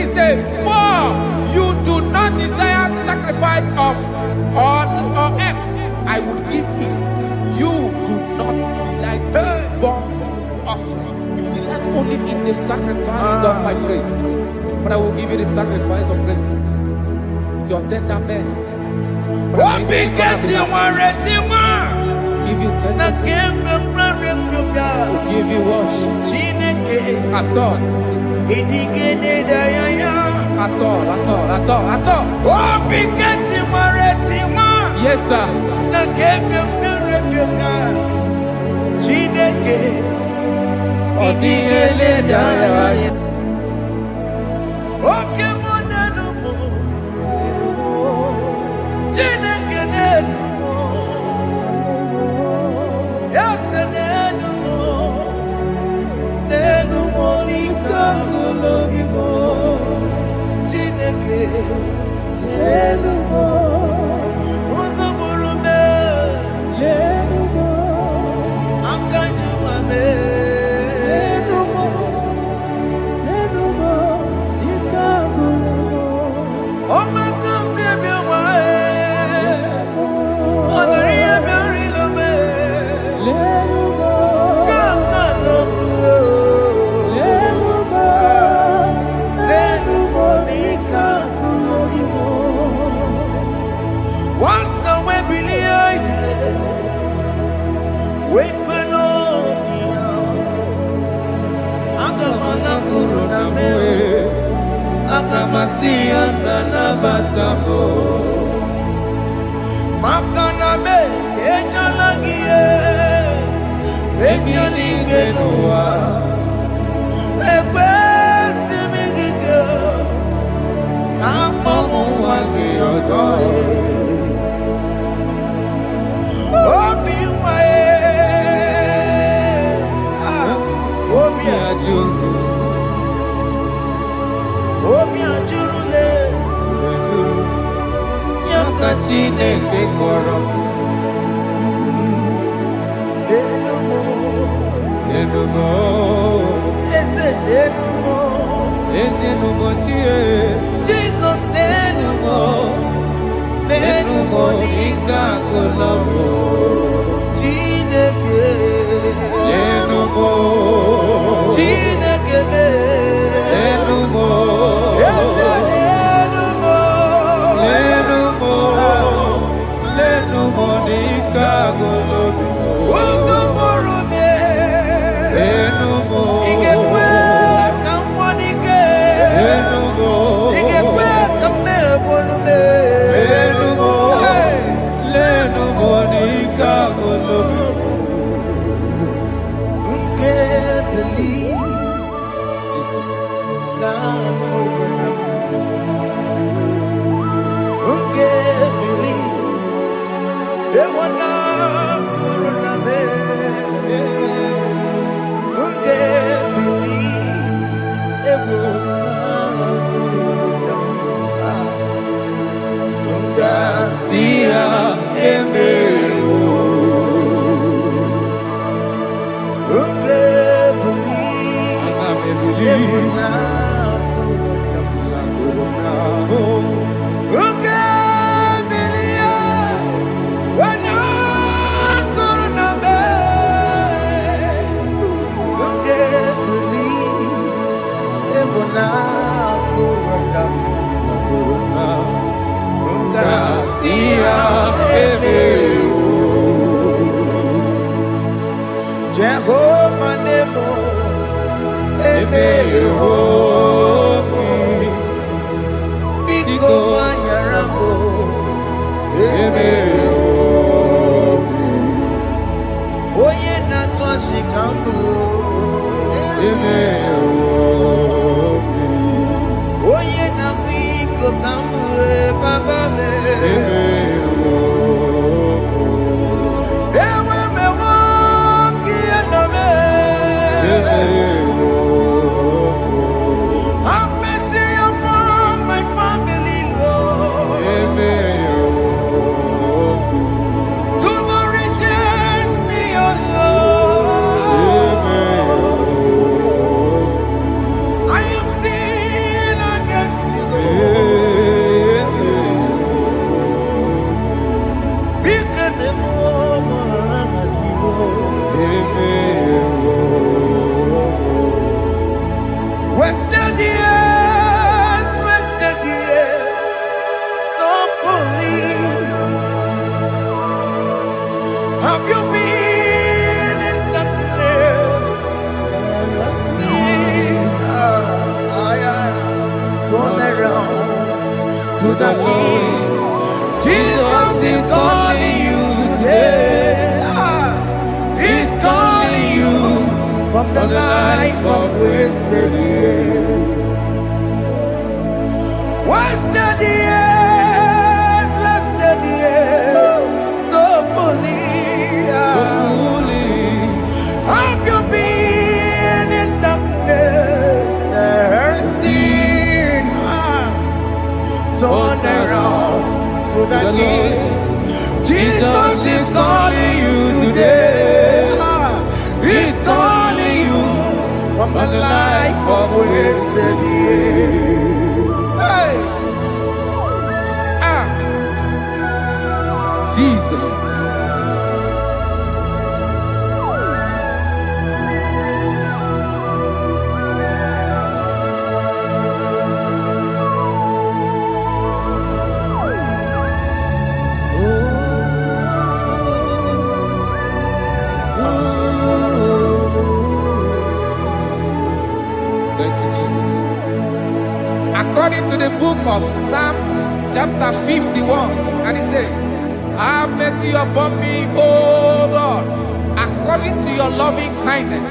He said, for you do not desire sacrifice of or eggs, I would give it. You do not delight in burnt offering. You delight only in the sacrifice of my praise. But I will give you the sacrifice of praise. Your tender mercy. Give you tender will give you worship. At all. Yes, sir. Jehovah Nebo, Biko Manyarambo, Oye Natwa Shikambu, Oye Namiko Kambu, Baba Me. Have you been in the grave? Turn around to the King. Jesus is calling you today. He's calling you from the life of wasted years. Wasted years, wasted years, so fully. Have you been in darkness and seen? Turn around to the King. Jesus is calling you today. He's calling you from the life of wasted years. Hey! Jesus. Thank you, Jesus. According to the book of Psalm chapter 51, and it says, have mercy upon me, O Lord, according to your loving kindness,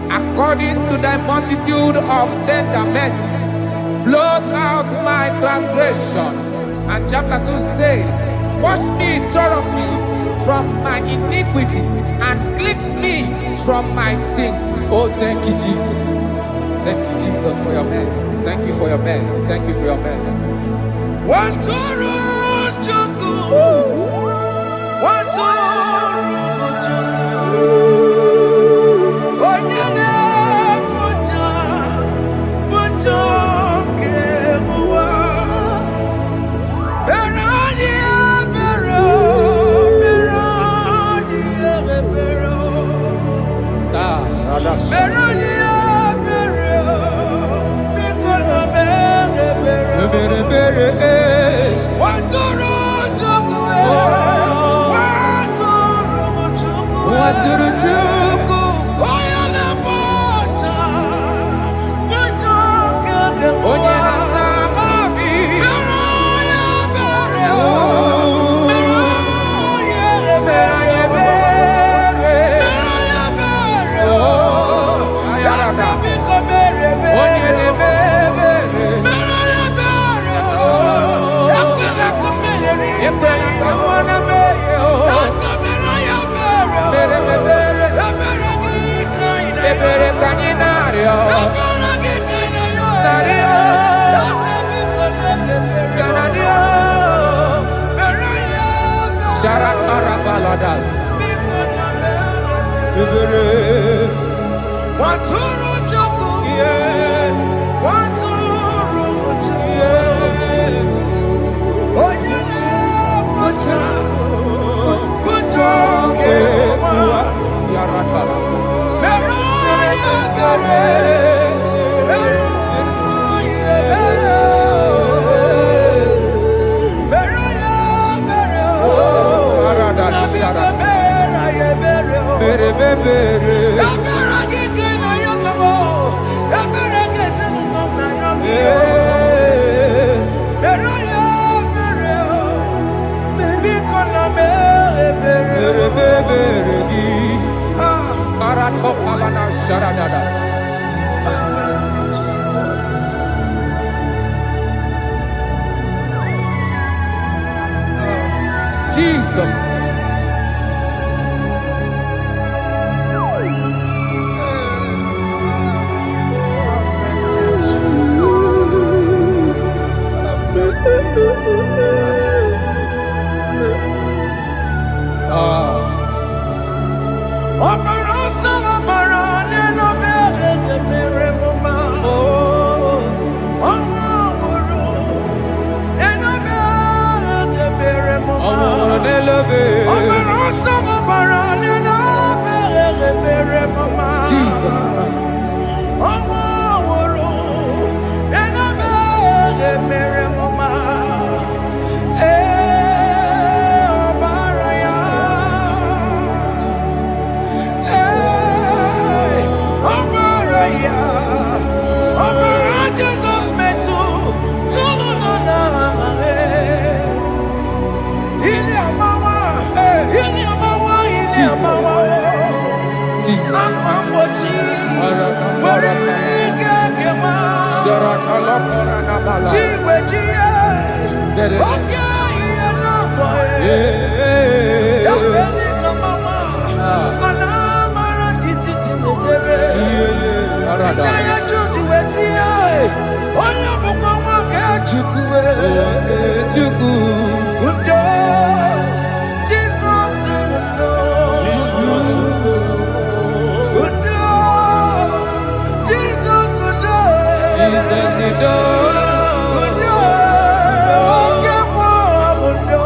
according to thy multitude of tender mercies, blot out my transgression. And chapter 2 said, wash me thoroughly from my iniquity and cleanse me from my sins. Oh, thank you, Jesus. Thank you, Jesus, for your mercy. Thank you for your mercy. Thank you for your mercy. Jesus. Jesus. Akwambochi. Warike kema. Chiwejiye. Okay, boy. Yabeni kamama. Alamara titi nedere. Inaya juju wetie. Oya mukama ke chukwe. Undo. Jesus undo. Undo. Jesus undo. Jesus undo. Undo. Kemo undo.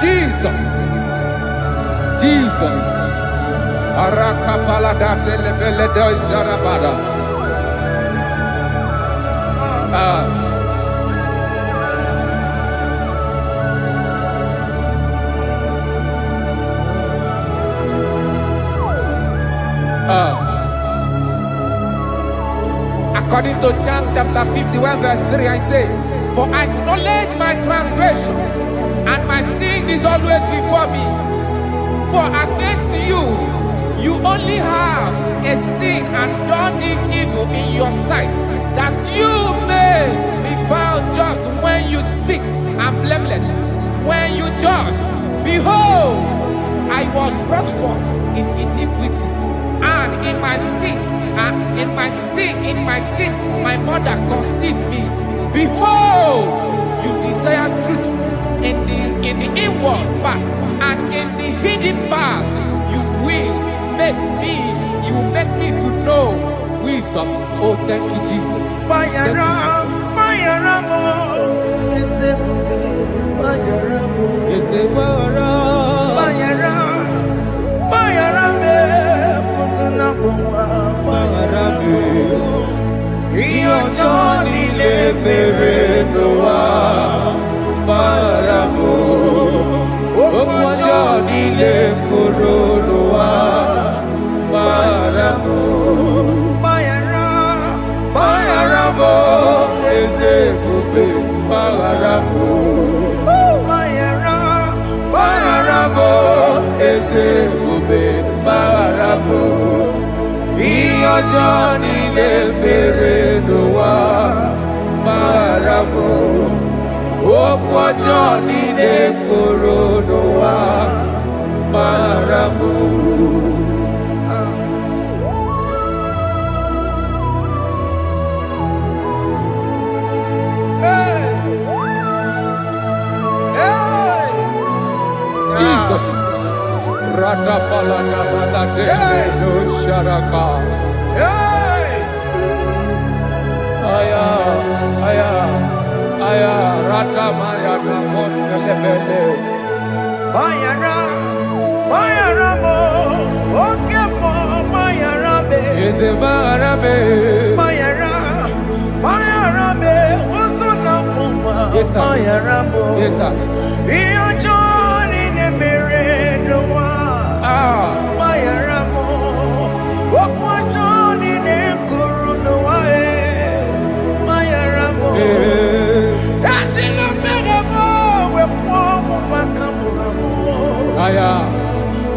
Jesus. Jesus. Arakapalada zelebeleda jarabada. According to John chapter 51 verse 3, I say, for I acknowledge my transgressions, and my sin is always before me. For against you, you only have a sin and done this evil in your sight, that you may be found just when you speak, and blameless when you judge. Behold, I was brought forth in iniquity, and in my sin, my mother conceived me. Behold, you desire truth in the inward part, and in the hidden part you will make me to know wisdom. Oh, thank you, Jesus. Johnny le mere noa paramu o Johnny le koronoa paramu mayara mo eze kupe paramu mayara mo eze kupe paramu iyo Johnny le mere no wa maramo. Okwa Johnny le koro no wa maramo. Jesus. Rata palada balade no sharaka. Aya, aya, aya. Rata maya na koselebele. Mayara, Mayara mo, okay mo, Mayara be. Eze marabe. Mayara, Mayara be, oso na muma. Yes, sir. Mayara mo. Yes, sir. Iyo Johnny ne mere no wa. Mayara mo, okwa Johnny ne kuru no wa Mayara mo. Ajila mere mo, we kwa mo makamura mo. Aya.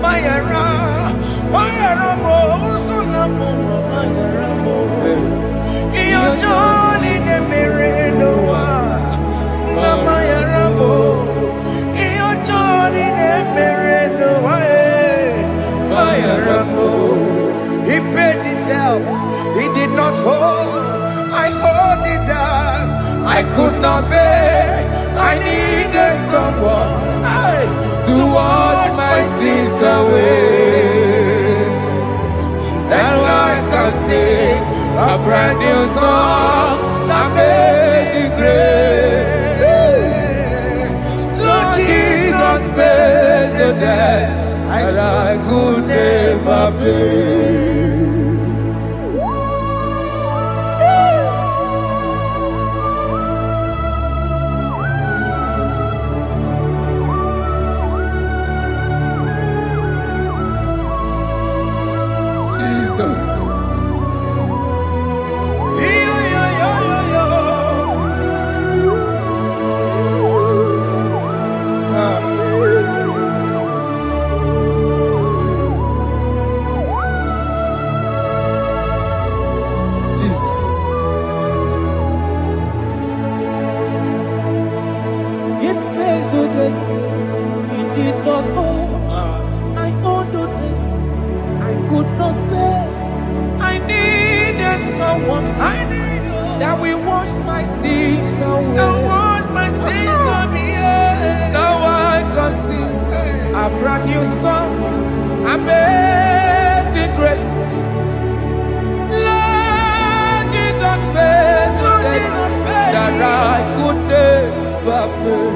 Mayara, Mayara mo, usuna mo, Mayara mo. Iyo Johnny ne mere no wa. Na Mayara mo. Iyo Johnny ne mere no wa. Mayara mo. He paid it out. He did not hold. I hold it out. I could not bear. I needed someone to wash my sins away. And I can sing a brand new song that made me great. Lord Jesus paid the debt that I could never pay. Jesus. Jesus. It pays the debt he did not owe. I owed the debt I could not pay. I needed someone that will wash my sins away. Now I can sing a brand new song, amazing grace. Lord Jesus paid the debt that I could never pay.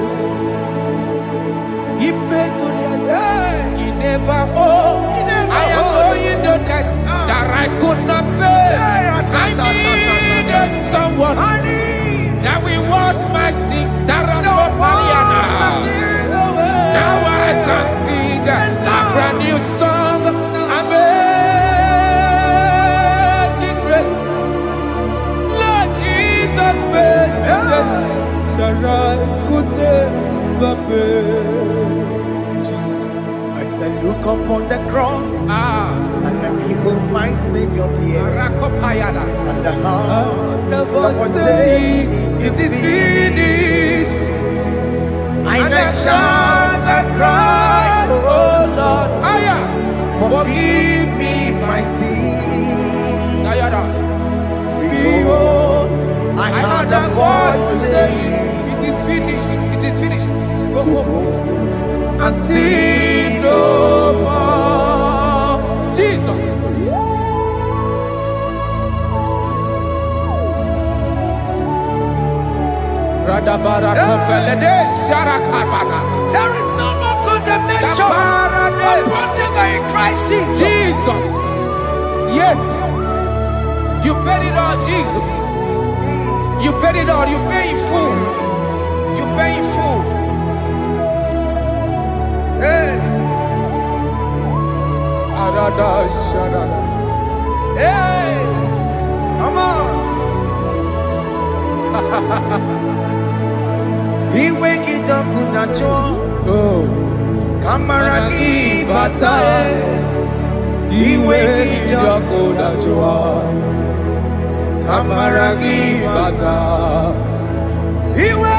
He pays the debt he never owed. I am owing the debt that I could not pay. I needed someone that will wash my sins. Now I can sing a brand new song, amazing grace. Lord Jesus paid the debt that I could never pay. Jesus. I said, look upon the cross and behold my Savior dear. And the heart that was saying, it is finished. And I shout and cry, oh Lord, forgive me my sin. Behold, I heard a voice saying, it is finished, it is finished. go And sin no more. Jesus. There is no more condemnation upon them in Christ Jesus. Jesus. Yes. You paid it all, Jesus. You paid it all. You pay in full. You pay in full. Hey, hey, come on. He wake it up, Kunacho. Kamaraki Batae. He wake it up, Kunacho. Kamaragi bata. Iwe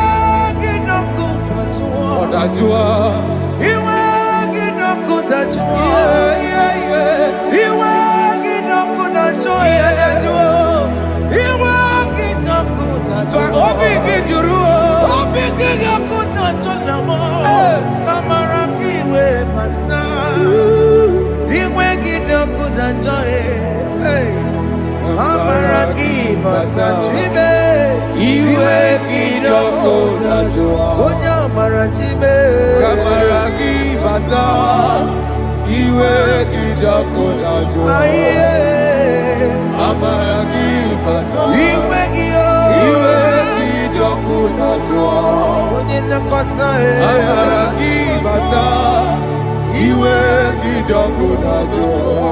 ginoku tajua. Odajua. Iwe ginoku tajua. Iwe ginoku tajua. Iwe ginoku tajua. Obi gijuru. Obi ginoku tajua. Kamaragi we bata. Iwe ginoku tajua. Kamaragi bata chibe. Iwe ginoku tajua. Onya marachibe. Kamaragi bata. Iwe ginoku tajua. Kamaragi bata. Iwe gio. Iwe ginoku tajua. Onye nakota Kamaragi bata. Iwe ginoku tajua.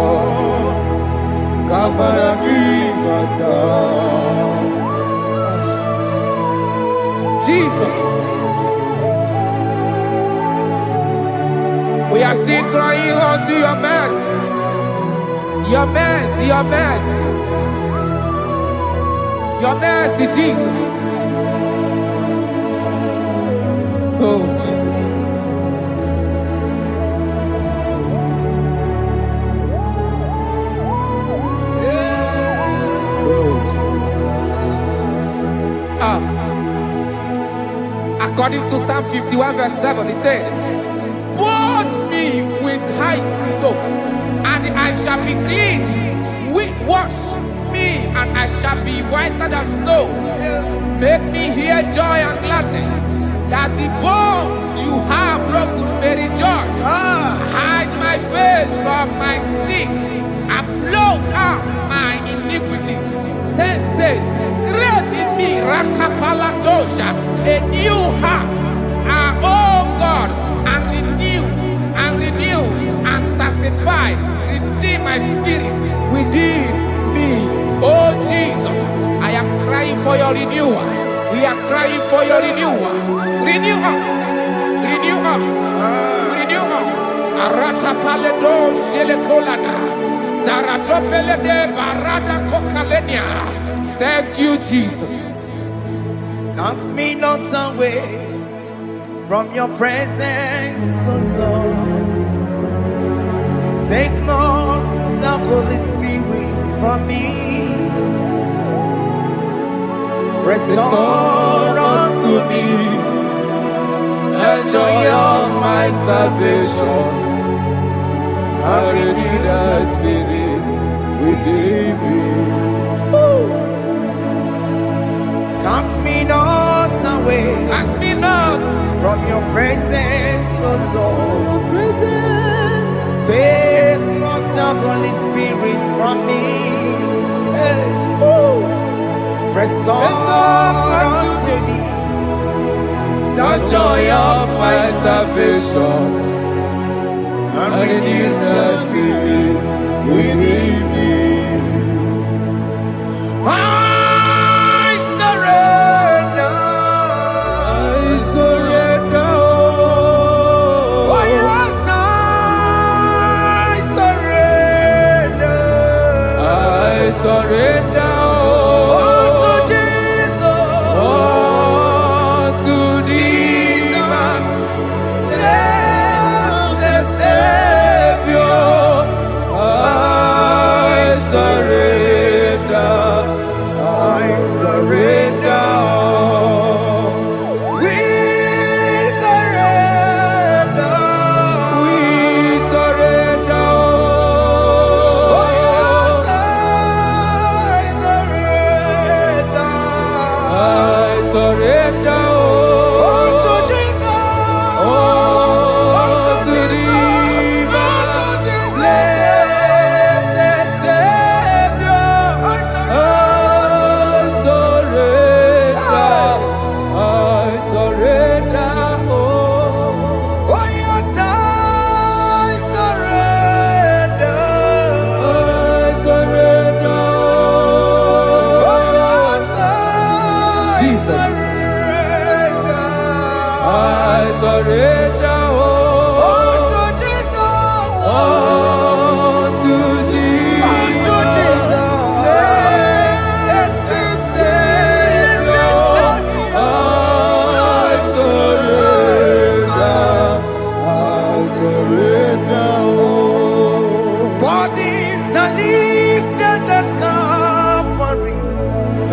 Kamaragi bata. Jesus. We are still crying unto your mercy. Your mercy, your mercy. Your mercy, Jesus. Oh, Jesus. Oh, Jesus. According to Psalm 51 verse 7, he said, "Wash me with hyssop, and I shall be clean. Wash me, and I shall be whiter than snow. Make me hear joy and gladness, that the bones you have broken may rejoice. Hide my face from my sin, and blot out my iniquities. Then say, create in me Rakapaladosha, a new heart, oh God, and renew, and sanctify, restore my spirit within me." Oh Jesus, I am crying for your renewal. We are crying for your renewal. Renew us, renew us, renew us. Aratapaledo shelekolada, zaradopelede barada kokalenia. Thank you, Jesus. Cast me not away from your presence, O Lord. Take not the Holy Spirit from me. Restore unto me the joy of my salvation, and renew the spirit within me. Cast me not away, Cast me not from your presence, O Lord. Take not the Holy Spirit from me. Restore unto me the joy of my salvation, and renew the spirit within me. I surrender. Oh yes, I surrender. surrender.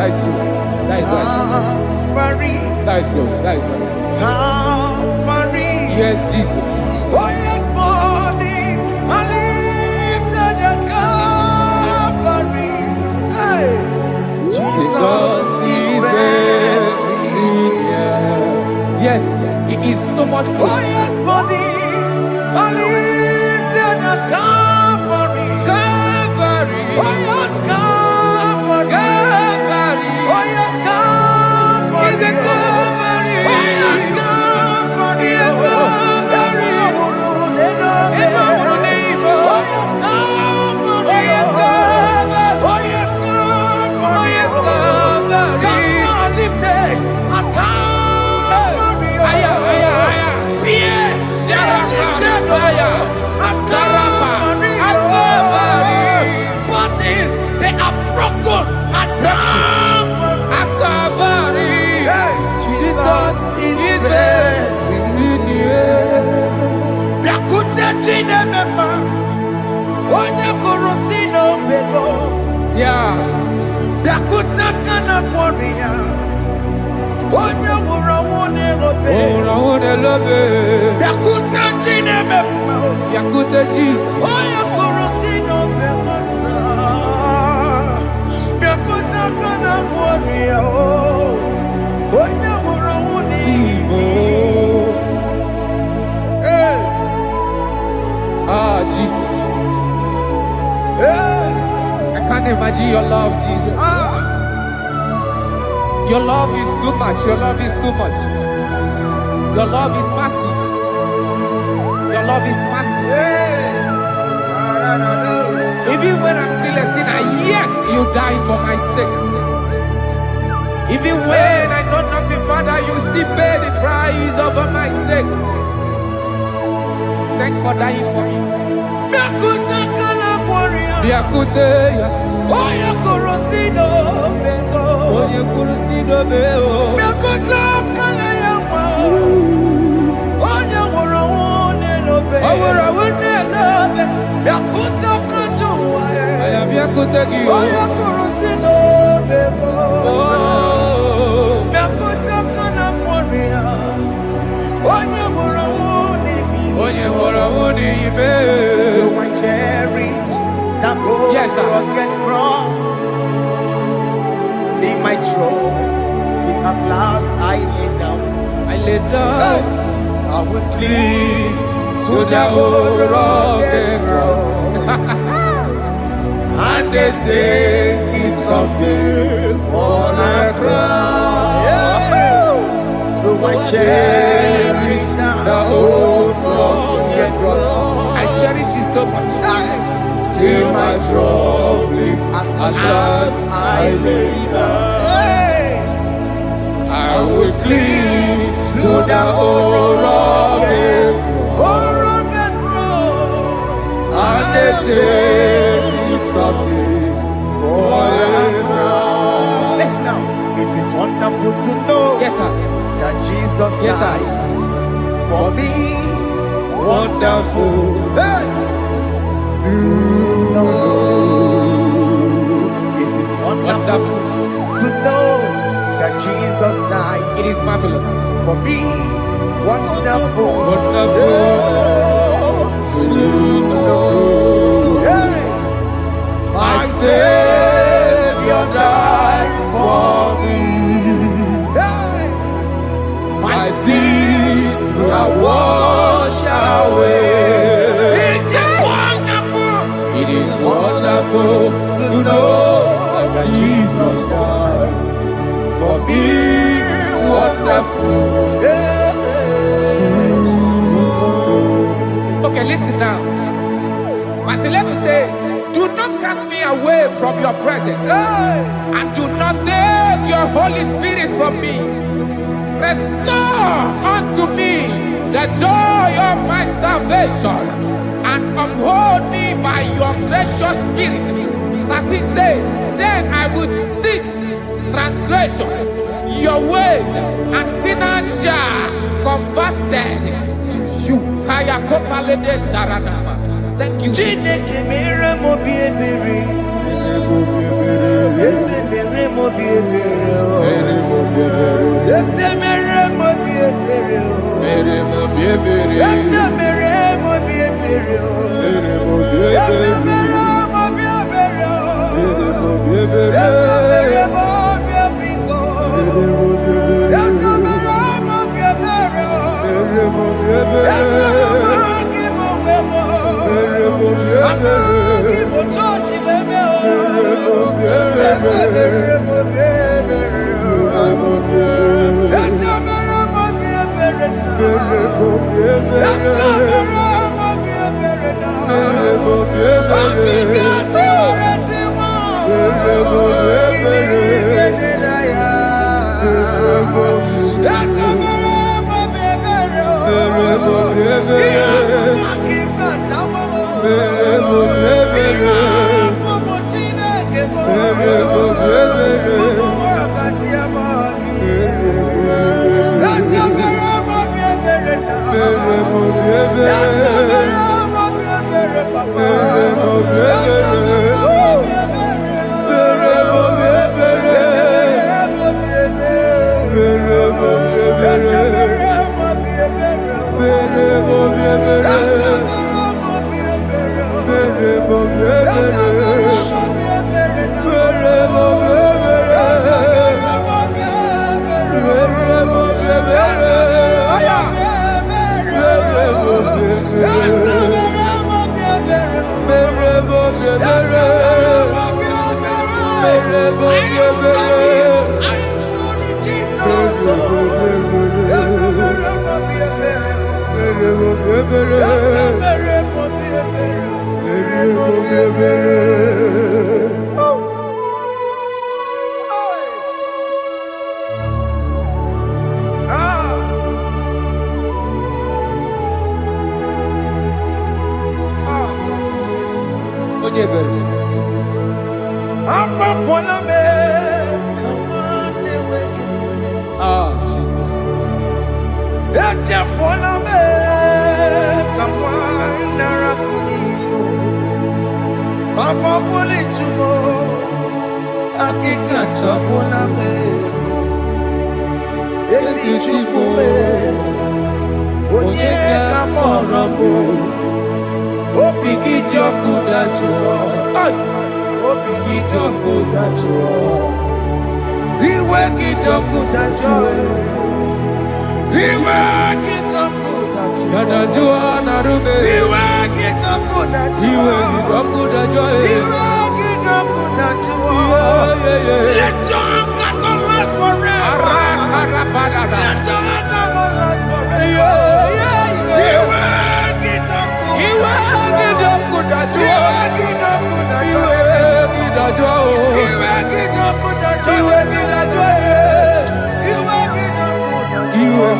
That is true. That is right. Calvary. That is good. That is right. Calvary. Yes, Jesus. Oh yes, bodies are lifted at Calvary. Hey. Jesus is very near. Yes, it is so much Oh closer. yes, bodies are lifted at Calvary. Calvary. Oh yes, Calvary. Calvary. Oh yes, Calvary. Is it Calvary? Oh yes, Calvary. Yes, Calvary. Oh yes, Calvary. Oh yes, Calvary. Oh yes, Calvary. Oh yes, Calvary. Gods are lifted at Calvary. Aya, aya, aya. Fear is lifted at Calvary. At Calvary. Bodies, they are broken at Calvary. At Calvary. Jesus is very near. Biakute chinemema, onye kurusi n'obego. Yeah. Biakute kana kworiya, onye wurawo n'erobe. Oh, I love it. Biakute chinemema, Yakute Jesus. onye kurusi n'obego nsa. Biakute kana kworiya, onye wurawo n'erobe. Hey. Ah, Jesus. Hey. I can't imagine your love, Jesus. Your love is too much. Your love is too much. Your love is massive. Your love is massive. Hey. Even when I'm still a sinner, yet you die for my sake. Even when I know nothing, Father, you still pay the price over my sake. Thanks for dying for me. Biakute kana kworiya, Biakute, onye kurusi n'obego. onye kurusido beo. Biakute kana yawa, onye wurawo n'erobe. Owura wune lobe. Biakute kanjuwa, Aya biakute gi. onye kurusi n'obego. Oh, Biakute kana kworiya, onye wurawo n'erobe. onye hora wuni ibe. So I cherish that old Yes, sir. rugged cross. See my throne, feet at last I lay down. I lay down I will cling to to the that old old rugged rugged cross. and they say it's someday for a crown. So I cherish The old rugged cross. I cherish it so much. Till my throne is at last I lay down. I will cling to the old rugged cross. and they say it's someday for a crown. Listen now, it is wonderful to know Yes, sir. that Jesus Yes, sir. died for me. Wonderful. Hey! To know. It is wonderful Wonderful. to know that Jesus died It is marvelous. for me. Wonderful. Wonderful. To know. Hey! My Savior died for me. Hey! My sins are washed away. It is wonderful. It is wonderful to know that Jesus died for me. Wonderful. Okay, listen now. Verse 11 says, do not cast me away from your presence, and do not take your Holy Spirit from me. Restore unto me the joy of my salvation, and uphold me by your gracious spirit. That he said, then I would teach transgressions your ways, and sinners shall converted to you. Kaya kopalede sharadama. Thank you. Chineke mere mo bi ebere. Eze mere mo bi ebere.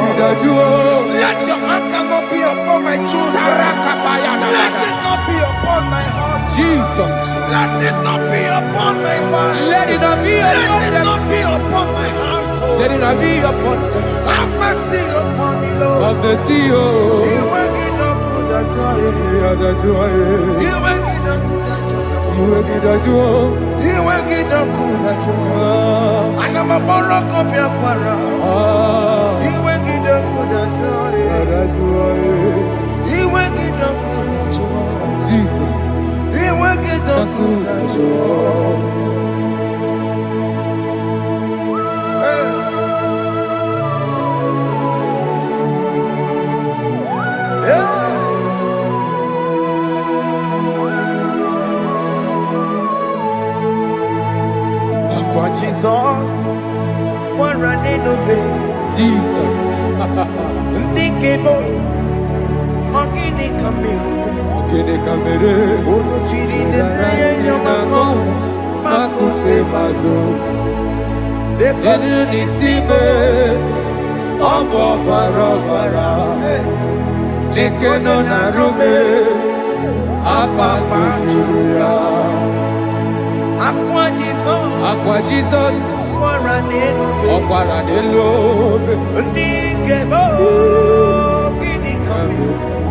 Let your anger not be upon my children. Let it not be upon my husband. Jesus. Let it not be upon my wife. Let it not be upon Let it them. not be upon my household. Let it not be upon them. Have mercy upon me, Lord. Of the sea, oh. You will get no good at joy. You will get no good at joy. You will get no good at joy. And I'm a borrow of your para. You will get no good at joy. You will get no good at joy. Jesus. You will get no good at joy. Jesus, one running obey. Jesus. Thinking boy, Ogini Kamere. Unu chiri de neye yamako, makute mazo. Dekonu nisibe, obo bara. Lekeno narume, apapa chuya. Aqua Jesus. Okwara de lobe. Ndikebo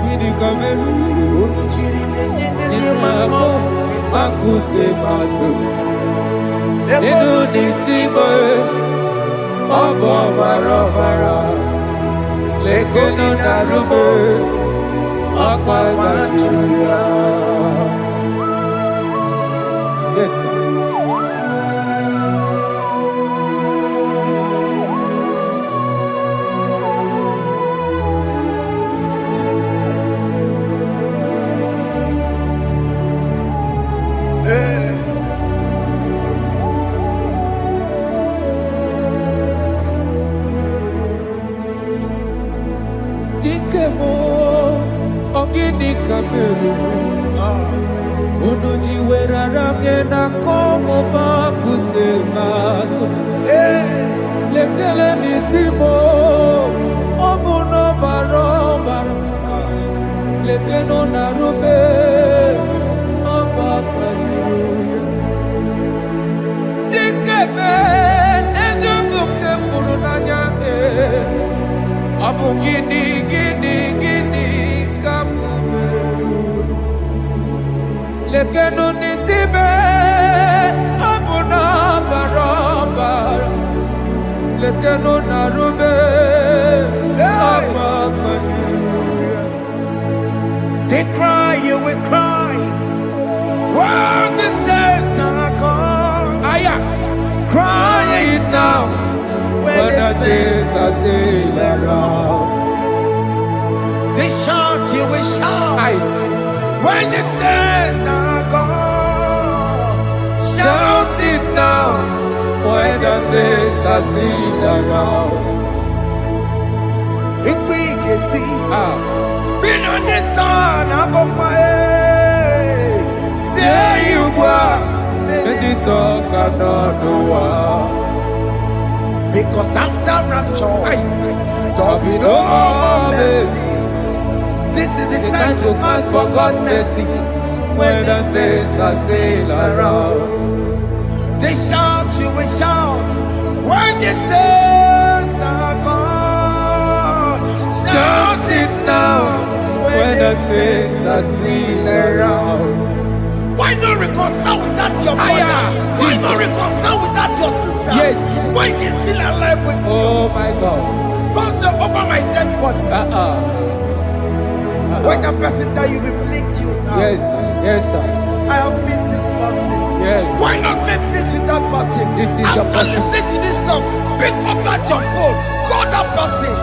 Gini Kamere. Unu chiri nene mako, makute mazo. Dekonu nisibe, Obo bara. Lekeno narume, apapa chuya. Yes, sir. meru. Unuji weraramye na komo bakute maso. Lekele nisimo obuno barobara. Lekeno narube abakwajiruya. Dikeme ezubuke furunanya abu gini kamumeru. Lekeno nisibe abuna barabara. Lekeno narube abakwajiruya. They cry, you will cry. When the saints are gone, cry it now. When the saints are still around, they shout, you will shout. When the saints are gone, shout it now. When the saints are still around. Igbo been on the sun, I'm on my say you were, and this song cannot do. Because after rapture, there'll be no more mercy. This is the time to ask for God's mercy. When the saints are still around, they shout, you will shout. When the saints are gone, shout it now. When the saints are still around. Why not reconcile with that your brother? Why not reconcile with that your sister? Yes. Why she's still alive with you? Oh my God. Don't say over my dead body. When the person that you will flick you down. Yes, yes, sir. I have missed this person. Yes. Why not make peace with that person? This is after listening to this song, pick up that your phone, call that person,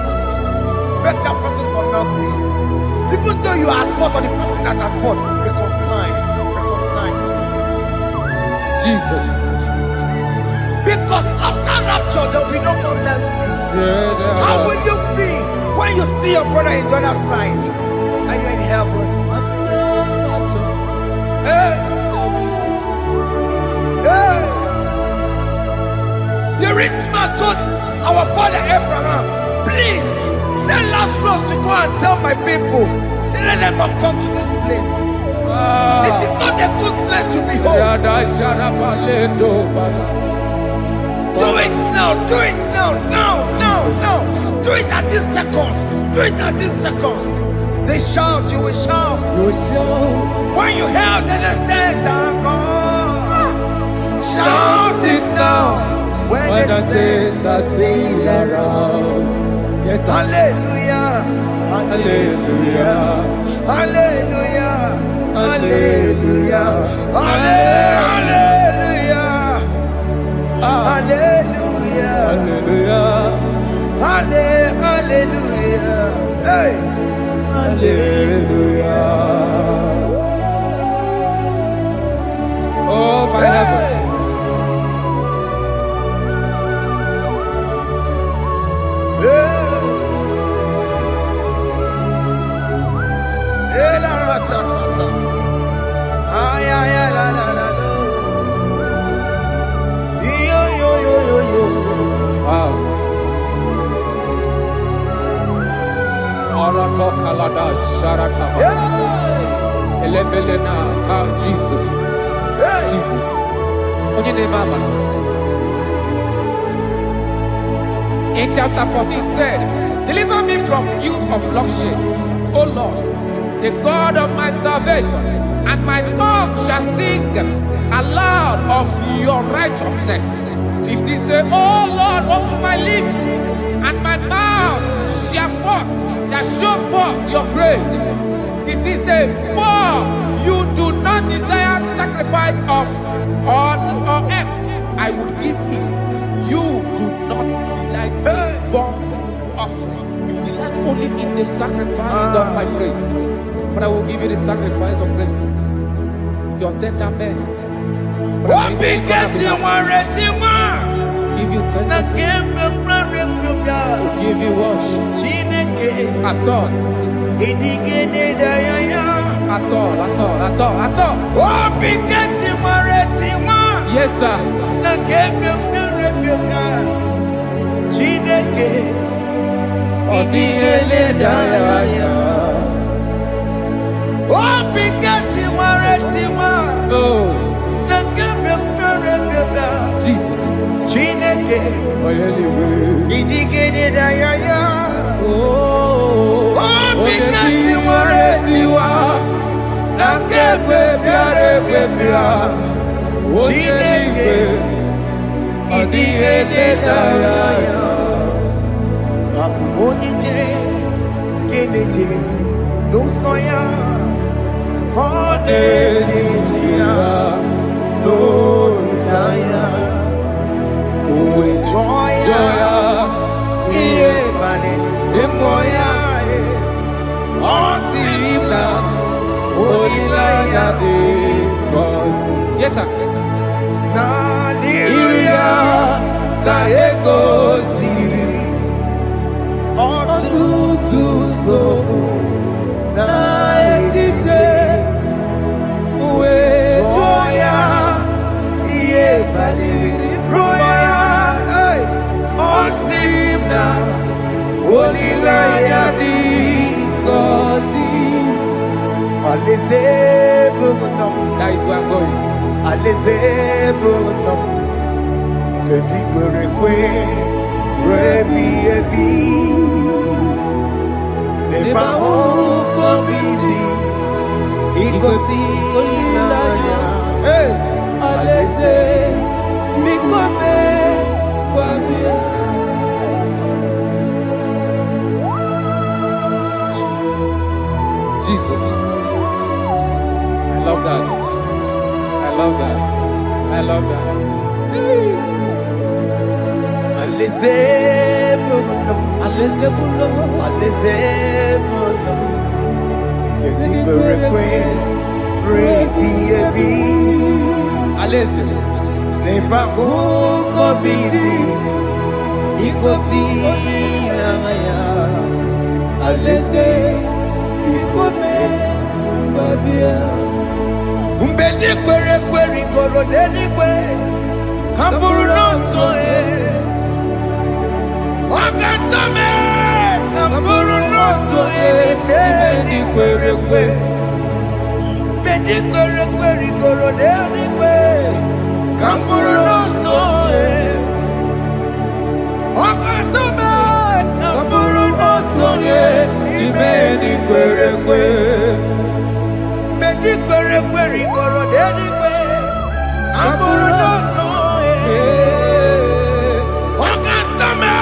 beg that person for mercy. Even though you are at fault or the person that at fault, reconcile, please. Jesus. Because after rapture, there will be no more mercy. How will you feel when you see your brother in the other side and you're in heaven? Hey. The rich man told our father Abraham, please send Lazarus to go and tell my people, let them not come to this place. This is not a good place to behold. Do it now, do it now. Do it at this second. Do it at this second. They shout, you will shout. You shout. When you hear that the saints are gone, shout it now. When the saints are still around. Yes, hallelujah. Hallelujah. Hallelujah. Hallelujah. Hallelujah. Hallelujah. Hallelujah. Hallelujah. Hey. Hallelujah. Oh my heavens. Jesus. Jesus. In chapter 14 said, deliver me from guilt of bloodshed, O Lord, the God of my salvation, and my tongue shall sing aloud of your righteousness. 15 say, O Lord, open my lips, and my mouth shall show forth your praise. 16 say, for you do not desire sacrifice of or eggs, I would give it. You do not delight in burnt offering. You delight only in the sacrifice of my praise. But I will give you the sacrifice of praise. With your tender mercy. Give you tender will give you worship. Adore. at all. Oh, Bigati Maretima. Yes, sir. Chineke Odigele Daya. Oh, Bigati Maretima. Oh, Jesus. Chineke Odigele Daya. Oh, Bigati Maretima. Nakebe Piare Pia. Chineke Odigele Daya. Apu Monije Keneje no soya Onejia no Naya Uwe joya Iye bane Emoya Osimna Onilaya de Yes, sir. Na Niria Kaeko Siri Otutu sobu na etite uwe joya iye baliri roya osimna olilaya di kosi aleze bugunam. That is where I'm going. Aleze bugunam kedi kwerekwe rebi ebi. Neba uko bidi ikosi ilaya. Hey, aleze mikome wabia. Jesus. I love that. I love that. I love that. Aleze bugunam. Aleze bulo. Aleze bugunam. Kedi kwerekwe rebi ebi. Aleze. Neba uko bidi ikosi ilaya. Aleze mikome wabia. Mbedi kwerekwe rigoro denigwe. Kamburu nonso Wakatame Kamburu nonso Mbedi kwerekwe Mbedi kwerekwe rigoro denigwe. Kamburu nonso Wakatame Kamburu nonso Mbedi kwerekwe Mbedi kwerekwe rigoro denigwe. Kamburu nonso Wakasame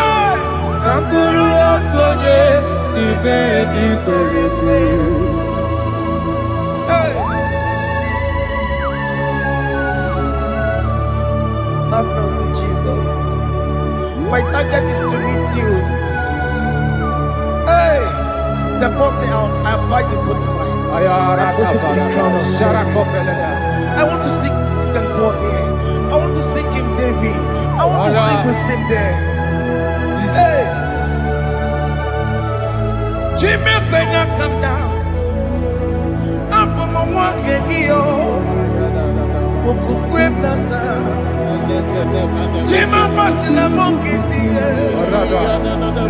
Kamburu otonye Ibedi kwerekwe. Have mercy, Jesus. My target is to meet you. Hey, c'est pensé I fight the good fight. I put it in the crown of I want to seek St. God there. I want to seek King David. I want to sing with him there. Hey, Jimmy, when I come down, I'm on my walk again. Jimmy, but in a monkey,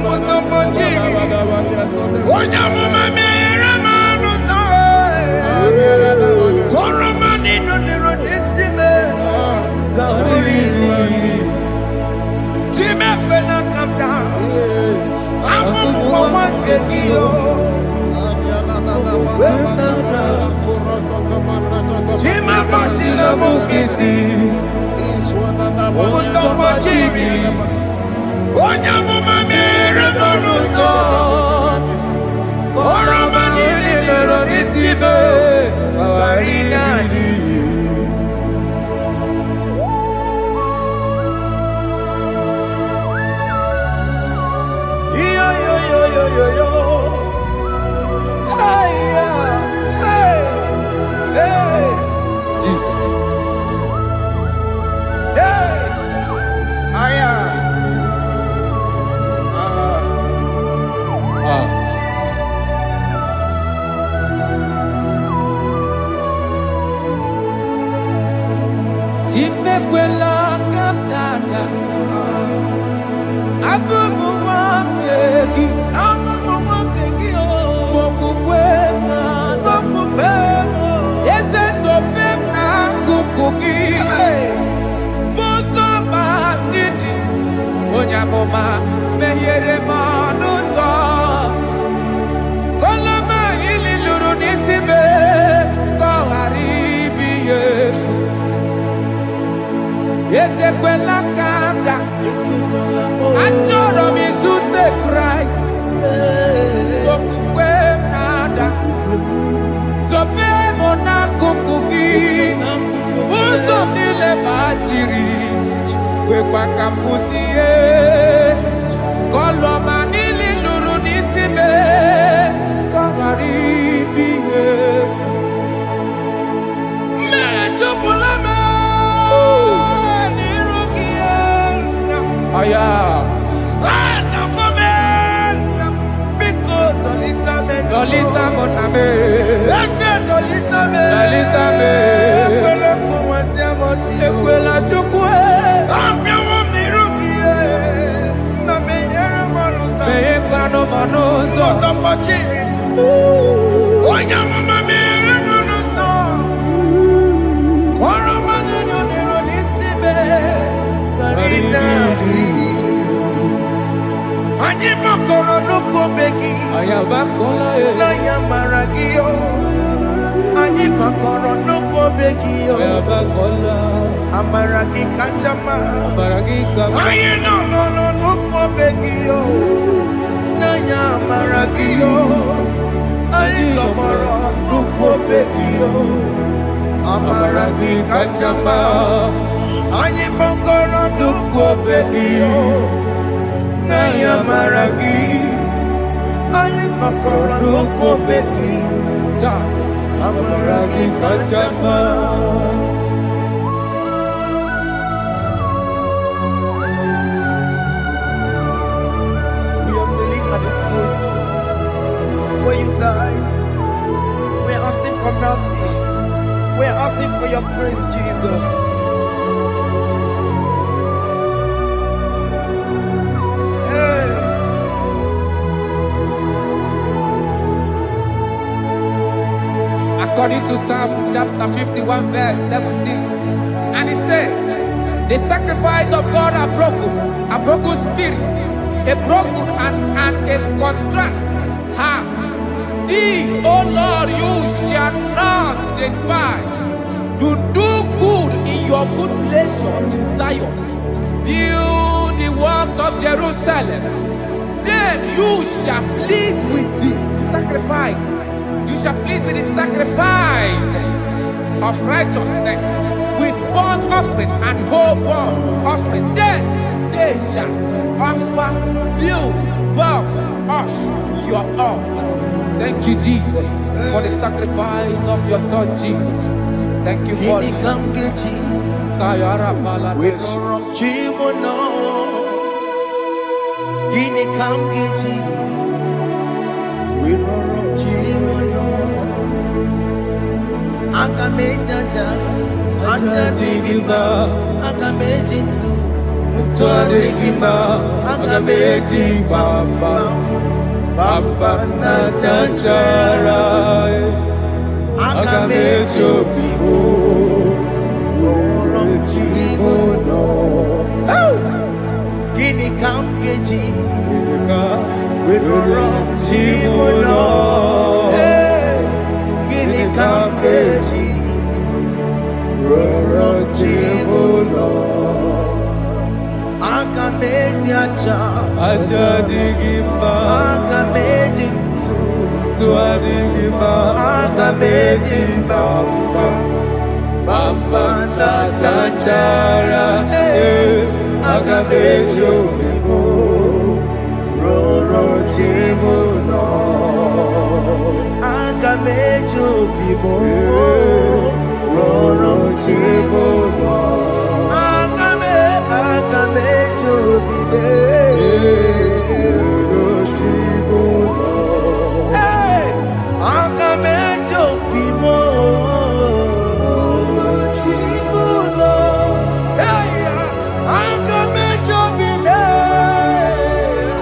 was a monkey. One young woman, Coromani, no, Jimmy, when I come down, I'm on one kegio. Jimmy, but in a monkey. Was a monkey. One young woman, Coromani, Jesus. amụma mehiere m ọnụ ụzọ koloma ili lụrụ n'isi me ka ọ ghara ibi ya efu ezekwela ka m da achọrọ m izute Kraịst okwukwe m na-ada zobe m n'akụkụ gị ụzọ m niile gbachiri kwekwa ka m pụta ihe kọlọma niile lụrụ n'isi me ka ọ ghara ibi ihe efu mmejupụla m n'iru gị aya Dolita moname, dolita me, ekwela chukwe, me ekwano manozo, onya mama me manozo, koro maneno nero nisibe, karina. Anyi bakoro nuko begi aya bakola na ya maragio anyi bakoro nuko begi aya bakola amaragi kanjama amaragi kama ayi no nuko begi na ya maragio ayi tomoro nuko begi amaragi kanjama anyi bakoro nuko begi Naya maragi, ayi makora loko beki, amaragi kachama. We are kneeling at the foot where you died. We are asking for mercy. We are asking for your grace, Jesus. According to Psalm chapter 51 verse 17, and it says, the sacrifice of God are broken spirit, a broken and a contrite heart. These, O Lord, you shall not despise. To do good in your good pleasure in Zion. Build the works of Jerusalem. Then you shall please with the sacrifice. You shall please with the sacrifice of righteousness, with burnt offering and whole burnt offering. Then they shall offer build works of your own. Thank you, Jesus, for the sacrifice of your Son, Jesus. Thank you for it. Agamejaja, Ajadigima, Agamejitu, Mutuadigima, Agameji Bamba, Bamba Najajara, Agamejo Bibo, Worom Chimono, Gini Kamgeji, Worom Chimono. Kamgeji, Roro Chibulo, Akameji Aja Digimba, Akameji Tuadigimba, Akameji Bamba, Bamba Najajara, Akameji Bibo, Roro Chibulo. Akamejo bibo, roro chibo, akamejo bibe, roro chibo, akamejo bibo, roro chibo, akamejo bibe,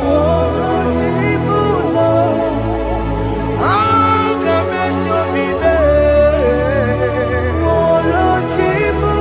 roro chibo. Akamejo bibe, roro chibo.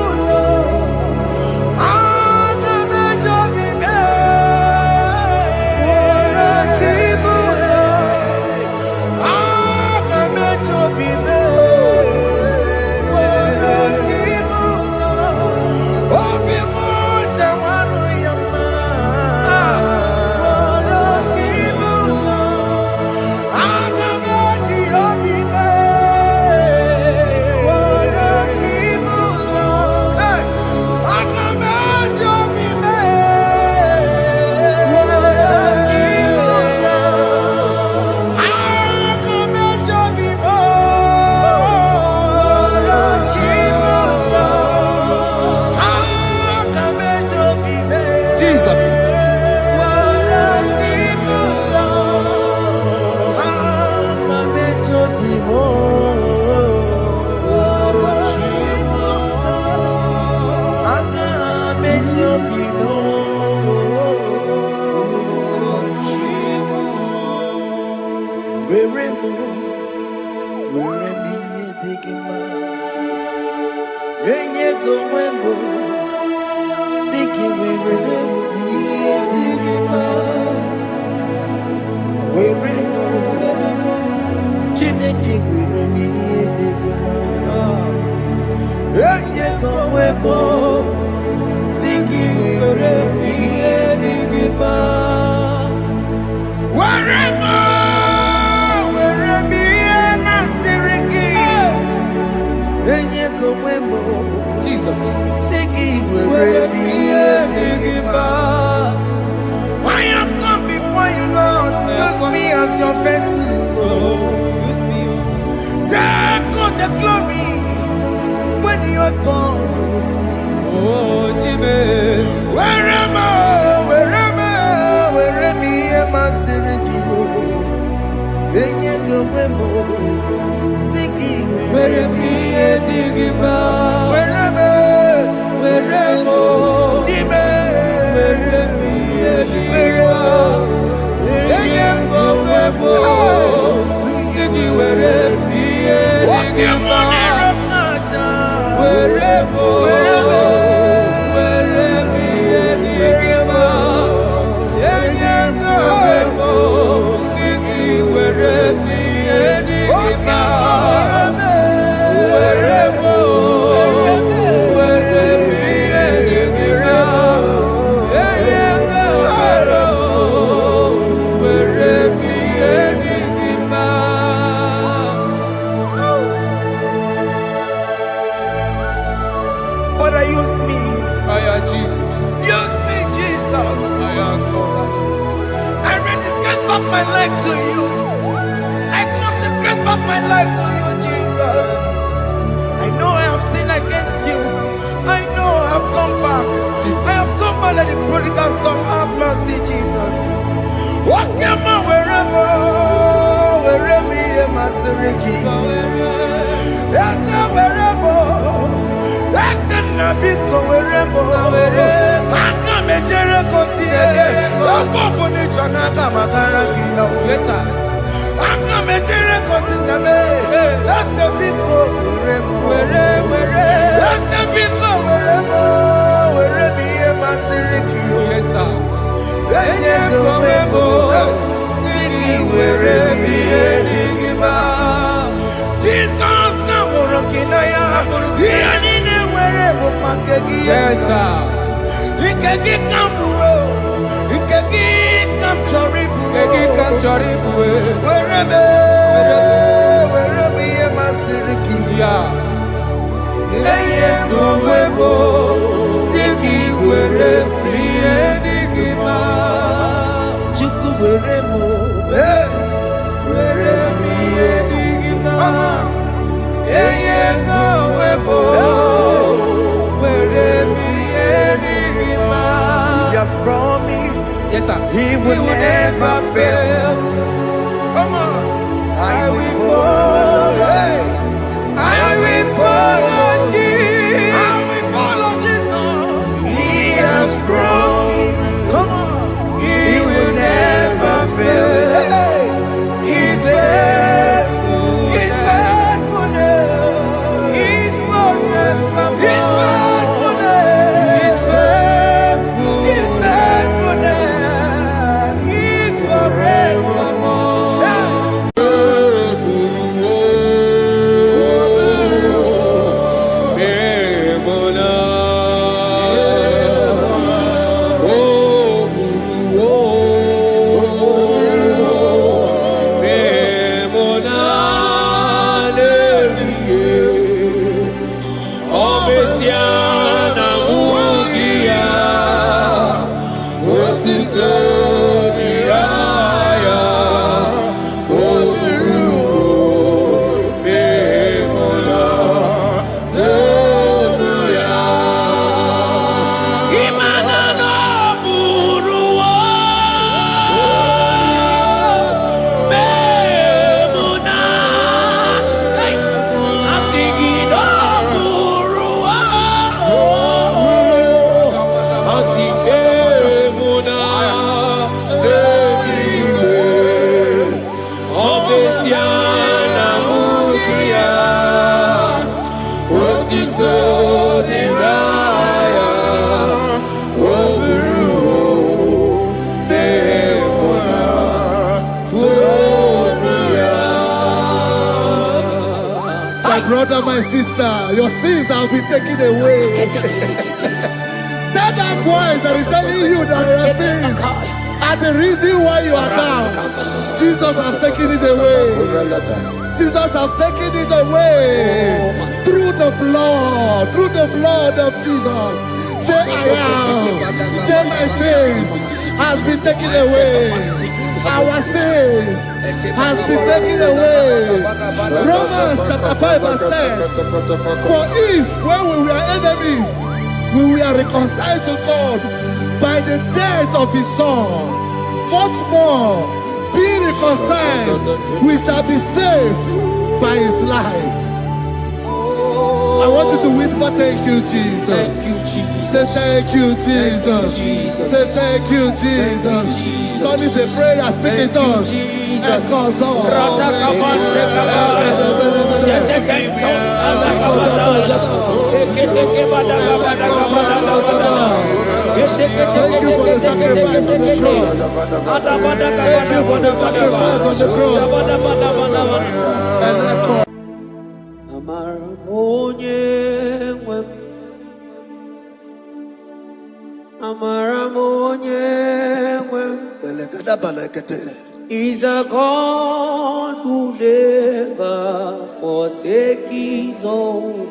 the glory when you are gone with me. Oh, Jimmy. Where am I? Where am I? Where am I? Sirigio. Enye gowemo. Sigi. Where am I? Digima. Where am I? Where am I? Jimmy. Where am I? Digima. Enye gowemo. Sigi where am I? Digima. Where am I? Father, use me. Jesus. Use me, Jesus. I rededicate back my life to you. I consecrate back my life to you, Jesus. I know I have sinned against you. I know I have come back. I have come back like the prodigal son. Have mercy, Jesus. What am I? Wherever am I? Siriki. Yes, wherever. That's a big wherever. Come and Jericho see it. Yes, sir. Come and Jericho see it. That's a big wherever. That's a big wherever am I? Siriki. Yes, sir. Jesus na worokina ya yani ne wherever pakegi. Yes, sir. Ikegi kambuo, ikegi kamchoribu, Egi kam choribu. wherever am I? Siriki. Yeah. Eye gowebo. Sigi where digima. Chuku wherever. Where digima. Eye gowebo. Where digima. He has promised. Yes, sir. He will never fail. Come on. I will follow. I will follow Jesus. I will follow Jesus. He has promised. Come on. He will never fail. He's faithful. He's faithfulness. He's forever. He's faithfulness. He's faithful. He's faithfulness. He's forevermore. Brother, my sister, your sins have been taken away. Tell that voice that is telling you that your sins are the reason why you are down. Jesus has taken it away. Jesus has taken it away. Through the blood of Jesus. Say I am. Say my sins has been taken away. our sins has been taken away. Romans chapter 5 verse 10. For if when we were enemies, we were reconciled to God by the death of his son, much more, being reconciled, we shall be saved by his life. I want you to whisper, thank you, Jesus. Thank you, Jesus. Say thank you, Jesus. Say thank you, Jesus. Don't need a prayer, speak in tongues. Thank you for the sacrifice on the cross. Thank you for the sacrifice on the cross. And echo. Is a God who never forsake his own.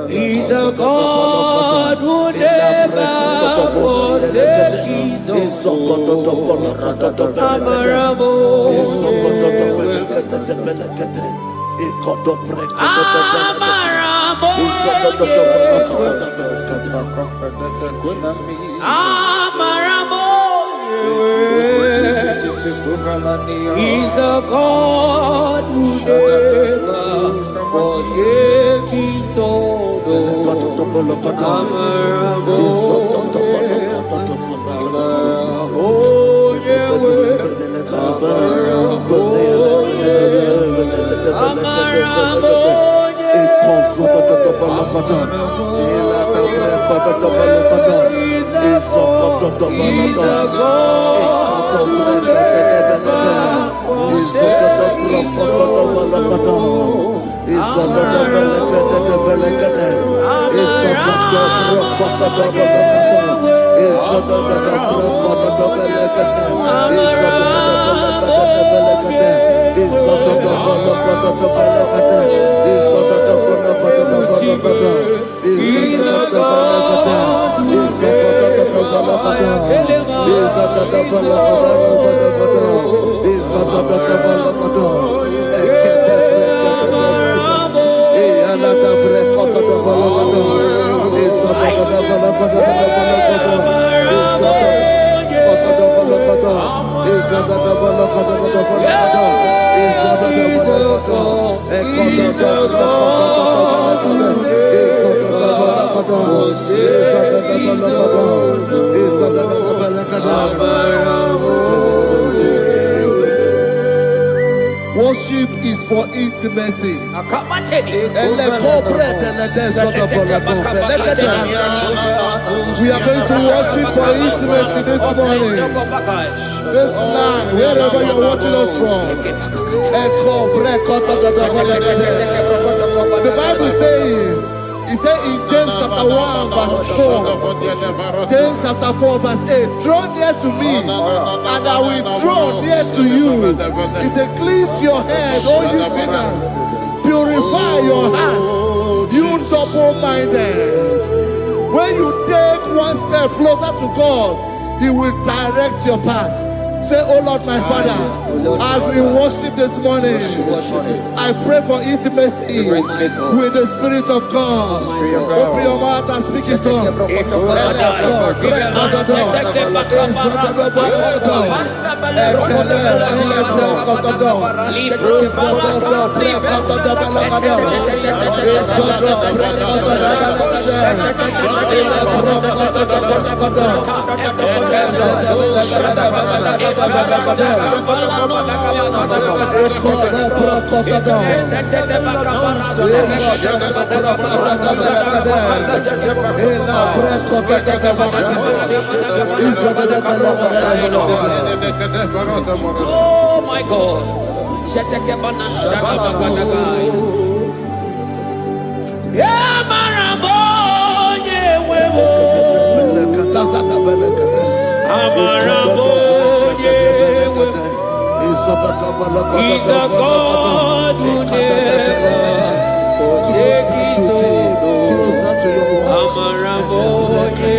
He's a God who never forsakes his own. He's a God who never forsakes his own. Worship is for intimacy. We are going to worship for intimacy this morning. This night, wherever you're watching us from. The Bible says, it says in James chapter 1 verse 4, James chapter 4 verse 8, draw near to me and I will draw near to you. It says, cleanse your head, all you sinners, purify your hearts, you double-minded. When you take one step closer to God, he will direct your path. Say, oh Lord, my Father, as we worship this morning, I pray for intimacy with the Spirit of God. Open your mouth and speak in tongues. Oh my God. Yeah, He's a God who never forsakes his own. Amaramoye.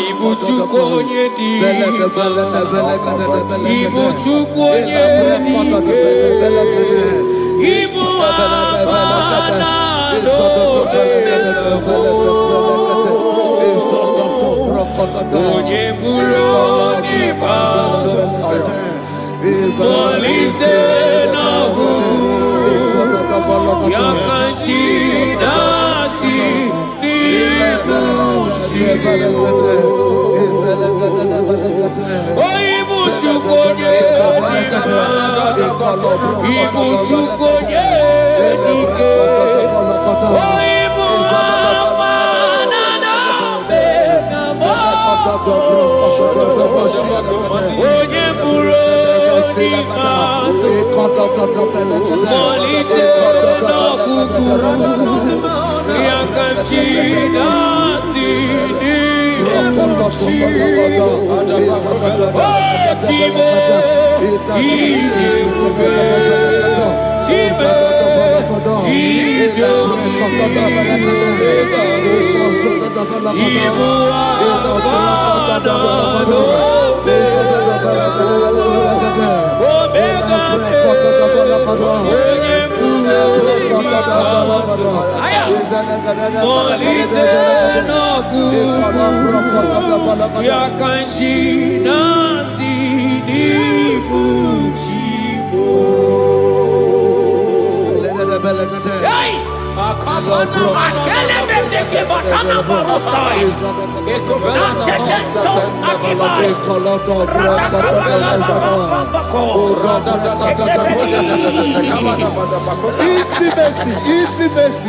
Ibuchukonye dike. Ibuchukonye dike. Ibu afana onye buru onye baso Molise n'ọgụ ya ka chi na-asị n'ibu chi Ibu Chukwu onye Ibu Chukwu onye dike Ibu amana na-abịa onye buru onye ikpeazụ malite n'ọgụgụ ya ka chi na-asị n'ihu chi Chime ije ube Chime ije Ibu abadado Omega onye buru ikpeazụ Molite n'ọgụgụ ya ka chi na-asị n'ibu Chimo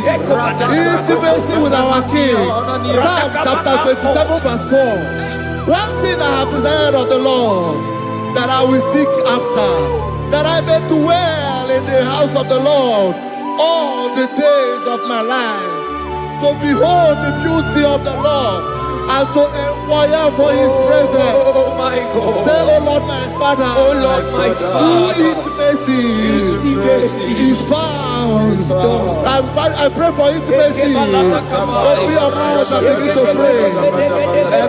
Intimacy with our King. Psalm chapter 27 verse 4. One thing I have desired of the Lord, that I will seek after, that I may dwell in the house of the Lord all the days of my life, to behold the beauty of the Lord and to inquire for his presence. Oh my God. Say, oh Lord my Father, oh Lord my Father, intimacy is found. I pray for intimacy. Open your mouth and begin to pray.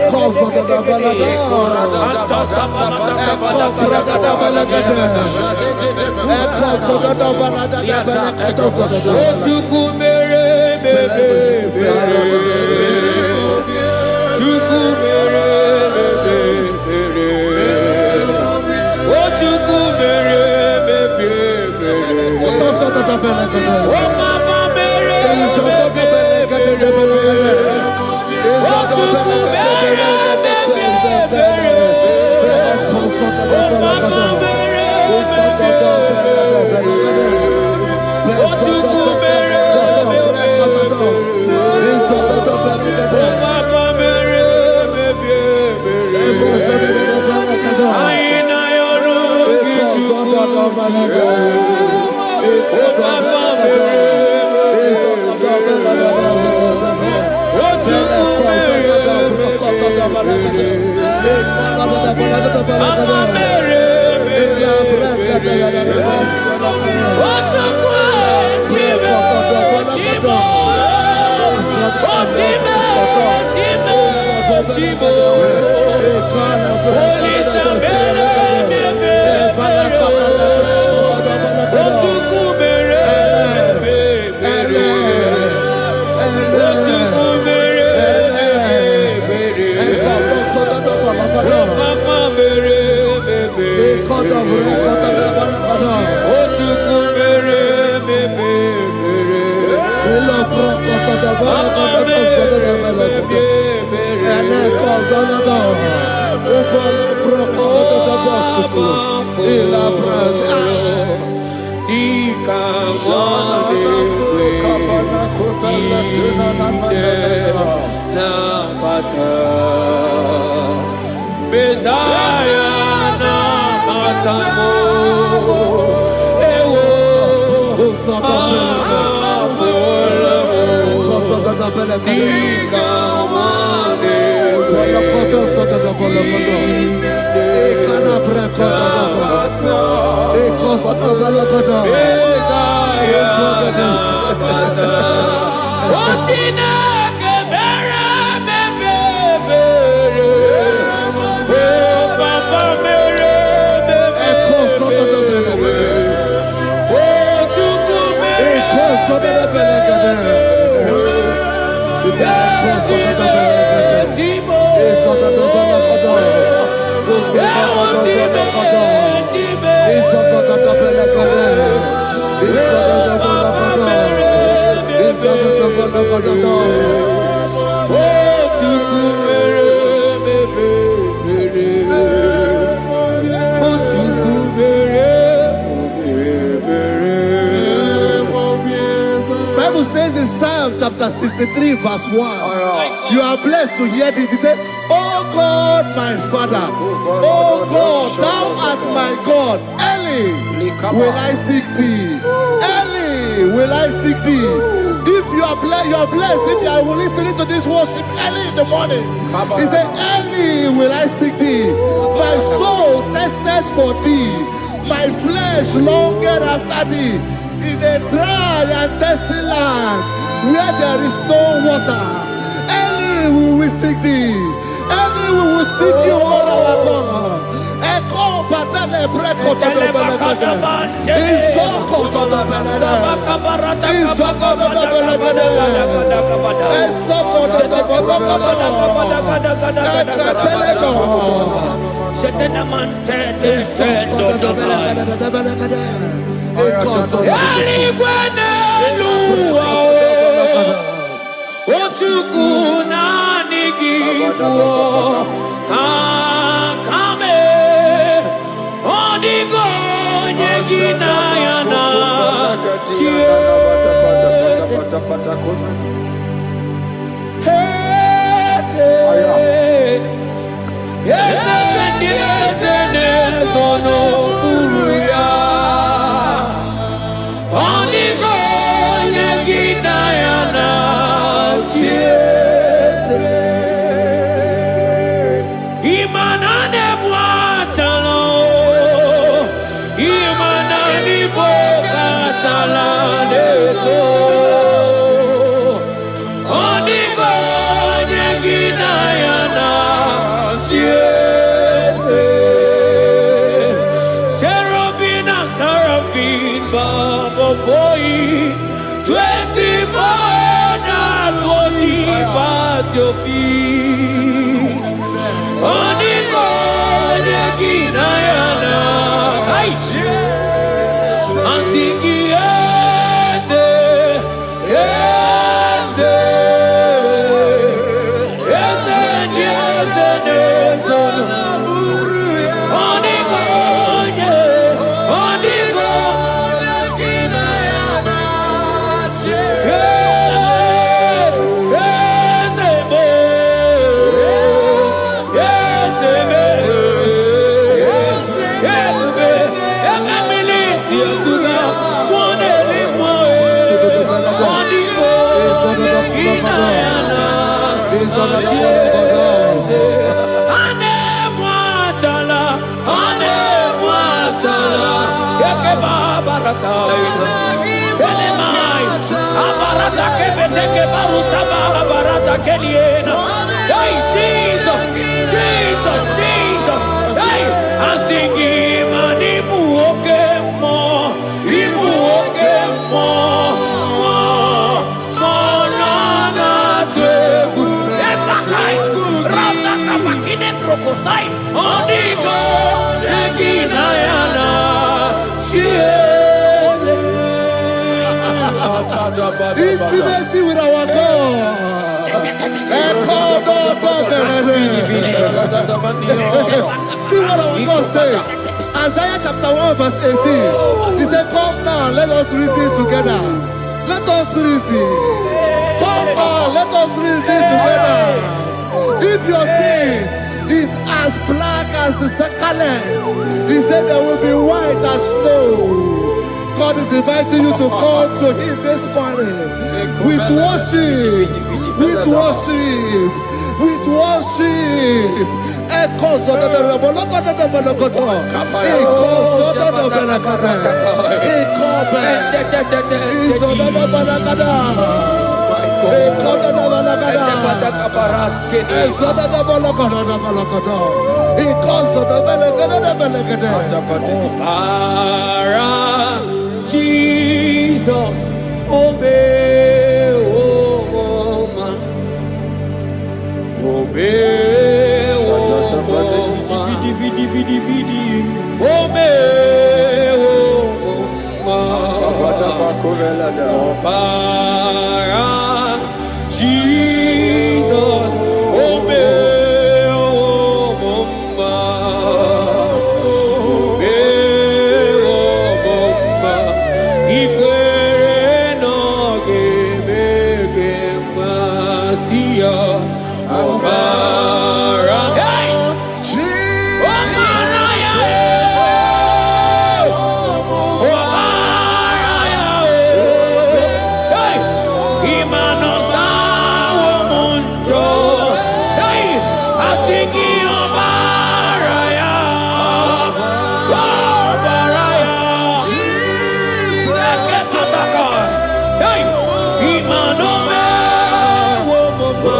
Bible says in Psalm chapter 63 verse 1, you are blessed to hear this. He said, "Oh God, my Father, oh God, thou art my God. Early will I seek thee. Early will I seek thee." If you are blessed if you are listening to this worship early in the morning. He said, "Early will I seek thee. My soul thirsted for thee. My flesh longed after thee. In a dry and thirsty land where there is no water. Early will we seek thee. Early we will seek you, O our God. Echo batale breko to the belagada. Izoko to the belagada. Izoko to the belagada. Izoko to the belagada. At your feet, I'm thinking, yes, yes, yes, yes, yes, Hey, Jesus, Jesus, Jesus. Hey, I'm singing, man, Ibu more, intimacy with our God. See what our God says. Isaiah chapter 1 verse 18. He said, "Come now, let us reason together. Let us reason. Come on, let us reason together. If your sin is as black as the scarlet, he said there will be white as snow." God is inviting you to come to him this morning with worship, with worship. with worship. Jesus, obey, oh man, obey, oh man, obey, oh man, Jesus, obey, oh man, obey, oh man, ikwere no ga-eme masia ọbara. Hey! Ọbara ya ọbara ya hey! Imanosa womunjo hey! Asiki ọbara ya ọbara ya Eke sataka hey! Imanome womoma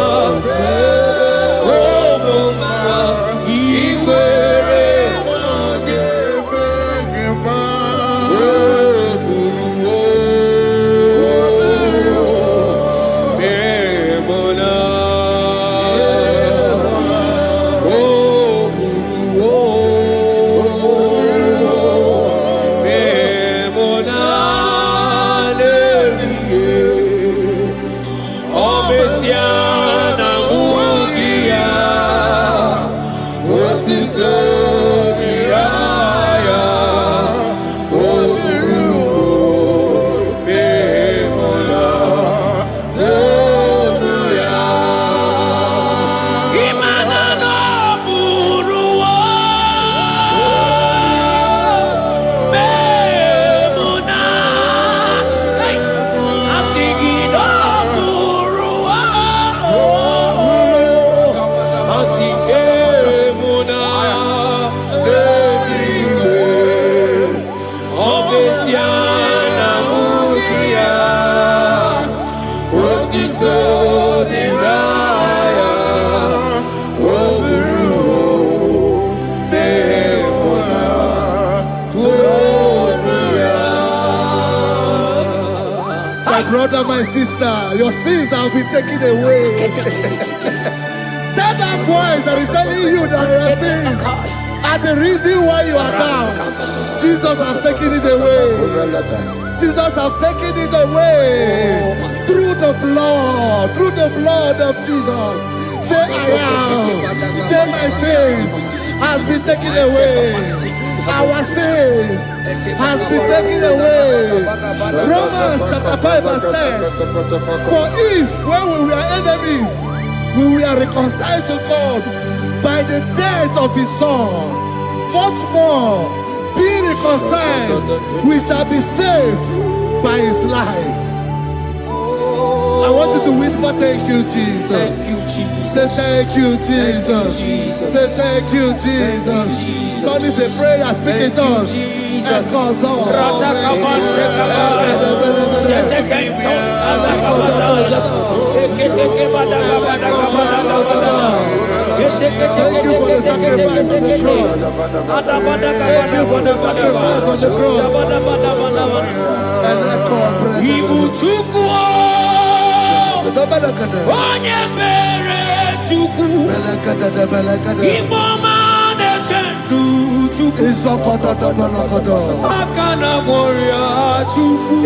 My brother, my sister, your sins have been taken away. Tell that voice that is telling you that your sins are the reason why you are down. Jesus has taken it away. Jesus has taken it away. Through the blood of Jesus. Say I am. Say my sins has been taken away. Our sins has been taken away. Romans chapter 5 verse 10. For if when we were enemies, we were reconciled to God by the death of his son, much more, being reconciled, we shall be saved by his life. I want you to whisper, thank you, Jesus. Thank you, Jesus. Say thank you, Jesus. Thank you, Jesus. Say thank you, Jesus. Turn it a prayer, speak it us. Echoes on. Thank you for the sacrifice on the cross. Thank you for the sacrifice on the cross. And echo Onye mere Chukwu Imoma na-echendu Chukwu Aka na gboria Chukwu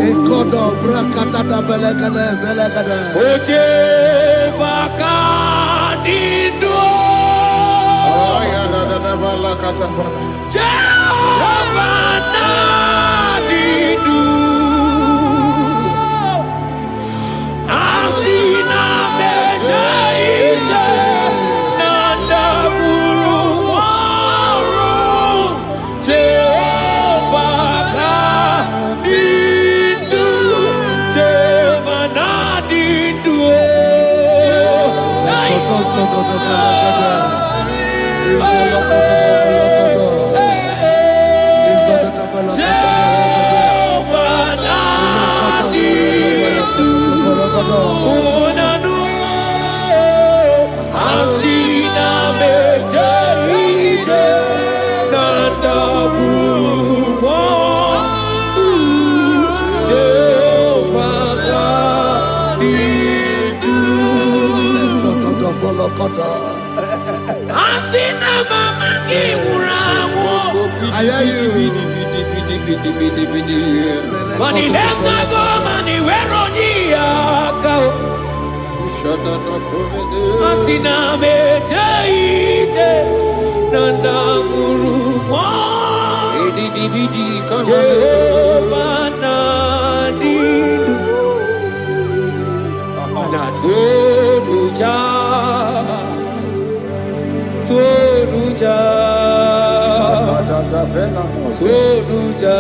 Oche baka dindo Jehovah na dindo I hear you. Money lenga go money wero niaka. Asina mejaite nanda muruwa. Jehovah nadidu. Anatonuja. Tonuja. Tonuja.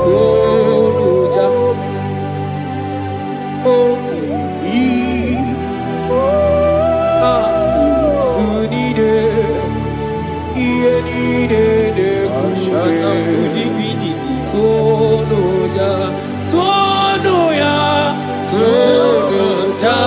Tonuja. Oh baby, Sunide, Ienide de Kushide, Tonuja, Tonuya, Tonuja.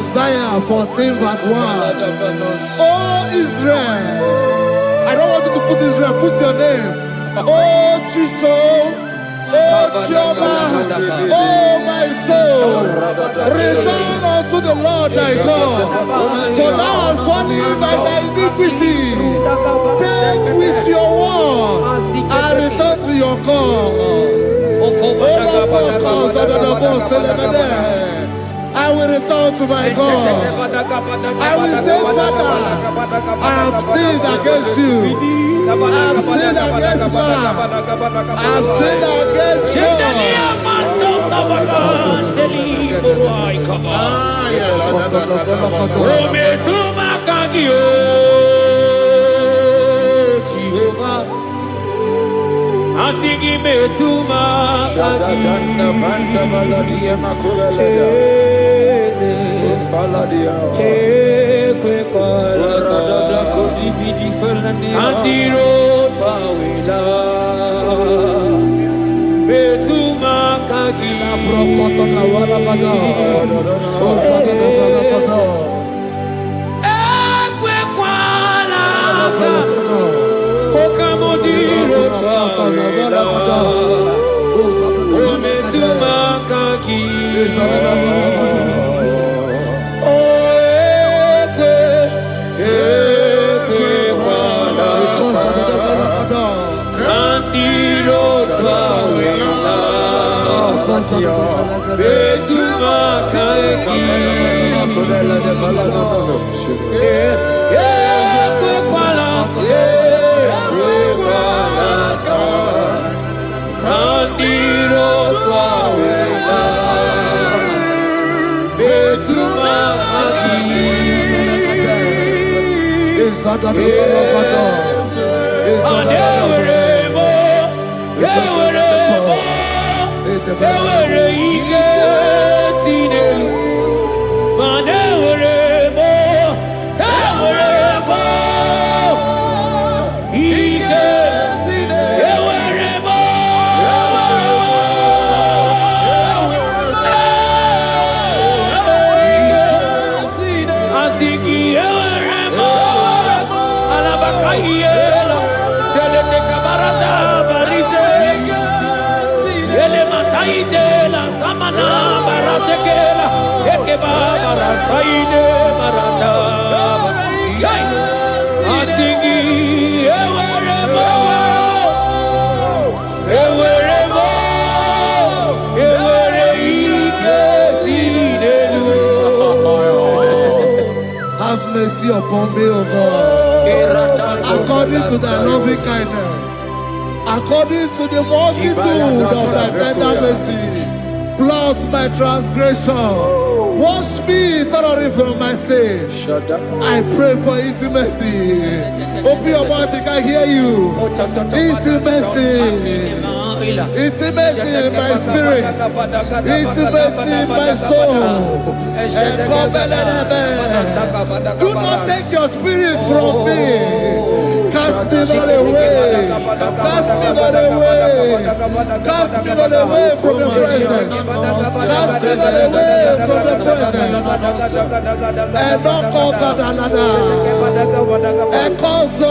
Isaiah 14 verse 1. Oh Israel, I don't want you to put Israel, put your name. Oh Chiso, oh Chioma, oh my soul, return unto the Lord thy God, for thou hast fallen by thy iniquity. Take with your word and return to your God. I will return to my God. I will say, Father, I have sinned against you. I have sinned against man. I have sinned against God. Asigi metuma kaki kwe kwalaka andiro tawila metuma kaki kwe kwalaka okamodiro tawila ometuma kaki upon me, O God, according to thy loving kindness, according to the multitude of thy tender mercy. Blot my transgression, wash me thoroughly from my sin. I pray for intimacy. Open your mouth, I can hear you. Intimacy. Intimacy in my spirit, intimacy in my soul. Do not take your spirit from me. Cast me not away. Cast me not away. Cast me not away from the presence. Cast me not away from the presence. And not come back another. And call so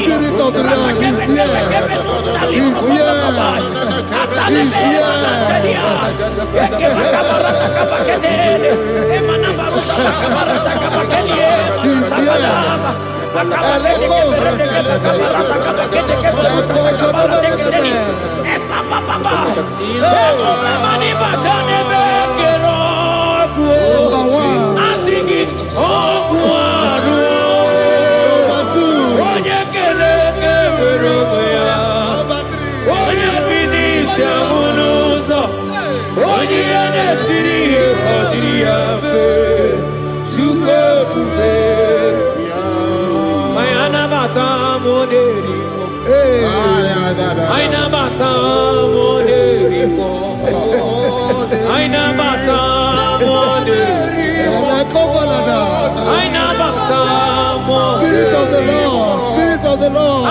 Spirit of the Lord is here. He's Spirit of the Lord, Spirit of the Lord.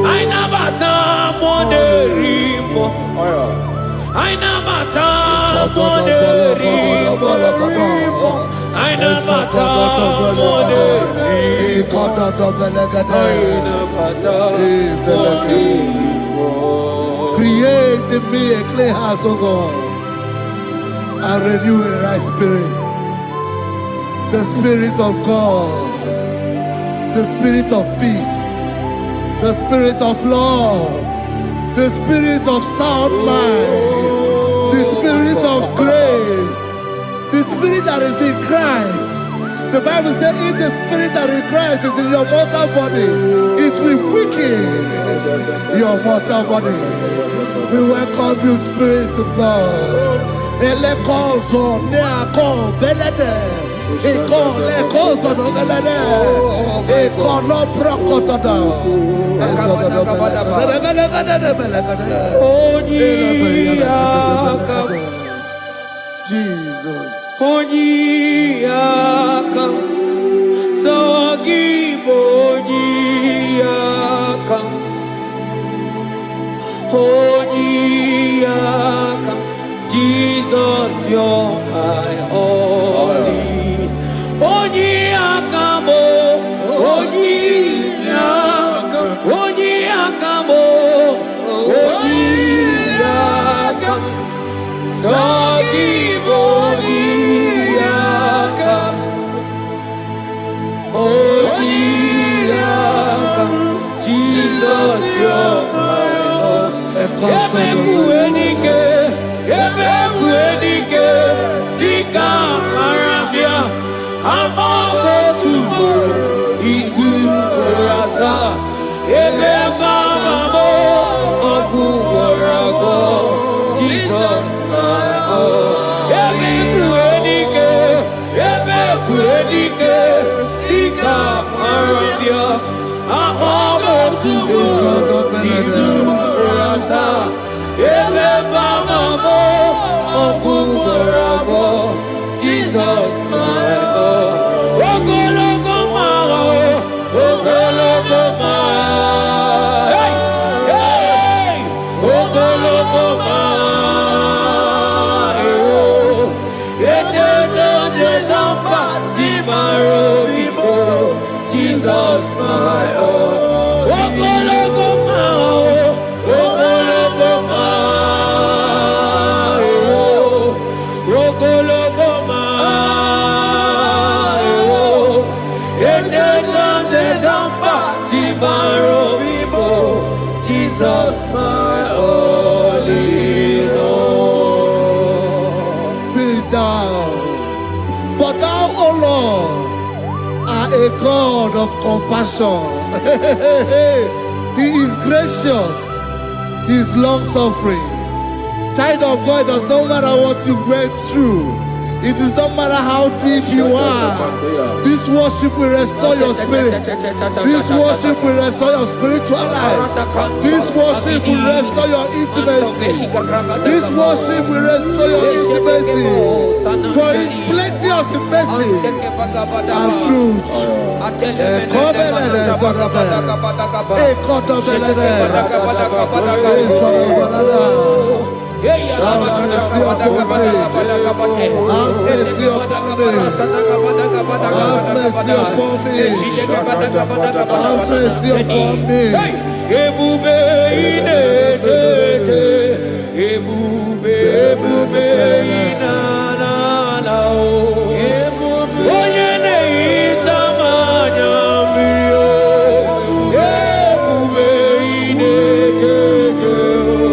I never mata moderimo. Aina mata moderimo. Aina mata moderimo. Aina mata moderimo. Create in me a clean house, O God, and renew a right spirit. The spirit of God, the spirit of peace, the spirit of love, the spirit of sound mind, the spirit of grace, the spirit that is in Christ. The Bible says if the spirit that is in Christ is in your mortal body, it will weaken your mortal body. We welcome you, Spirit of God. Elekozo neako belede. Eko lekozo no belede. Eko no prokotada. Jesus. Onyiyakam, Sogibo Onyiyakam, Onyiyakam, Jesus, you're my only. Onyiyakam, Onyiyakam, Onyiyakam, Onyiyakam, Sogibo Onyiyakam, Onyiyakam, Jesus, you're my own. Ebekuenike, Ebekuenike, Dika Arabia, Amago Subo, Isu Rasa, Ebebamamo, Oguwarago, Jesus, my own. Ebekuenike, Ebekuenike, Dika Arabia, Amago Subo, Isu Rasa, Ebebamamo, Oguwarago, Jesus, my own. Ogologo mao, ogologo mao, hey, hey, ogologo mao. Eternal desamba, Simaro Vivo, Jesus, my own. Ogologo mao, ogologo mao, ogologo mao. Eternal desamba, Simaro Vivo, Jesus, my only Lord. Be thou, but thou, O Lord, are a God of compassion. He is gracious. He is long suffering. Child of God, it does not matter what you went through. It does not matter how deep you are. This worship will restore your spirit. This worship will restore your spiritual life. This worship will restore your intimacy. This worship will restore your intimacy. For His plenty of mercy and truth. Have mercy upon me. Have mercy upon me. Have mercy upon me. Have mercy upon me. Ebube inetete, ebube, ebube inanana o. Onye na-ehita mmanya mmiri o. Ebube inetete o.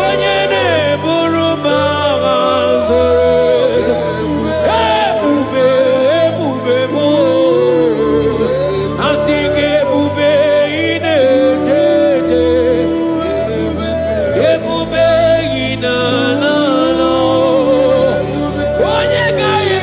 Onye na-eburu m agha nzore. Ebube, ebube m o. Asị gị ebube inetete. Ebube inanana o. Onye ga-enye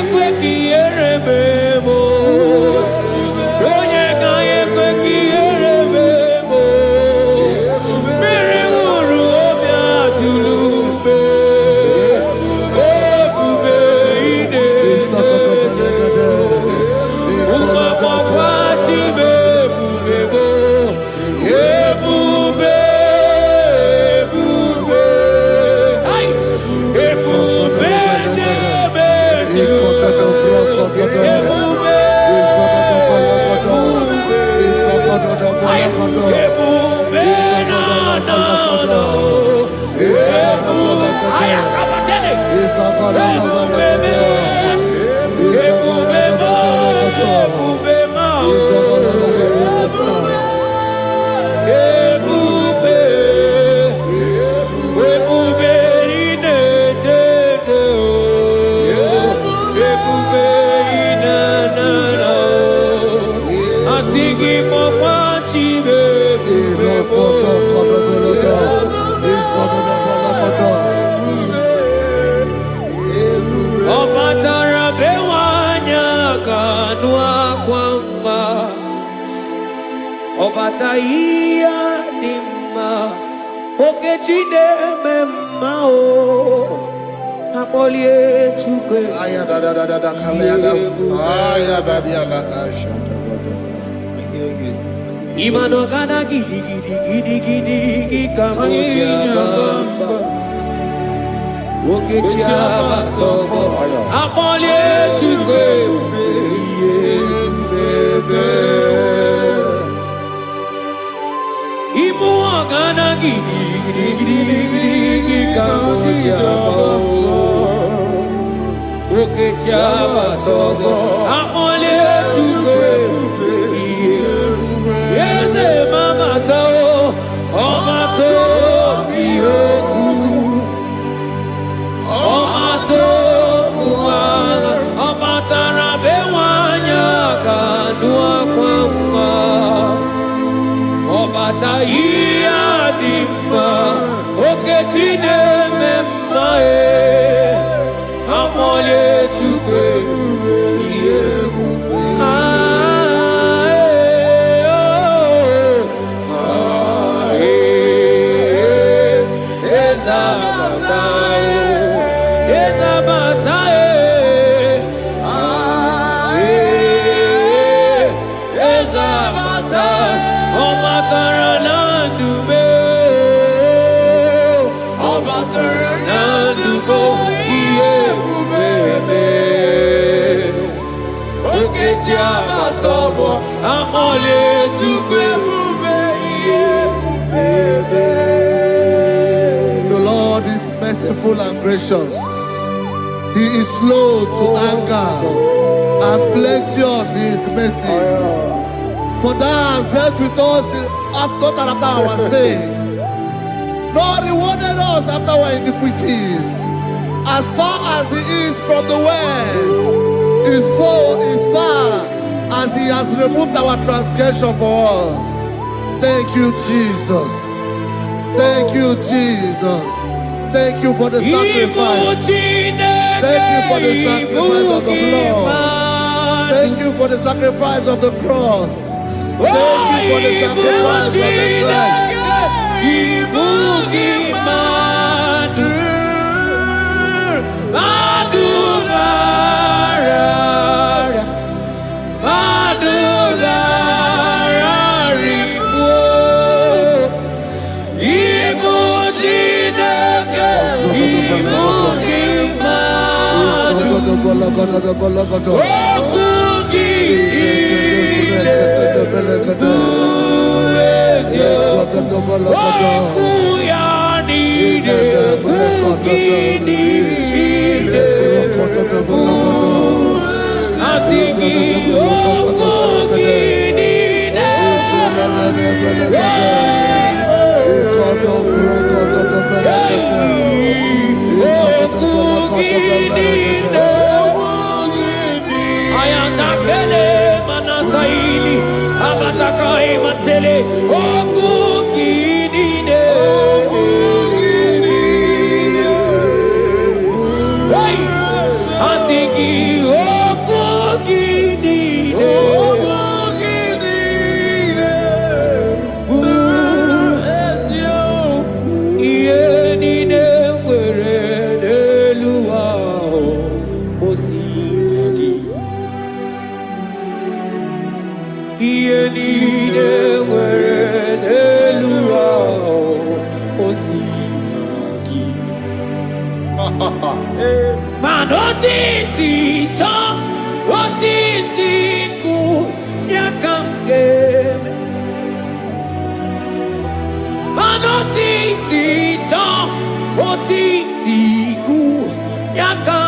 Obataia dimma okechide memao apolie tukwe aya da kalenda aya badia la ashata imano kana gidi kamoja bamba okechia batogo apolie tukwe bebe Ibu agana gidi kamoja oke chaba togo amole chukwe yeze mama tao omato bihoku omato buana omatara bewanya kanua kwamba Obataia dimma okechine memmae amole chukwe The Lord is merciful and gracious. He is slow to anger and plenteous in his mercy. For thou hast dealt with us after our sin, nor rewarded us after our iniquities. As far as the east from the west is far as he has removed our transgression for us. Thank you, Jesus. Thank you, Jesus. Thank you for the sacrifice. Thank you for the sacrifice of the blood. Thank you for the sacrifice of the cross. Thank you for the sacrifice of the Christ. Yaka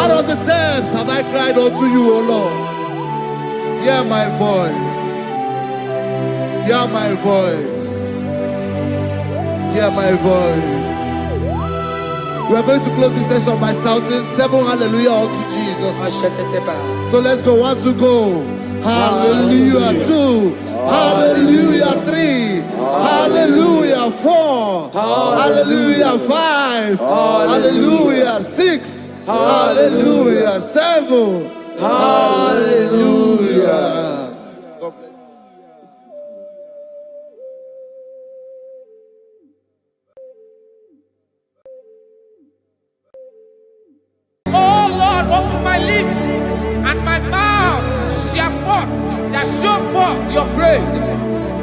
Out of the depths have I cried unto you, O Lord. Hear my voice. Hear my voice. Hear my voice. We are going to close this session by shouting 7 hallelujah unto Jesus. So let's go. 1, 2, go. Hallelujah. 2. Hallelujah. 3. Hallelujah. 4. Hallelujah. 5. Hallelujah. 6. Hallelujah. 7. Hallelujah. Oh Lord, open my lips, and my mouth shall show forth your praise.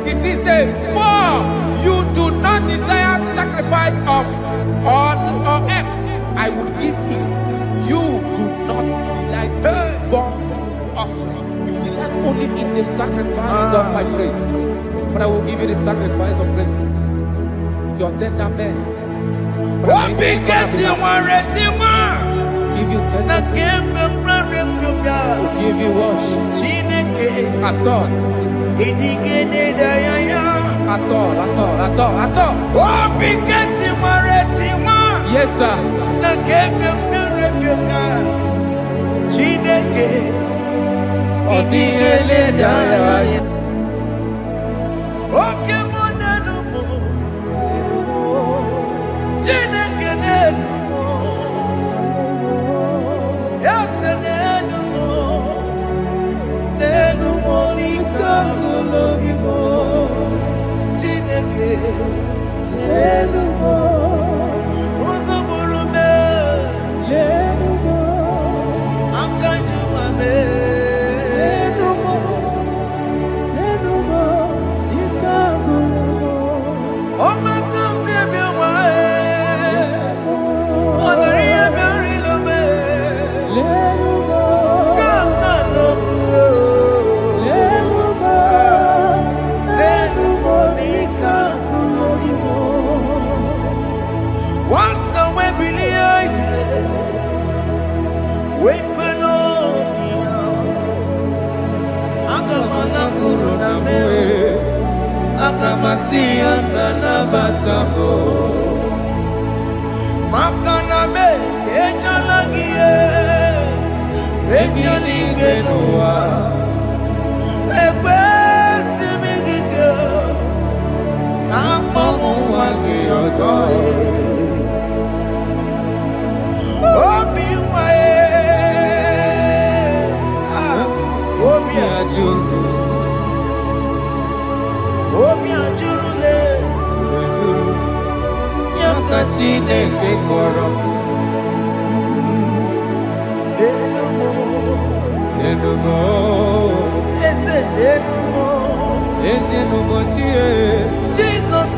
16 says, for you do not desire sacrifice of or X, I would give it. You do not delight in burnt offering. You delight only in the sacrifice of my praise. But I will give you the sacrifice of praise with your tender mercy. Give you tender give you worship. At all. Yes, sir. Jesus,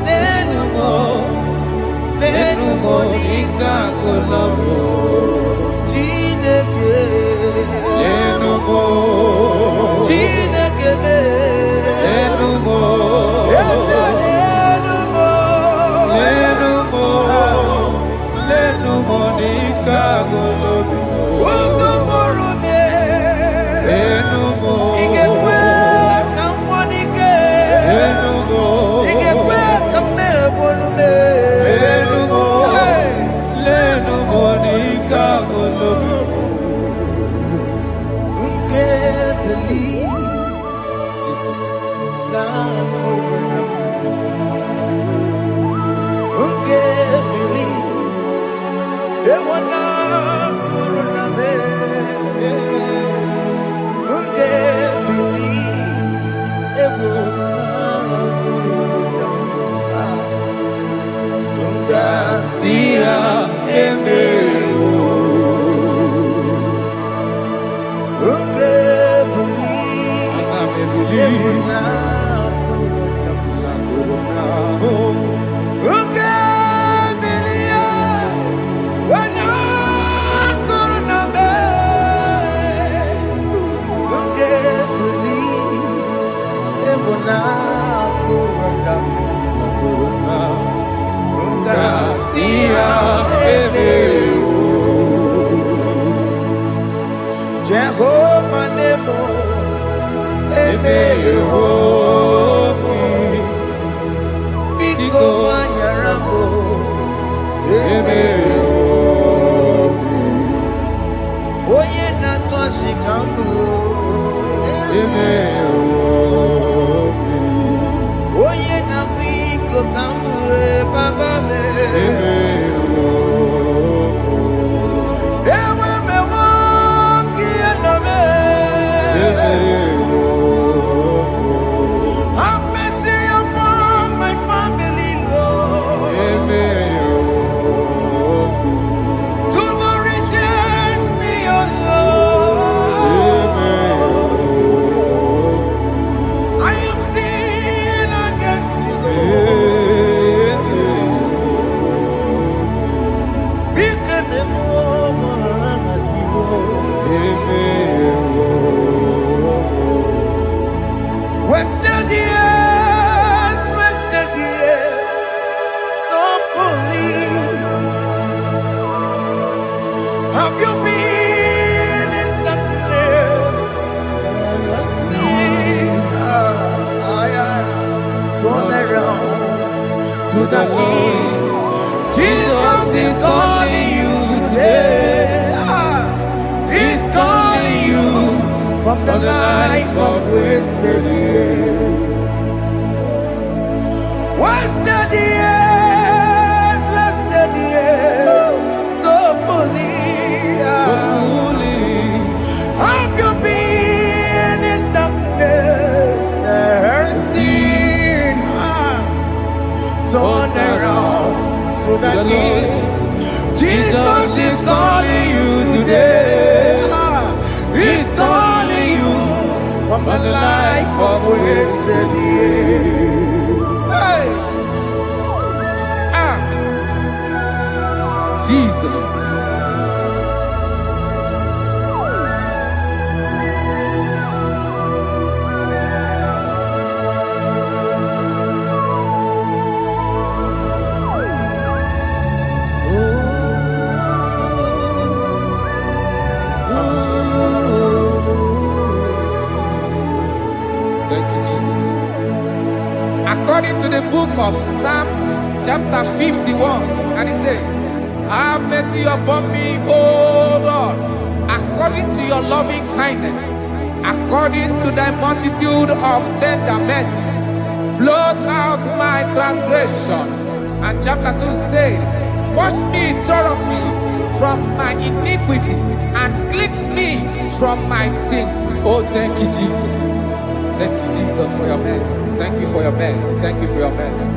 Wasted years, so fully. Have you been in darkness? Turn around to the King. Jesus is calling you today. He's calling you from the life of wasted years. Wasted years, so fully. Have you been in darkness and seen? Turn around to the King. Jesus is calling you today. He's calling you from the life of wasted years. Hey. Jesus. Thank you, Jesus. According to the book of Psalm chapter 51, and it says, have mercy upon me, O Lord, according to your loving kindness, according to thy multitude of tender mercies, blot out my transgression. And chapter 2 said, wash me thoroughly from my iniquity and cleanse me from my sins. Oh, thank you, Jesus. Thank you, Jesus, for your mercy. Thank you for your mercy. Thank you for your mercy.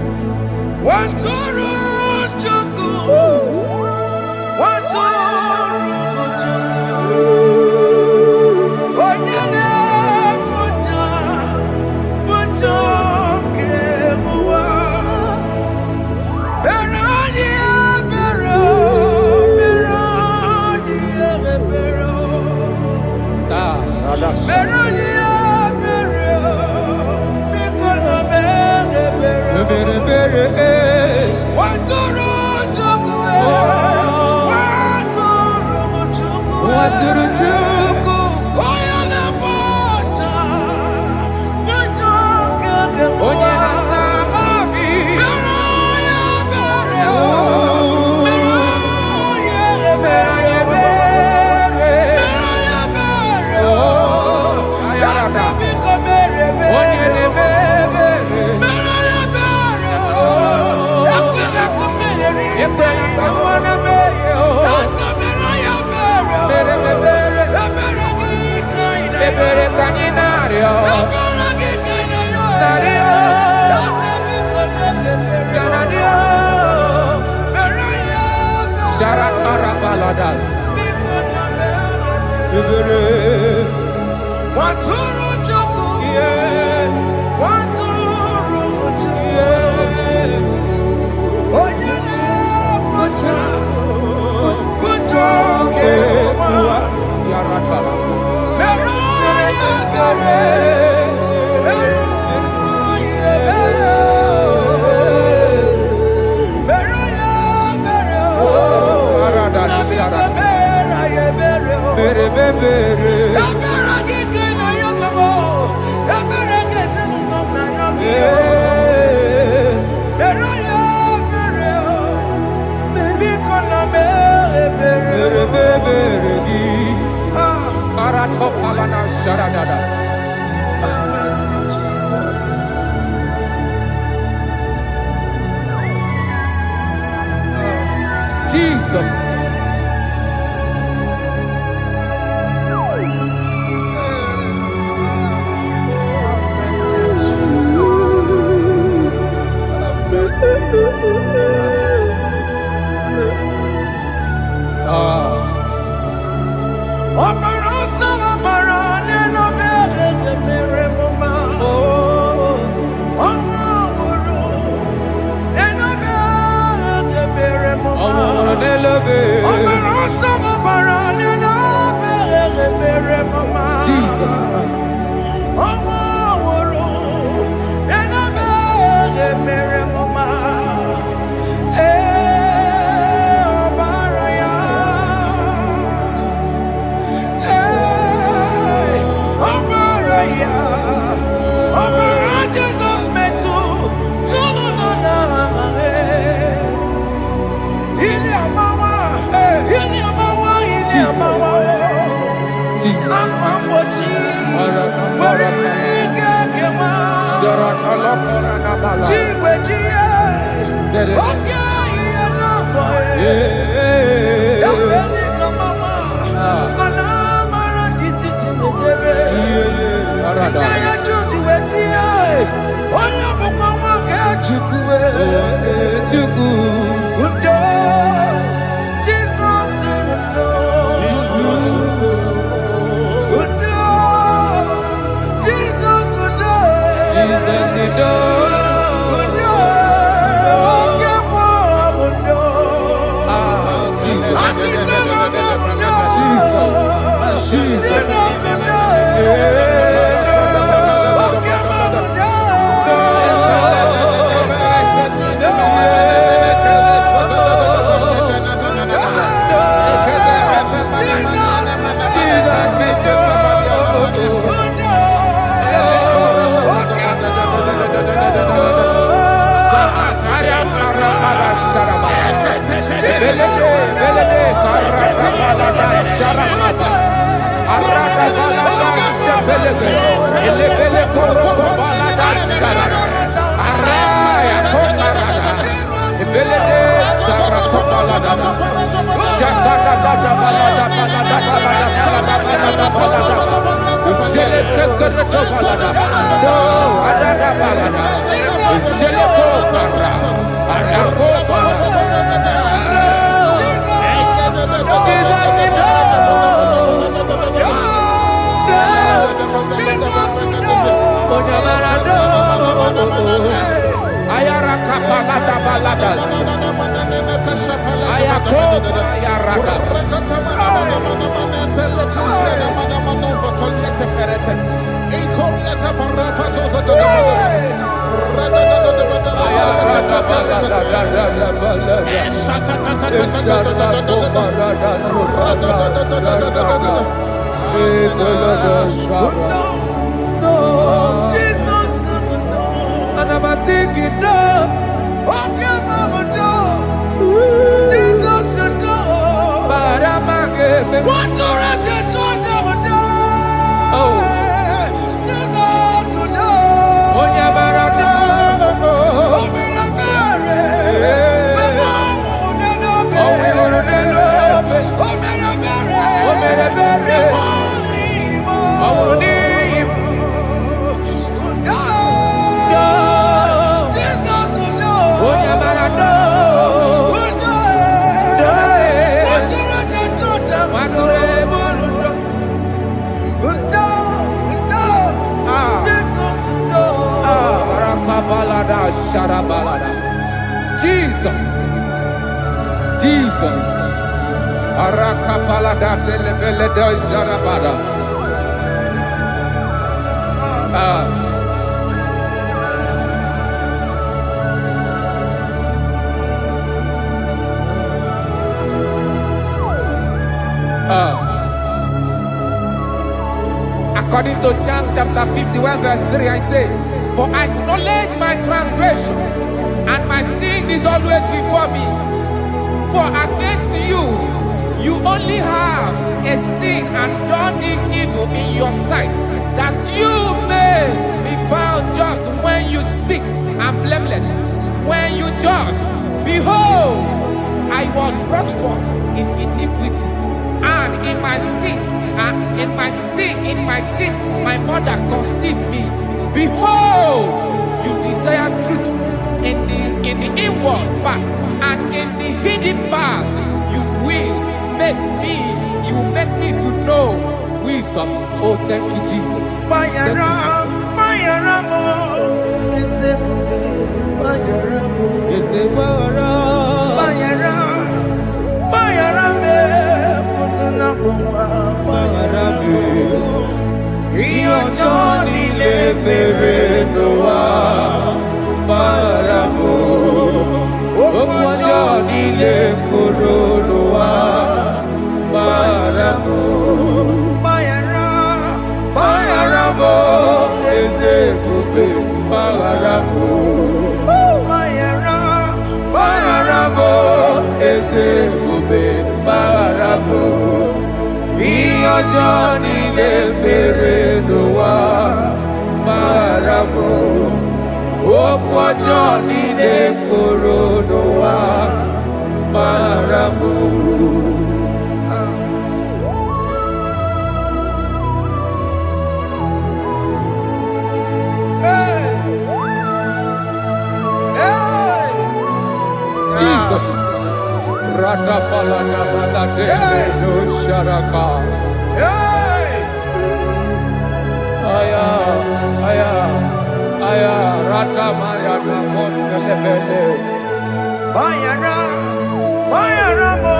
Jesus. Love it. Jesus. Jesus. Jesus. Arakapalada zelebeleda jarabada. According to John chapter 51 verse 3, I say, for I acknowledge my transgressions, and my sin is always before me. For against you, you only have a sin and done this evil in your sight, that you may be found just when you speak, and blameless when you judge. Behold, I was brought forth in iniquity, and in my sin, my mother conceived me. Behold, you desire truth in the inward part, and in the hidden part you will make me to know wisdom. Oh, thank you, Jesus. Thank you, Johnny Leperenoa Maramo Okwa Johnny Lekoronoa Maramo. Jesus. Rata palada balade no sharaka. Aya, aya, aya. Rata mariana koselebele. Bayara, bayara mo,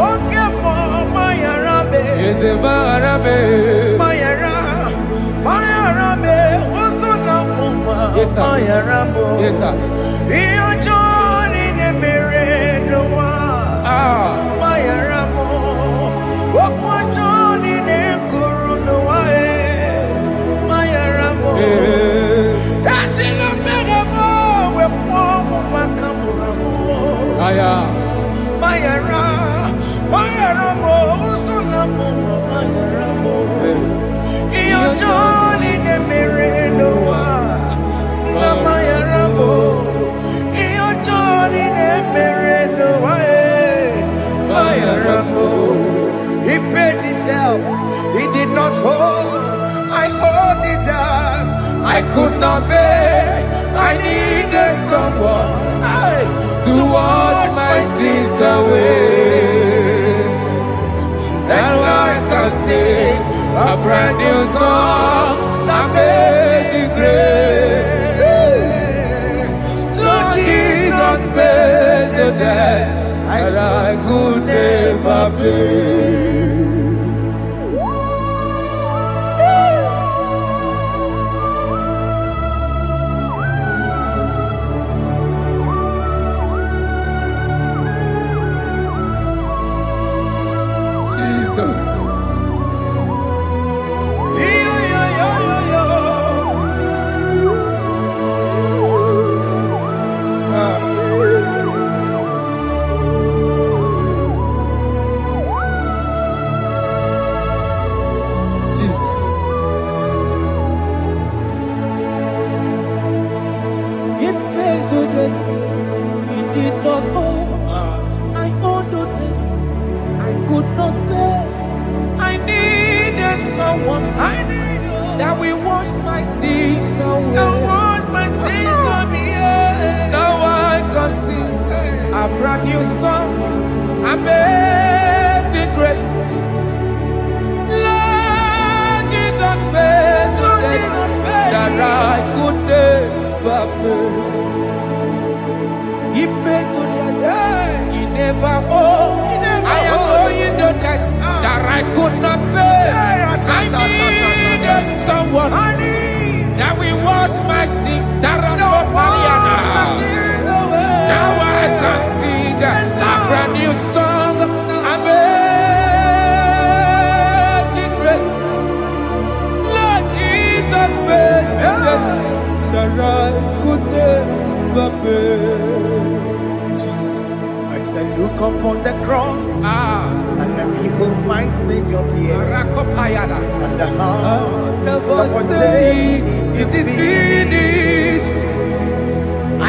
oke mo, bayara be. Yeze barabe. Bayara, bayara be, osona puma. Yes sir. Bayara mo. Yes sir. Iyo Johnny Leperenoa. Bayara mo, okwa Johnny Lekoronoa. Bayara mo. Ajila meramo, we pomo makamuramo. Aya. Bayara, bayara mo, usona mo, bayara mo. Iyo Johnny Leperenoa. Na bayara mo. Iyo Johnny Leperenoa. Bayara mo. He paid it out. He did not hold. I owed it out. I could not pay. I needed someone to wash my sins away. And I can sing a brand new song that made me great. Lord Jesus paid the debt that I could never pay. Jesus. Jesus. It pays the debt he did not owe. I owed the debt I could not pay. I needed someone that will wash my sins away. Now I can sing a brand new song, amazing grace. Lord Jesus paid the debt that I could never pay. He pays the debt he never owed. I am owing the debt that I could not pay. I needed someone that will wash my sins. Now I can sing a brand new song. Amazing grace. Lord Jesus paid the debt that I could never pay. Jesus. I say, look upon the cross and behold my Savior dear. And the heart Never say it is finished. I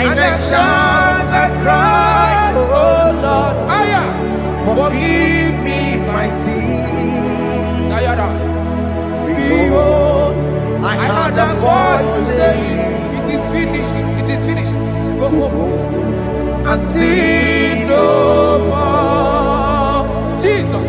shout and cry, oh Lord, forgive me my sin. Behold, I heard a voice saying, it is finished, it is finished. Go go and sin no more. Jesus.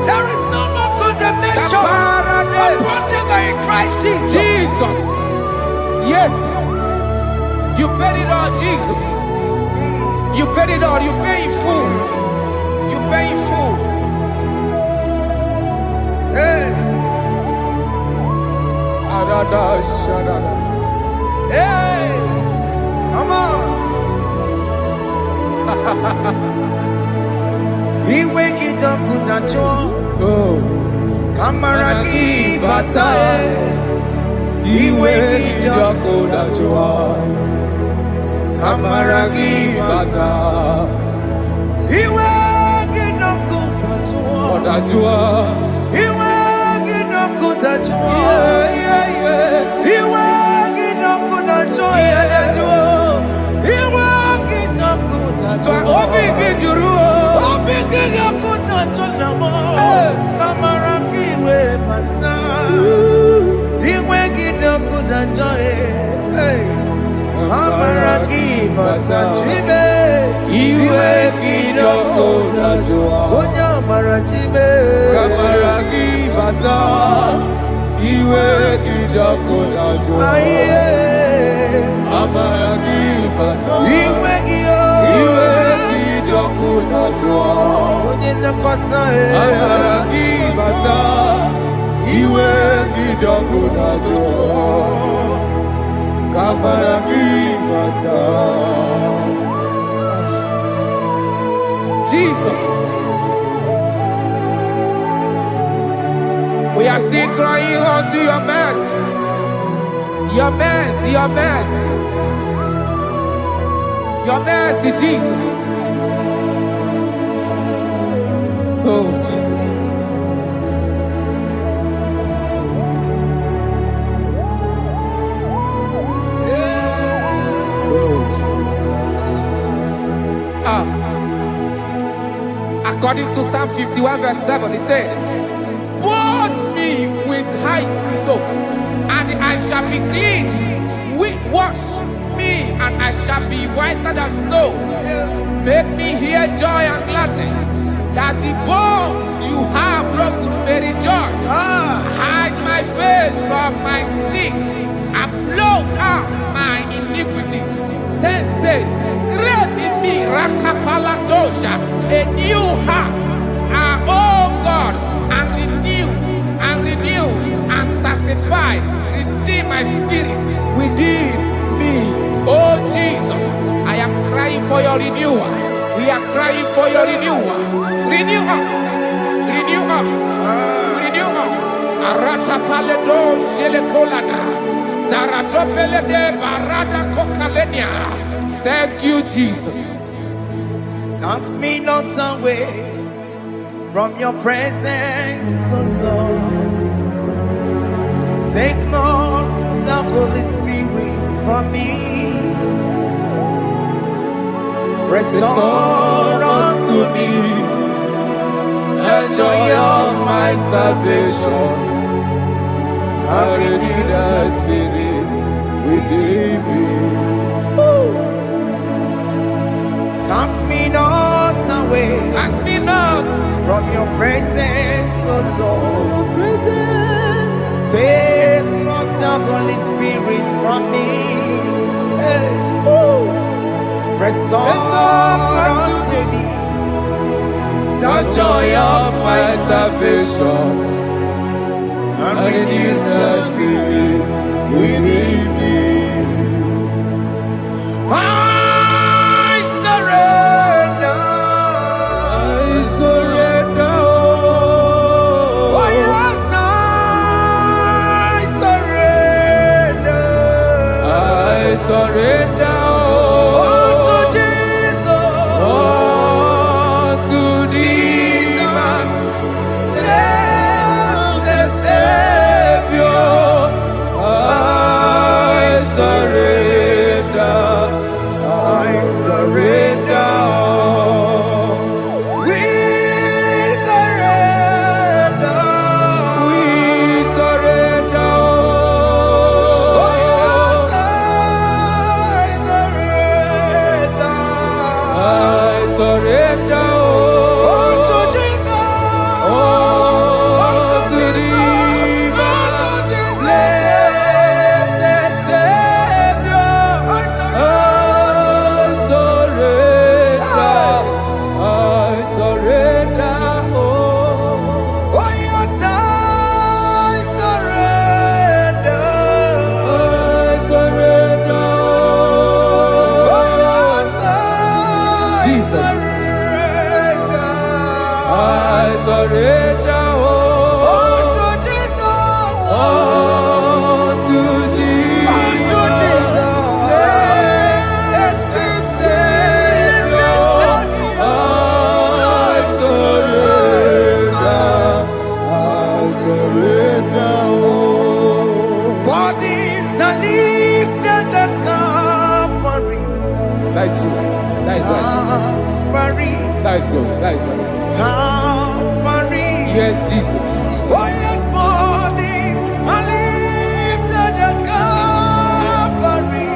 There is no more condemnation upon them in Christ Jesus. Jesus. Yes. You paid it all, Jesus. You paid it all. You pay in full. You pay in full. Hey. Hey. Come on. He wake it up with a joy. Kamaraki batae. iwe kidogo najua, kamara kibata. Iwe kidogo najua, iwe kidogo najua, iwe kidogo najua, iwe kidogo najua. Obi kijuru, obi kidogo najua, kamara kiwe pansa. Iwe kidogo najua, kamara kibata chibe. Iwe kidogo najua, onya mara chibe. Kamara kibata. Iwe kidogo najua, kamara kibata. Iwe kidogo najua, onye nakota kamara kibata. Iwe kidogo najua, kamara kibata. Jesus. We are still crying unto your mercy. Your mercy, your mercy. Your mercy, Jesus. Oh, Jesus. Oh, Jesus. According to Psalm 51 verse 7, he said, "Wash me with hyssop, and I shall be clean. Wash me, and I shall be whiter than snow. Make me hear joy and gladness, that the bones you have broken may rejoice. Hide my face from my sin, and blot out my iniquities. Then say, create in me Rakapaladosha, a new heart, oh God, and renew, and sanctify, restore my spirit within me." Oh Jesus, I am crying for your renewal. We are crying for your renewal. Renew us, renew us, renew us. Arata paledo shelekolada, zaratopele de barada kokalenia. Thank you, Jesus. Cast me not away from your presence, oh Lord. Take not the Holy Spirit from me. Restore unto me the joy of my salvation, and renew the spirit within me. Cast me not away, Cast me not from your presence, oh Lord. Take not the Holy Spirit from me. Hey. Restore unto me the joy of my salvation, and renew the spirit within me. I surrender. Oh yes, I surrender. I surrender. Savior. are lifted at Calvary. That is true. That is right. Calvary. That is good. That is right. Calvary. Yes, Jesus. Oh yes, bodies are lifted at Calvary.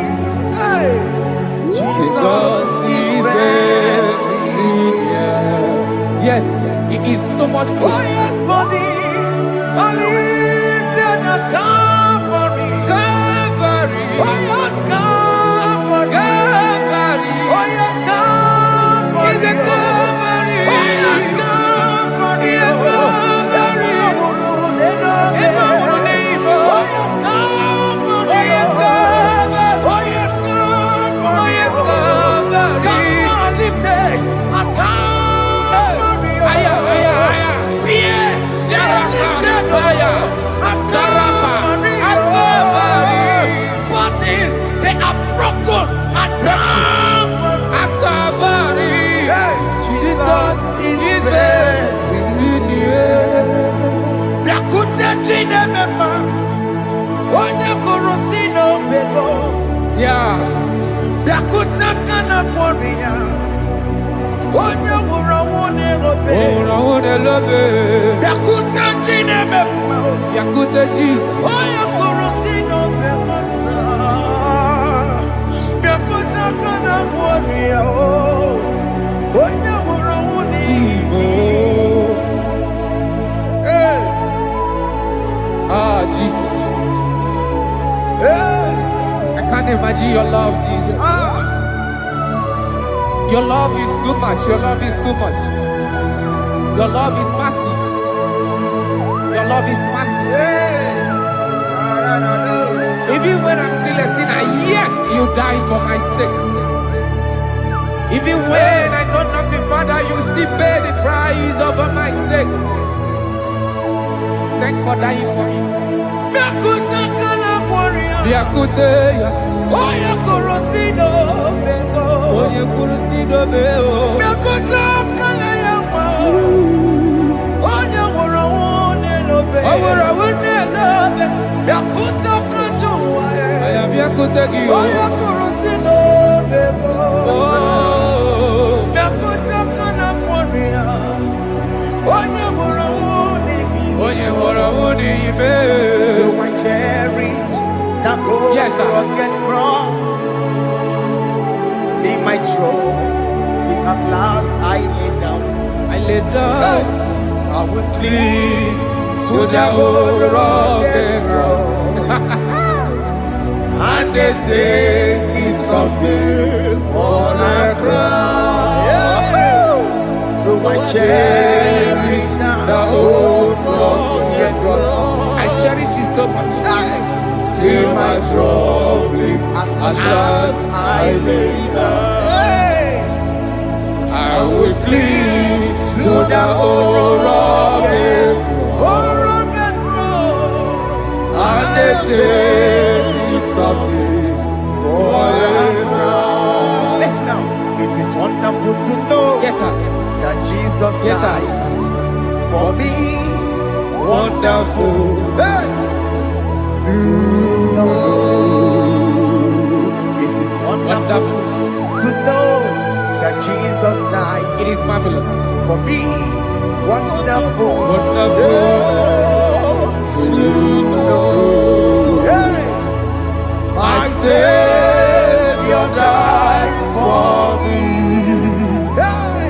Hey. Jesus is very near. Yes, it is so much Oh closer. yes, bodies are lifted at Calvary. Calvary. Oh yes, Calvary. Calvary. Oh yes, Calvary. Is it Calvary? Oh yes, Calvary. Yes, Calvary. Oh yes, Calvary. Oh yes, Calvary. Oh, yes, Calvary. Oh yes, Calvary. Oh, yes, Calvary. God lifted at Calvary. Aya, aya, aya. Fear lifted at Calvary. At Calvary. Bodies, they are broken at Calvary. At Calvary. Jesus is very near. Biakute jine mema, onye korosino bego. Yeah. Biakute kana kworiya, onye wurawune obe. Oh, love. Biakute jine mema, Yakute Jesus. onye korosino bego sa. Biakute kana kworiya, onye wurawune ibi. Hey. Ah, Jesus. Hey. I can't imagine your love, Jesus. Your love is too much. Your love is too much. Your love is massive. Your love is massive. Hey. Even when I'm still a sinner, yet you die for my sake. Even when I know nothing, Father, you still pay the price over my sake. Thanks for dying for me. Biakute kana kworiya, Yakute, onye korosino bego. oye kurusido beo. Biakute kana yawa, onye wurawune lobe. Awura wune love. Biakute kanjuwa, I am Yakute Gio. onye korosino bego. Oh, Biakute kana kworiya, onye wurawune ibi. oye hora wune ibe. So I cherish that gold Yes, sir. rugged cross. See my throne, feet at last I lay down. I lay down I will cling to to the old rugged rugged cross. and they say it's something for a crown. So I cherish The old rugged cross. I cherish it so much. Till my trophies at last I lay down. I will cling To the old rugged cross. and they say it's something for a crown. Listen now, it is wonderful to know Yes, sir. that Jesus Yes, sir. died for me. Wonderful. Hey! To know. It is wonderful Wonderful. to know that Jesus died It is marvelous. for me. Wonderful. Wonderful. To know. Hey! My Savior died for me. Hey!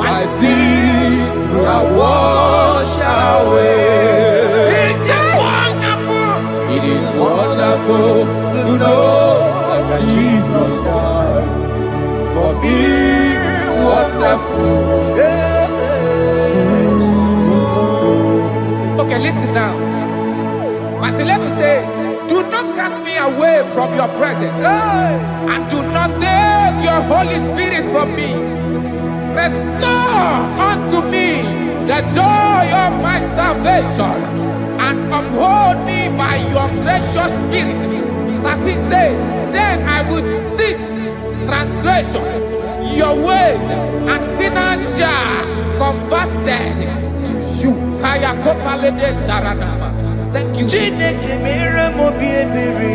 My sins are washed away. It is wonderful. It is wonderful to know that Jesus died for me. Wonderful. To know. Okay, listen now. My celeb say, do not cast me away from your presence, Hey! and do not take your Holy Spirit from me. Restore unto me the joy of my salvation, and uphold me by your gracious spirit. That he said, then I would teach transgressions your ways, and sinners shall converted to you. Kaya kopalede saranama. Thank you. Chineke mere m obi ebere.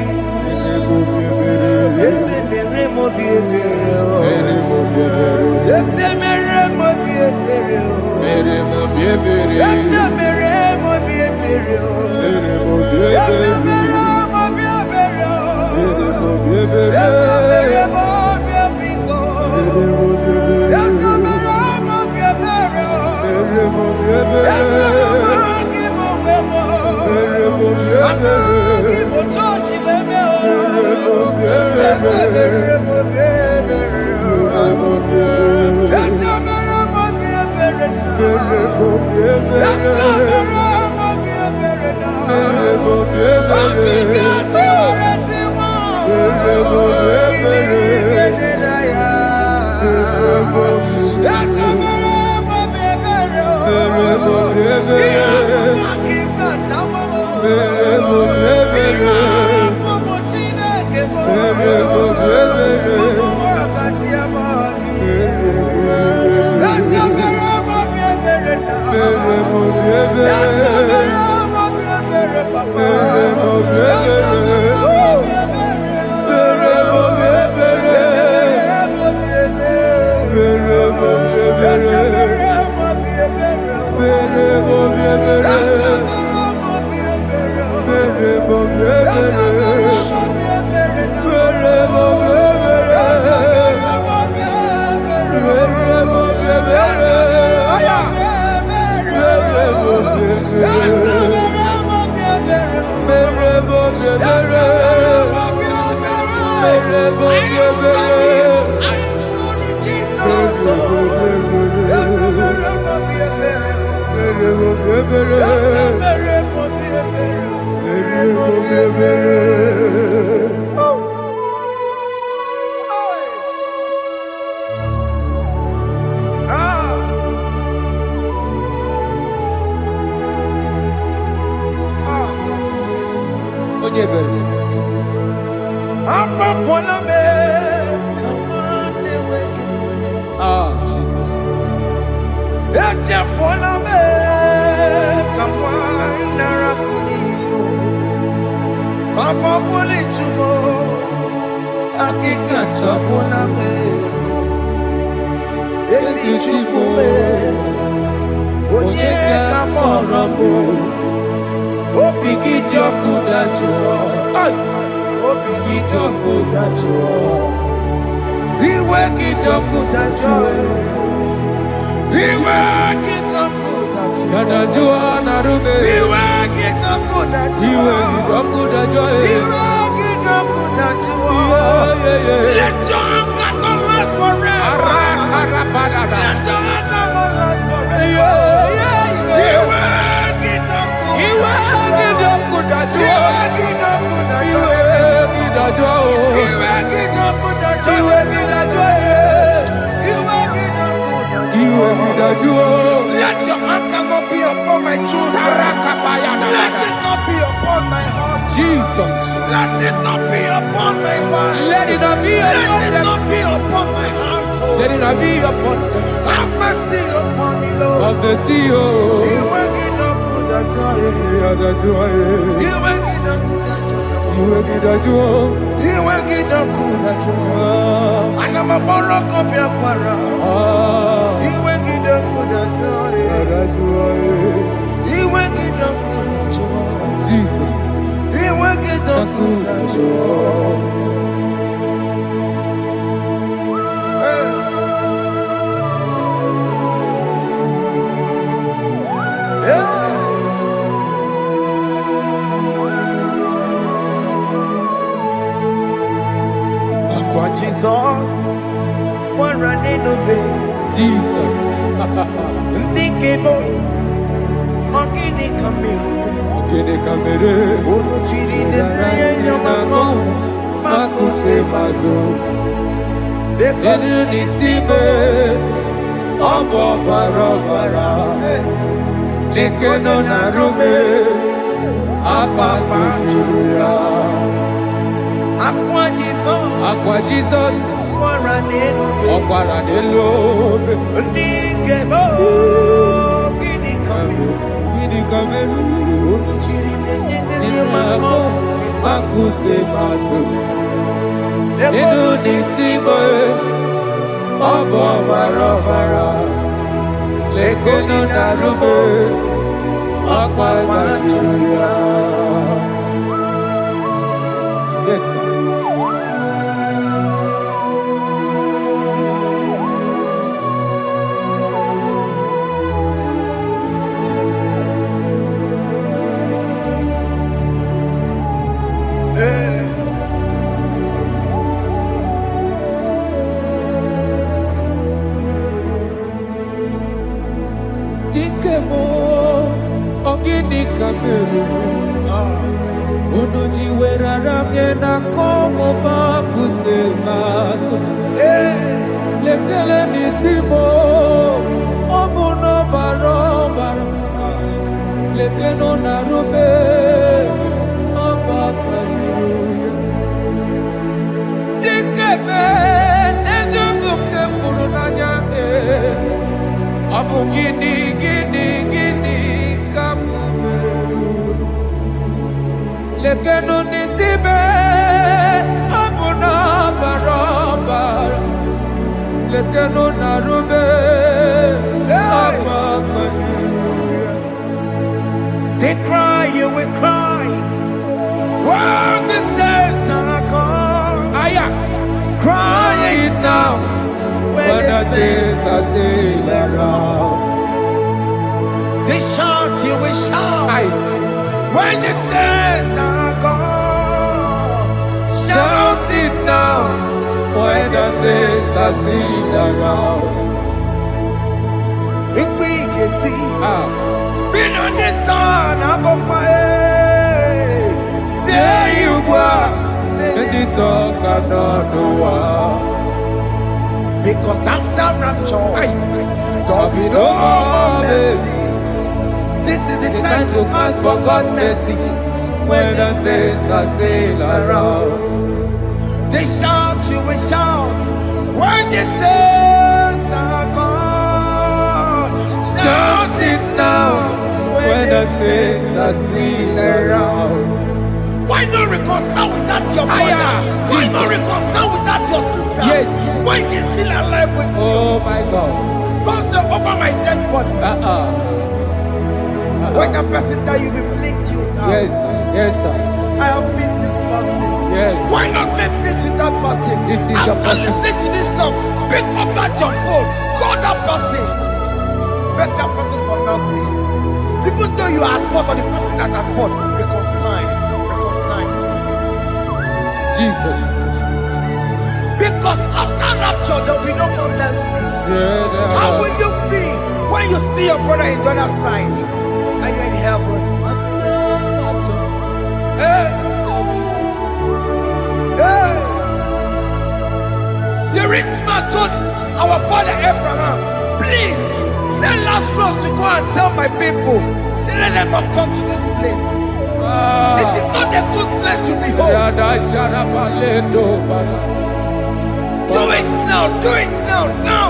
Let your anger not be upon my children. Let it not be upon my husband. Jesus. Let it not be upon my wife. Let it not be upon Let it them. not be upon my household. Let it not be upon them. Have mercy upon me, Lord. Of the sea, oh. You will get no good at all. You will get no good at all. You will get no good at all. And I'm a borrow of your para. You will get no good at all. You will get no good at all. Jesus. You will get no good at all. Jesus, one running obey. Jesus. Thinking of Ogini Kamiru. Ogini Kamiru. Ono chiri de prayer yamako. Makute mazo. Denu nisibe. Obo barabara. Lekeno narume. Apa pachuria. Aqua Jesus. Aqua Jesus. Okwara nelobe. Ndikebo. Ogini Kamiru. Ogini Kamiru. Ono chiri de yamako. Makute mazo. Inu nisimo Obo barabara Lekeno narume Okwa machuya. Yes, sir. Dikemo ogini kameru unuji werara mjena komo bakute maso lekele nisimo obuno barobara lekeno narube abakajiruya dikeme ezubuke furunanya Abu gini kamu lekeno nisibe abu na barabara lekeno narube They cry, you will cry. When the saints are gone, cry it now. When the saints are still around, they shout, you will shout. When the saints are gone, shout it now. When the saints are still around, it will get been on the sun, I'm up my head. Say you were, and this song cannot do. Because after rapture, there'll be no more mercy. This is the time to ask for God's mercy. When the saints are still around, they shout, you will shout. When the saints are gone, shout it now. When the saints are still around. Why not reconcile without your brother? Why not reconcile without your sister? Yes. Why is she still alive with you? Oh my God. Don't say over my dead body. When that person die, you will fling you down. Yes, yes, sir. I have missed this person. Yes. Why not make peace with that person? This is After your person. listening to this song, pick up that your phone, call that person, beg that person for mercy. Even though you are at fault or the person that at fault, reconcile, please. Jesus. Because after rapture, there will be no more mercy. How will you feel when you see your brother in the other side and you're in heaven? Hey. Hey. The rich man told our father Abraham, please send Lazarus to go and tell my people, let them not come to this place. This is not a good place to behold. Do it now, do it now, now.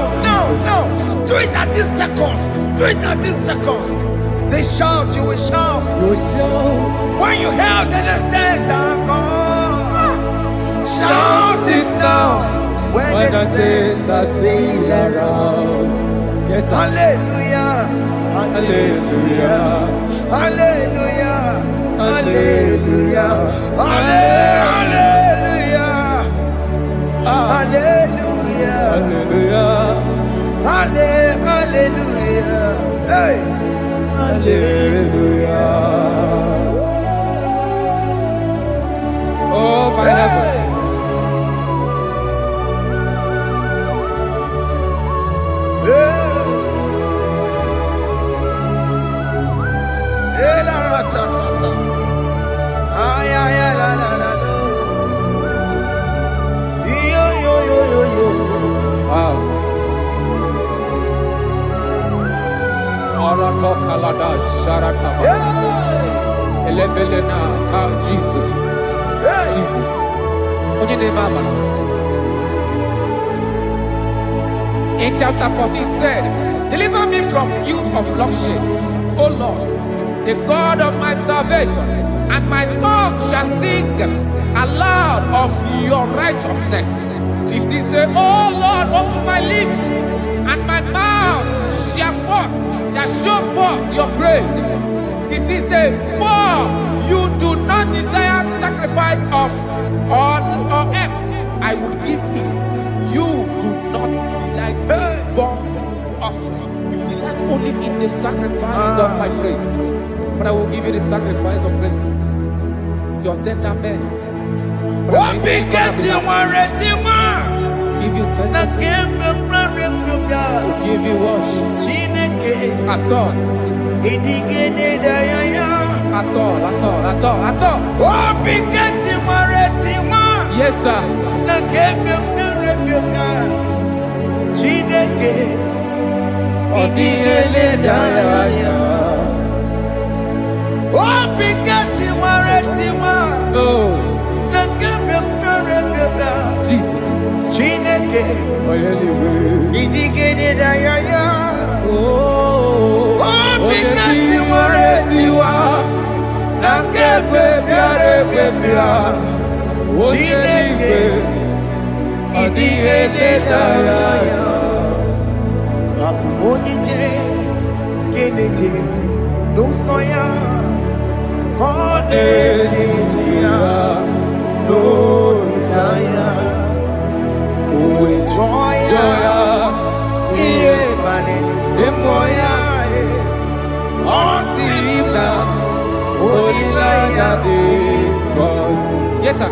Do it at this second. Do it at this second. They shout, you will shout. When you hear that the saints are gone, shout it now. When the saints are still around. Yes, hallelujah, hallelujah, hallelujah, hallelujah, hallelujah. Hallelujah. Hallelujah. Hallelujah. Hey. Hallelujah. Oh my heaven. Hey. La ta ta ta. Ay ay la la la. Wow. Arako kalada sharatama. Elebelena ka Jesus. Jesus. Onye name mama. In chapter 14 said, deliver me from guilt of bloodshed, O Lord, the God of my salvation, and my tongue shall sing aloud of your righteousness. 15 say, oh Lord, open my lips, and my mouth shall show forth your praise. 16 say, for you do not desire sacrifice of or eggs, I would give it. You do not delight in burnt offering. You delight only in the sacrifice of my praise. But I will give you the sacrifice of praise. With your tender mercy. Give you tender give you worship. At all. Yes, sir. Jesus. Yes, sir.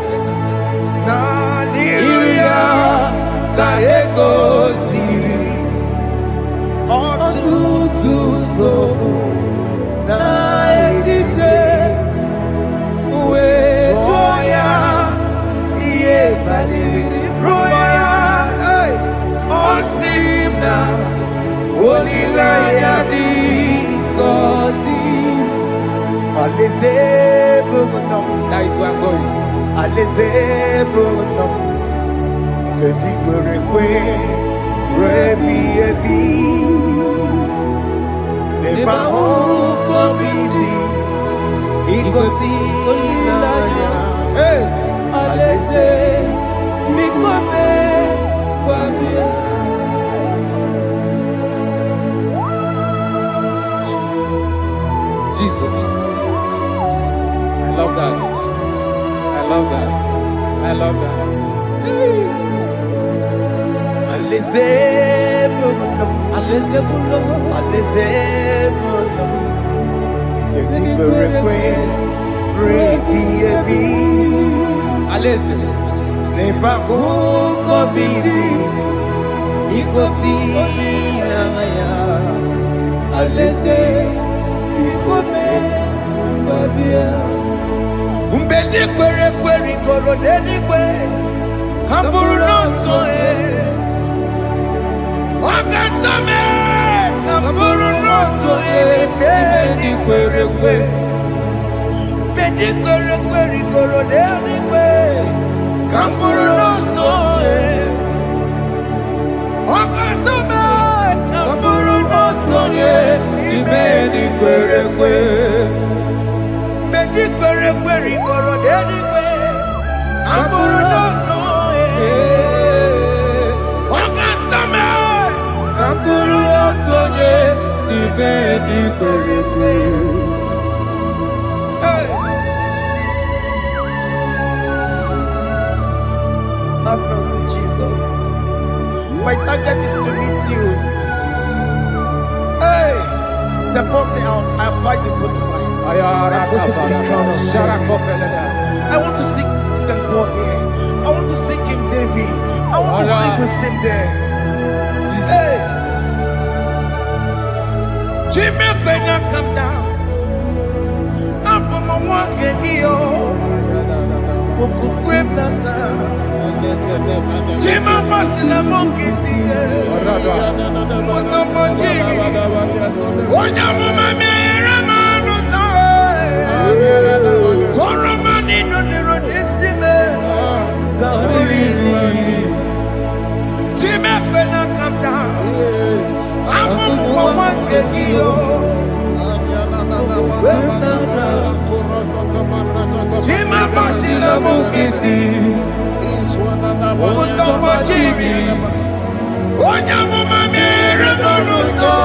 That is where I'm going. Jesus. I love that. I love that. I love that. Have mercy, Jesus. My target is to meet you. Hey, suppose I fight the good fight. I'm waiting for the crown of glory. I want to seek St. Paul here. I want to seek King David. I want to sleep with him there. Hey, Jimmy cannot come down. I'm from a one video. Jima Martina Monkiti, Mosamoji, Onyama Ramano Sai, Koramani no Nerodissime, Jima Pena come down, I'm one Kegio, Jima Martina Monkiti. etiti ụzọ gbajiri onye amụma mere mmanụ nsọ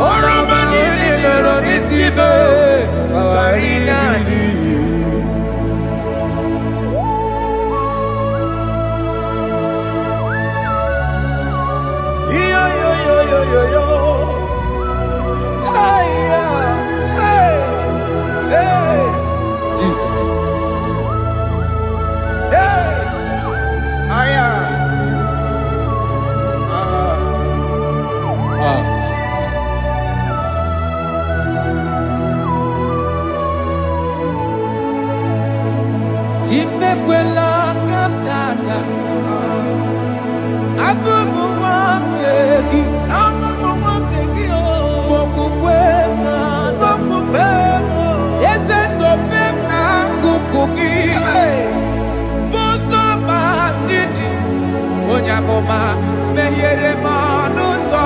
oroma niile lọrọ n'isi be ghara ịdị. Chimekwela kamdada abụmụ nwoke gị okwukwe n'okwukwe eze sobe m n'akụkụ gị mụsọ ma chidi onye amụma mehiere m ọnụ ụzọ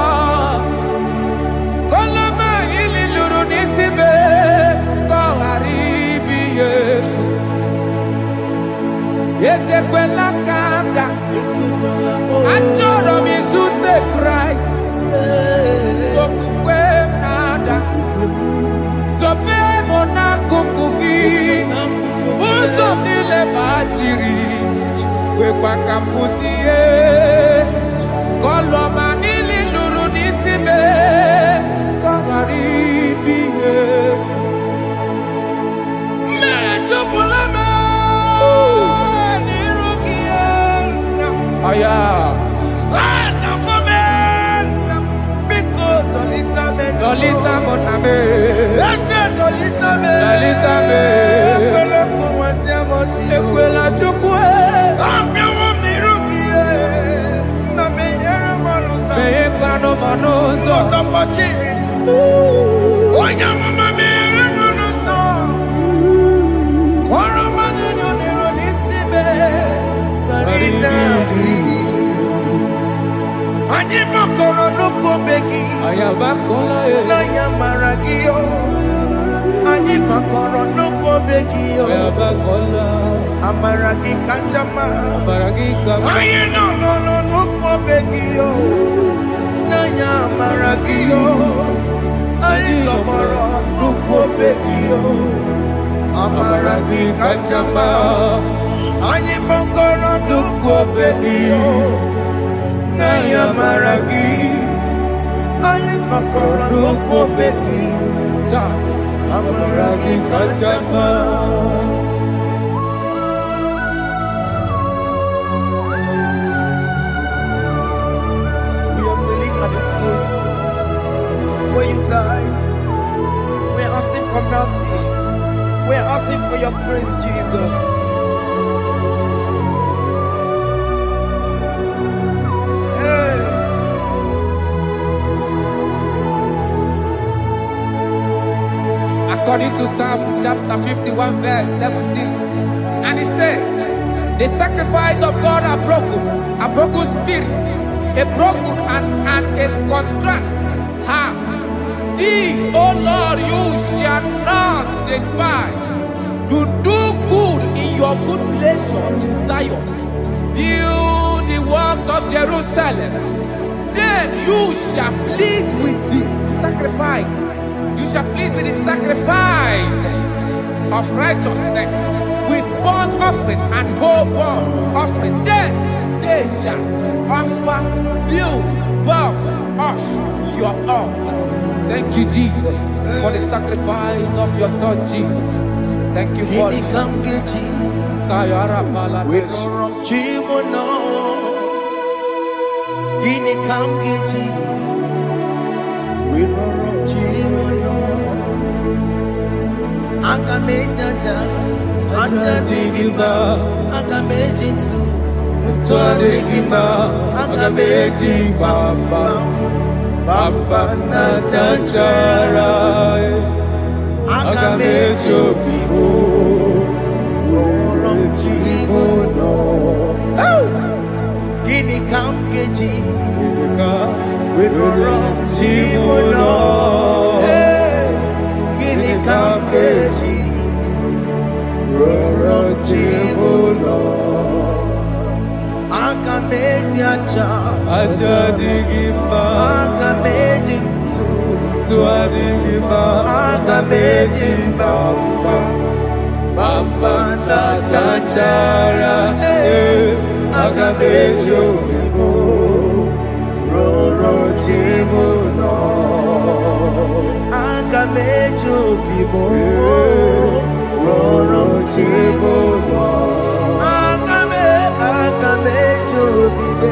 koloma ili lụrụ n'isi me ka ọ ghara ibu ihe efu. Ezekwela kamda achọrọ m izute Kraịst okwukwe m na-ada zobe m n'akụkụ gị ụzọ m niile gbachiri kwekwa ka m pụta ihe kọlọma niile lụrụ n'isi me ka ọ ghara ibu ihe efu. Mmehie jupụla m aya dolita moname ekwela chukwu meyekwano mmanụ ụzọ onye amụma mere mmanụ ụzọ oroma niile nọ n'isi me anyị gbakọrọ n'okobe gị n'anya mara gị yo anyị gbakọrọ n'okobe gị yo amara gị kacha mma anyị nọ n'okobe gị yo n'anya mara gị yo anyị tọgbọrọ n'okobe gị yo amara gị kacha mma anyị gbakọrọ n'okobe gị yo n'anya mara gị anyị gbakọrọ n'okobe gị amara gị kacha mma. We are kneeling at the foot where you died. We are asking for mercy. We are asking for your grace, Jesus. According to Psalm chapter 51 verse 17, and he said, the sacrifice of God are broken spirit, a broken and a contrite heart. These, O Lord, you shall not despise. To do good in your good pleasure in Zion. Build the works of Jerusalem. Then you shall please with the sacrifice. You shall please with the sacrifice of righteousness, with burnt offering and whole burnt offering. Then they shall offer you works of your own. Thank you, Jesus, for the sacrifice of your Son, Jesus. Thank you for it. Agamejaja, Ajadigima, Agamejitu, Mutuadigima, Agameji Bamba, Bamba Najajara, Agamejo Bibo, Worom Chimono, Gini Kamgeji, Worom Chimono. Kamgeji, Roro aja digima akameji tu adigima akameji bamba na chachara akameji obibo roro tibo no akameji obibo roro tibo no akameji obibo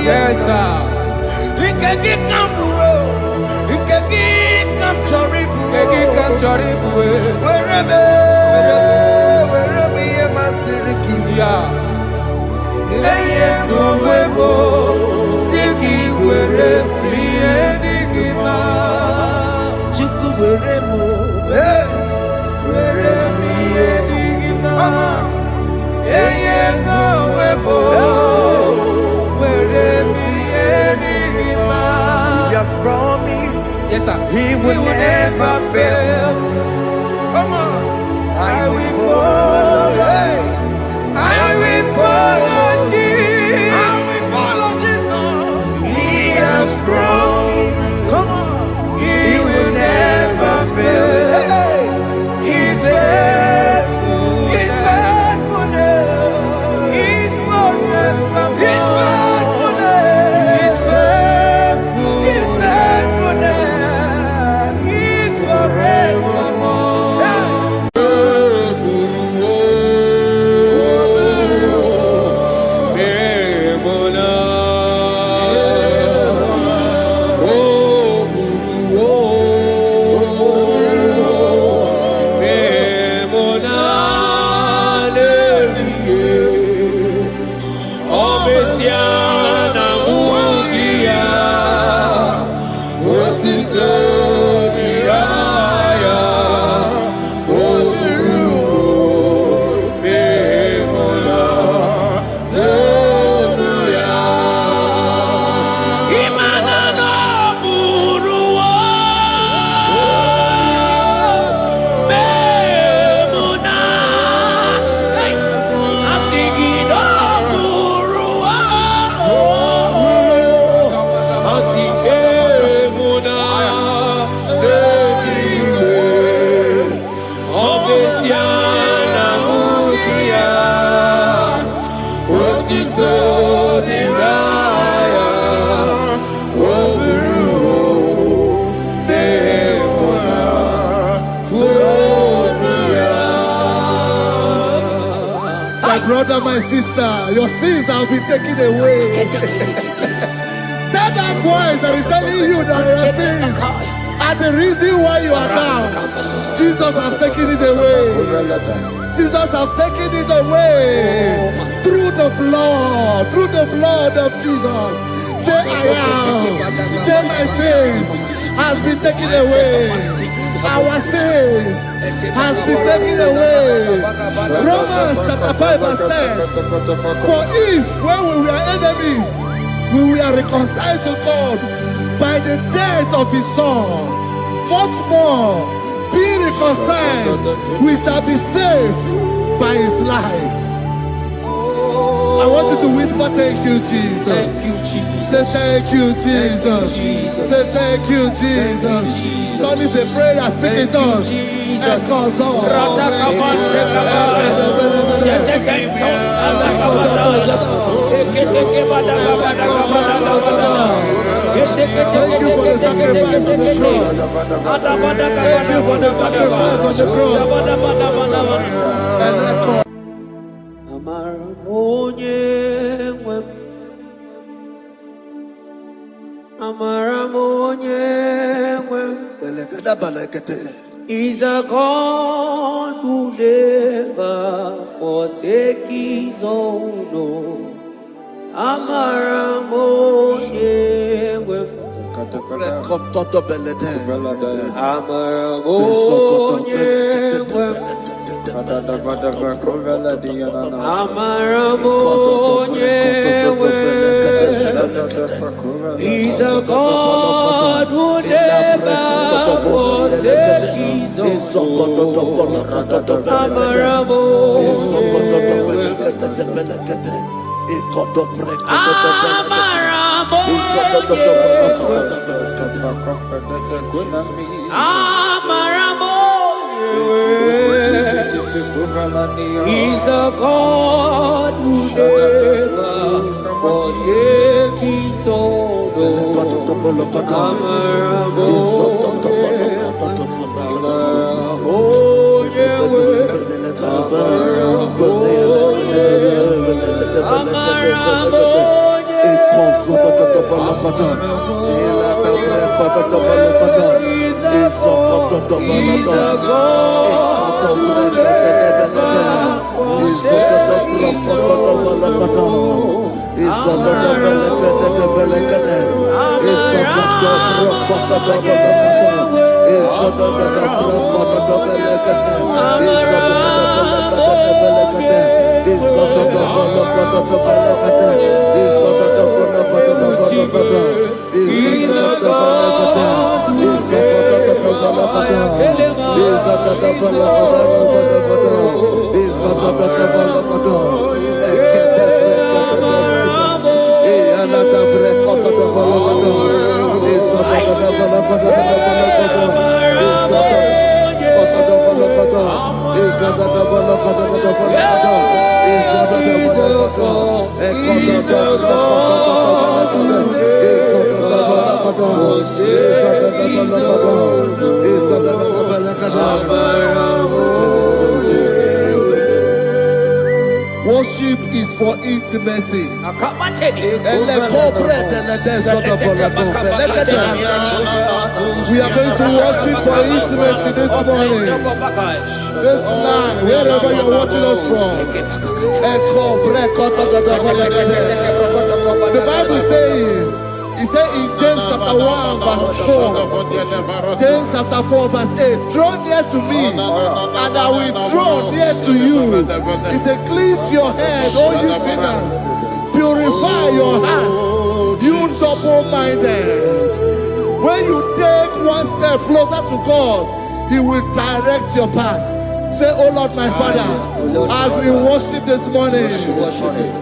Yes, sir. Yes, sir. He will never fail. Come on. I will follow. I will follow Jesus. I will follow Jesus. He has promised. Come on. He will never fail. He's faithful. He's faithful. He's forever. He's faithful. He's faithful. He's faithful. He's forevermore. Brother, my sister, your sins have been taken away. That voice that is telling you that your sins are the reason why you are down. Jesus has taken it away. Jesus has taken it away through the blood of Jesus. Say I am. Say my sins has been taken away. Our sins has been taken away. Romans chapter 5 verse 10. For if when we were enemies, we were reconciled to God by the death of his son, much more being reconciled, we shall be saved by his life. I want you to whisper, thank you, Jesus. Thank you, Jesus. Say thank you, Jesus. Say thank you, Jesus. Turn it a prayer, speak in tongues. Thank you for the sacrifice on the cross. Thank you for the sacrifice on the cross. And echo. Is a God who never forsake his own. He's a God who never forsake his own. He's a God who never forsake his own. Worship is for intimacy. We are going to worship for intimacy this morning. This land, wherever you're watching us from. The Bible says, it says in James chapter 1 verse 4, James chapter 4 verse 8, draw near to me and I will draw near to you. It says, cleanse your head, all you sinners, purify your hearts, you double-minded. When you take one step closer to God, He will direct your path. Say, oh Lord, my Father, as we worship this morning,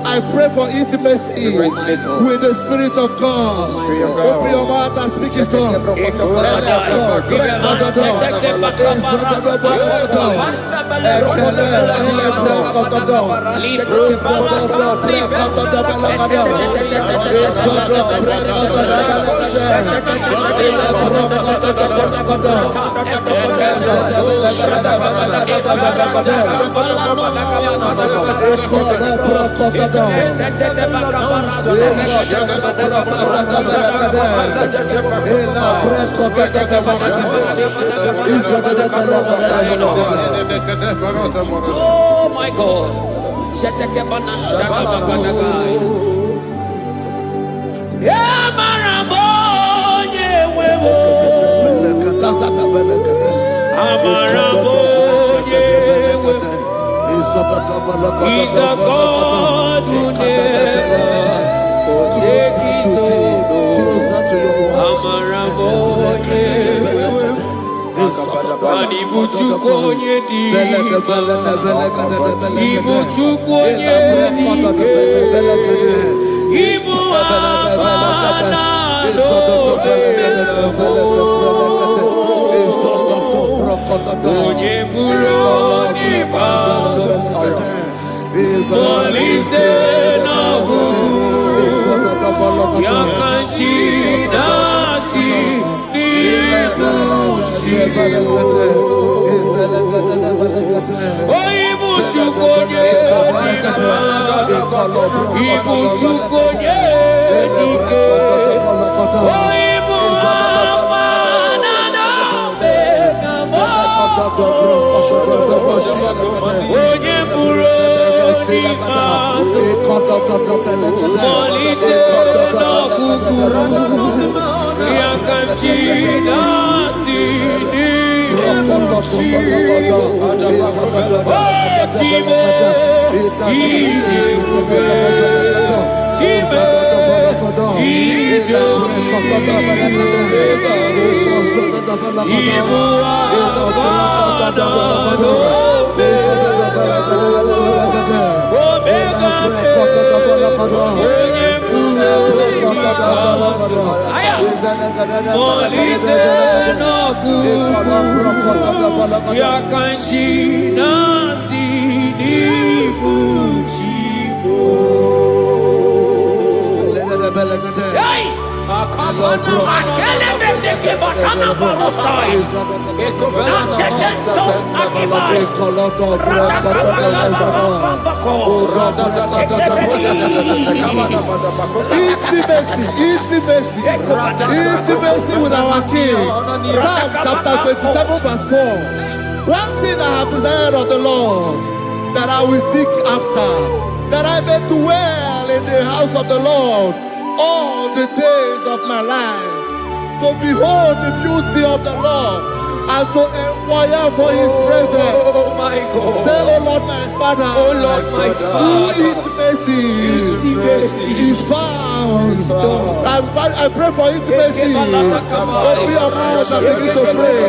I pray for intimacy with the Spirit of God. Open your mouth and speak in tongues. Oh my God. He's a God who never forsakes his own. Intimacy with our King. Psalm chapter 27 verse 4. One thing I have desired of the Lord, that I will seek after, that I may dwell in the house of the Lord all the days of my life, to behold the beauty of the Lord and to inquire for his presence. Oh my God. Say, oh Lord my Father, Oh Lord my Father, through intimacy is found. I pray for intimacy. Open your mouth and begin to pray.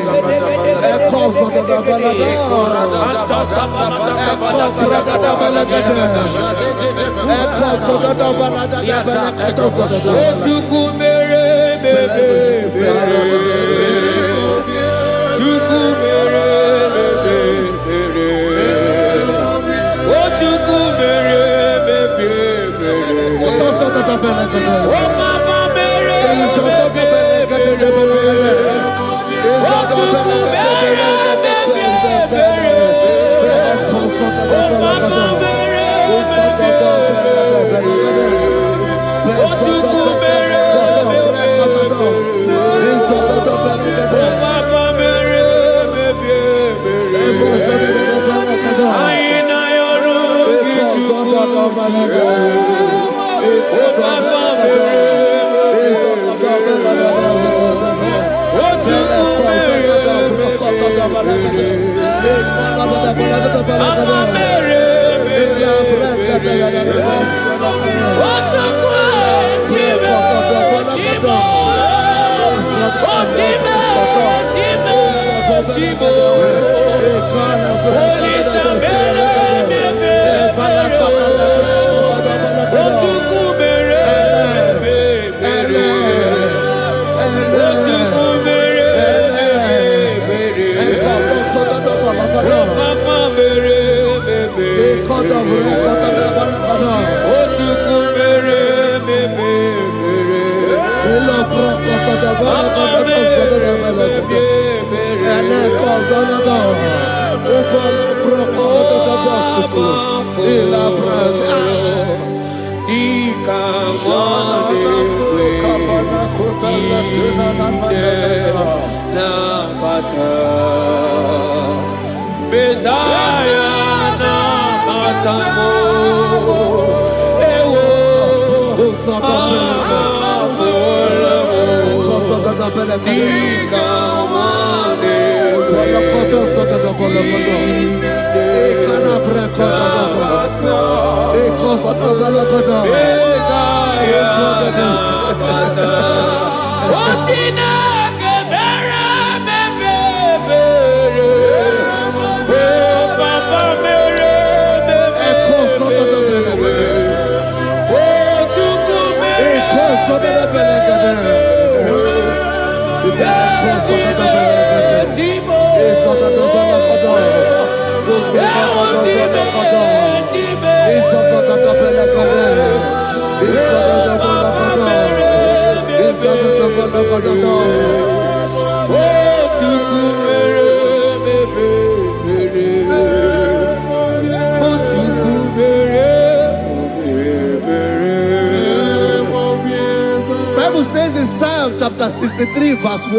Bible says in Psalm chapter 63 verse 1,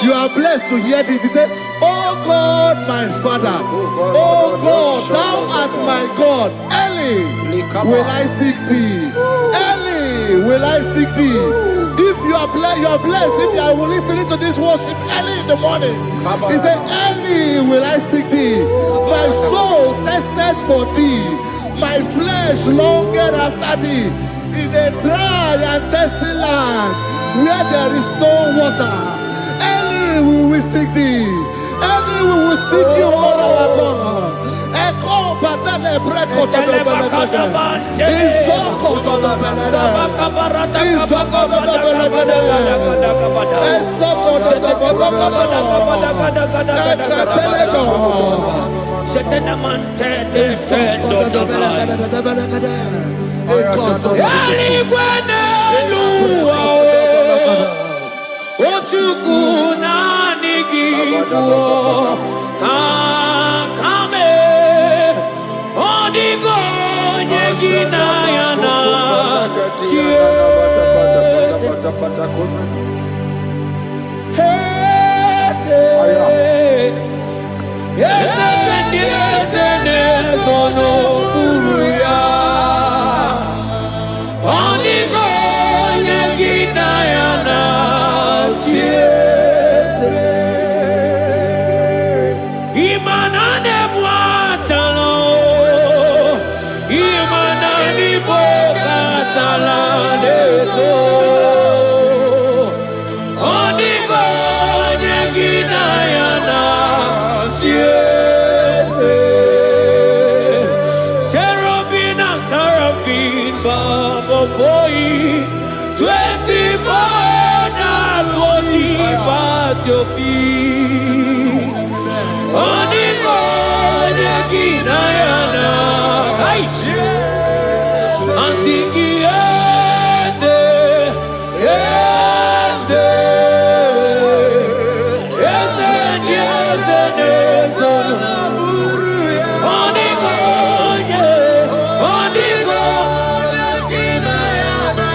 you are blessed to hear this. He said, oh God, my Father, oh God, thou art my God. Early will I seek thee. Early will I seek thee. If you are blessed if you are listening to this worship early in the morning. He said, early will I seek thee. My soul thirsted for thee. My flesh longed after thee. In a dry and thirsty land where there is no water. Early we will seek thee. Early we will seek you, all our God. Echo batale breko to the belagada. Isoko to the belagada. Isoko to the belagada. Isoko to the belagada. Ekapelego. Shetenamante defendo the belagada. foreigners worship at your feet. Oniko Neginayana. And sing yes, yes, yes, yes, yes, Oniko, Oniko Neginayana.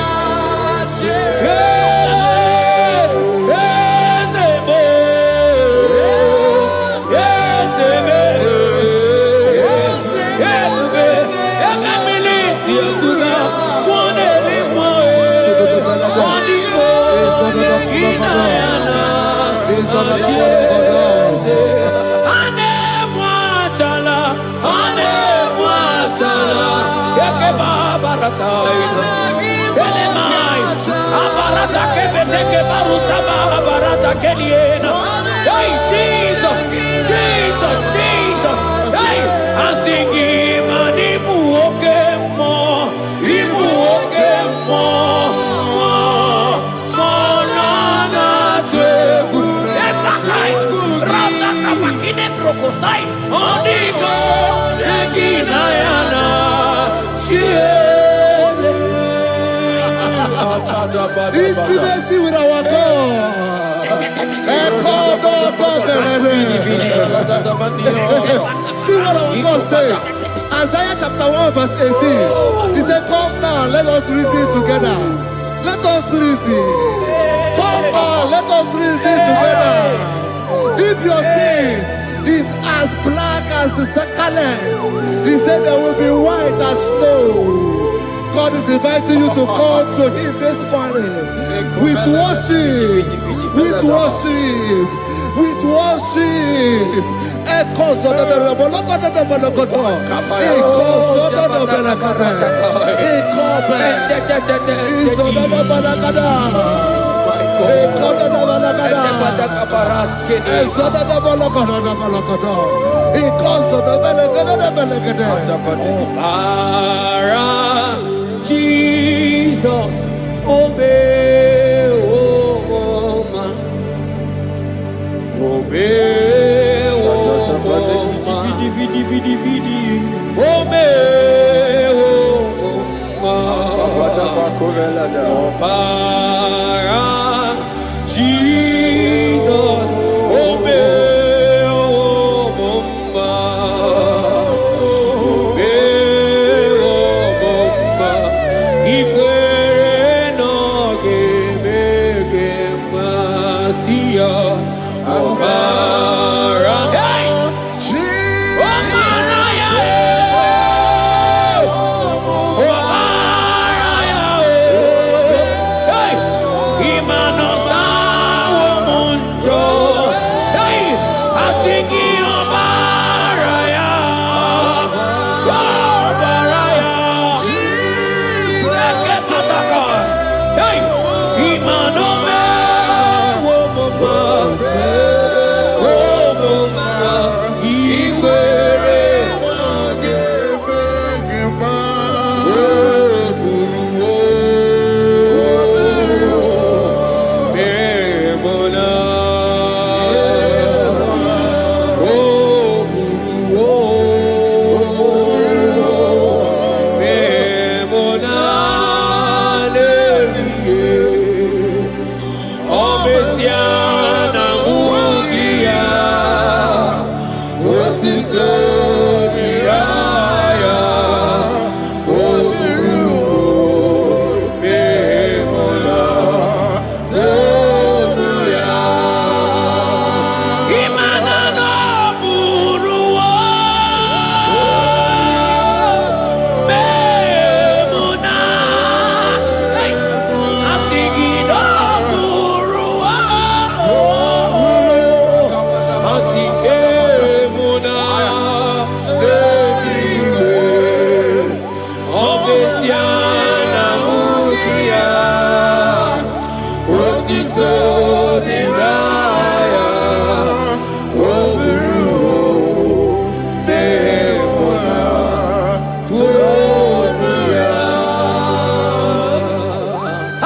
Hey, Jesus, Jesus, Jesus. Hey, I'm singing, man, Ibu okemo, na tweku. Ebakai, rata kapakine brokosai. Onigo, Neginayana. Intimacy with our God. See what our God says. Isaiah chapter 1 verse 18. He said, come now, let us reason together. Let us reason. Come now, let us reason together. If your sin is as black as the scarlet, he said there will be white as snow. God is inviting you to come to Him this morning with worship, with worship, with worship. Echoes of the Jesus, obey, oh man, obey, oh man, obey, oh man, Jesus, obey, oh Hey!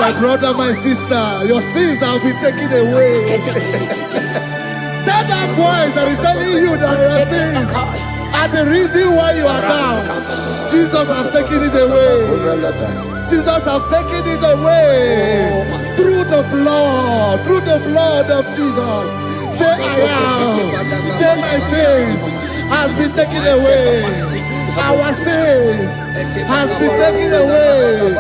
My brother, my sister, your sins have been taken away. Tell that voice that is telling you that your sins are the reason why you are down. Jesus has taken it away. Jesus has taken it away. Through the blood of Jesus. Say I am. Say my sins has been taken away. Our sins has been taken away.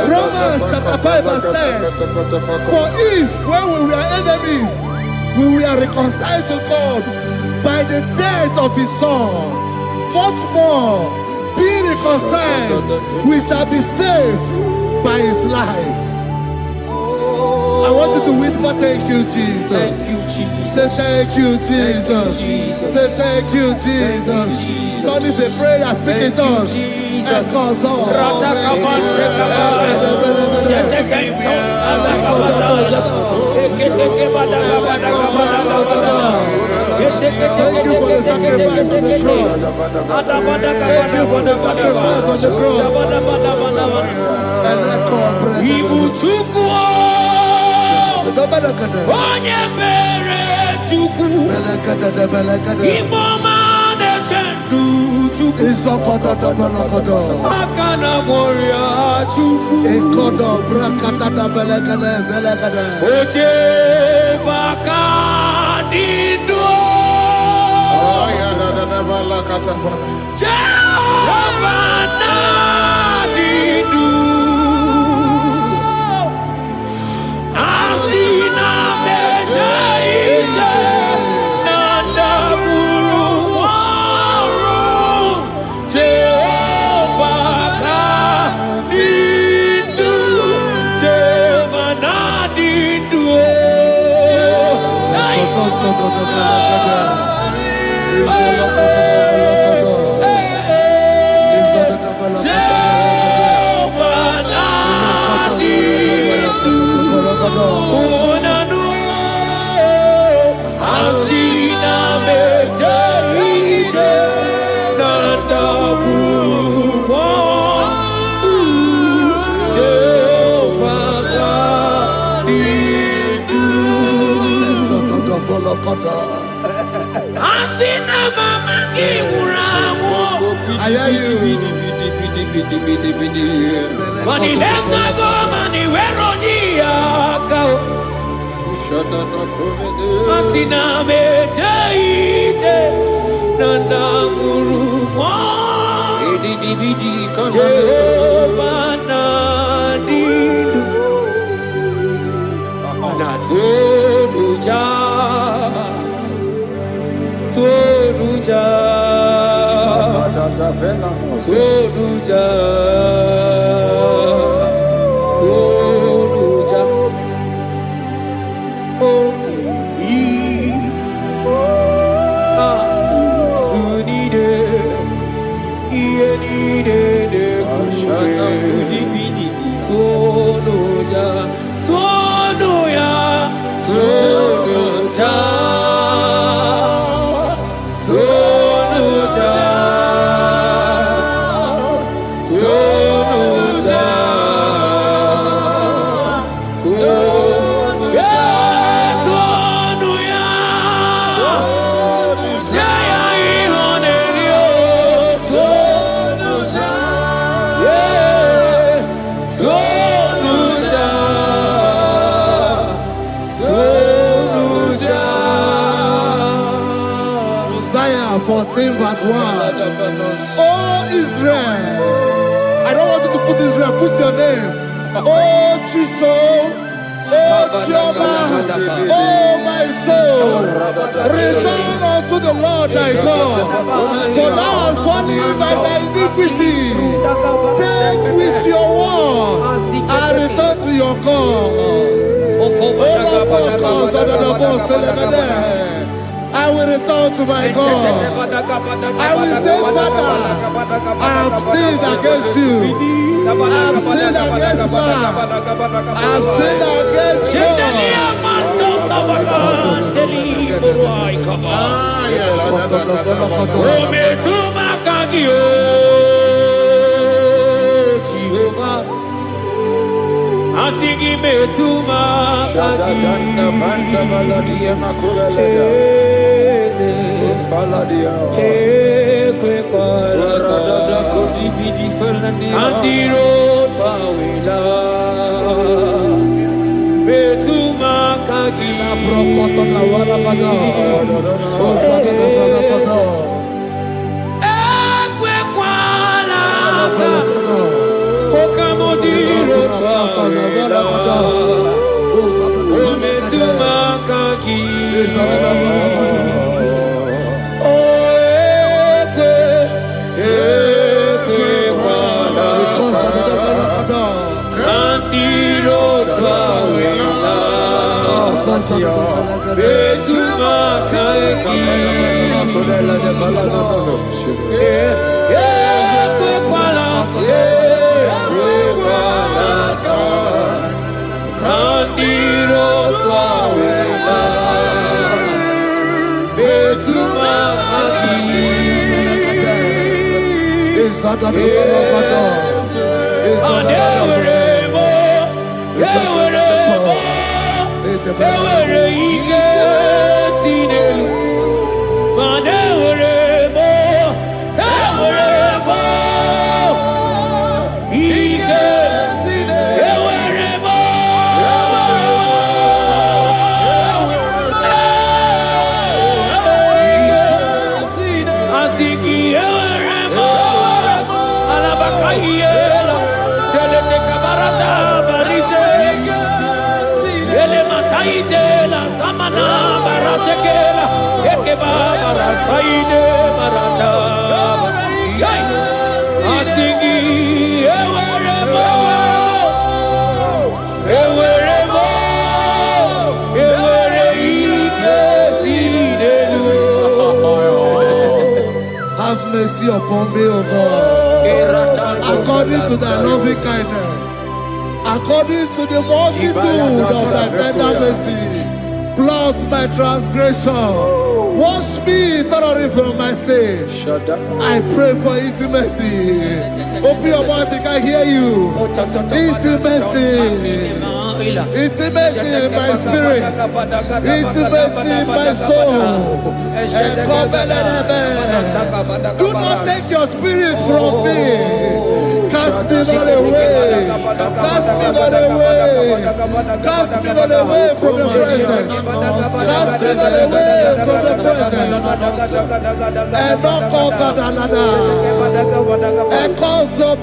Romans chapter 5 verse 10. For if when we were enemies, we were reconciled to God by the death of his son, much more, being reconciled, we shall be saved by his life. I want you to whisper, thank you, Jesus. Thank you, Jesus. Say thank you, Jesus. Say thank you, Jesus. God is a prayer, speak in tongues. Thank you for the sacrifice on the cross. Thank you for the sacrifice on the cross. Onye mere Chukwu Igbo mane chendu Chukwu Aka na moria Chukwu Oche baka dindo Jehovah na dindo I hear you. Money lenga go money wero niaka. Asina mejaite nanda guru mo. Jehovah nadidu. Anatonuja. Tonuja. Tonuja, Tonuja, oh baby, sunide, ienide de kushke, Tonuja, Tonuya, Tonuja. Isaiah 14 verse 1. Oh Israel, I don't want you to put Israel, put your name. Oh Chiso, oh Chioma, oh my soul, return unto the Lord thy God, for thou hast fallen by thy iniquity. Take with your word and return to your God. I will return to my God. I will say, Father, I have sinned against you. I have sinned against man. I have sinned against God. Asigi metuma kaki. Andiro tawila metuma kaki. Okamodiro tawila metuma kaki. Have mercy upon me, O God, according to thy loving kindness, according to the multitude of thy tender mercy. Blot my transgression, wash me thoroughly from my sin. I pray for intimacy. Open your mouth, I can hear you. Intimacy. Intimacy in my spirit, intimacy in my soul. Do not take your spirit from me. Cast me not away. Cast me not away. Cast me not away from the presence. Cast me not away from the presence. And not come back another. And cause of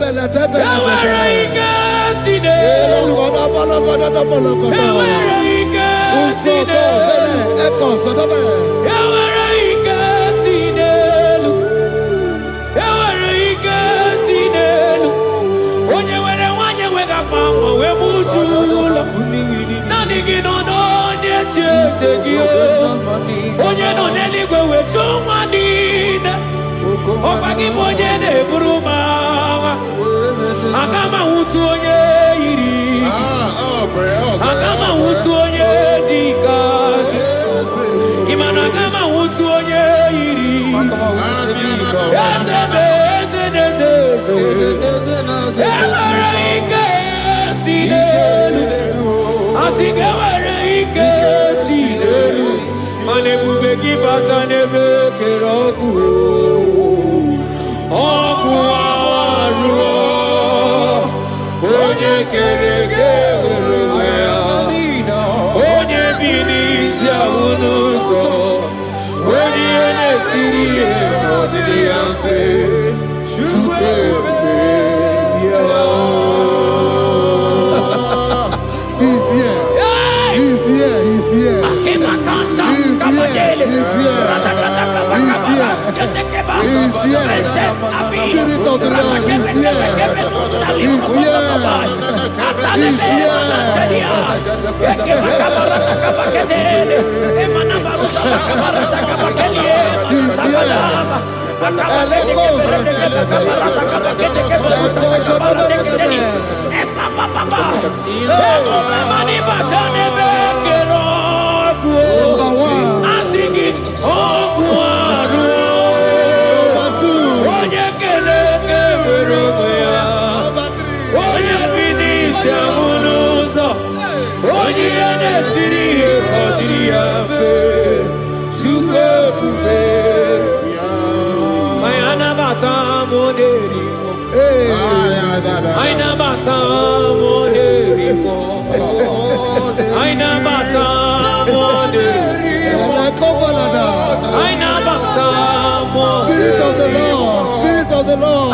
Spirit of the Lord, Spirit of the Lord.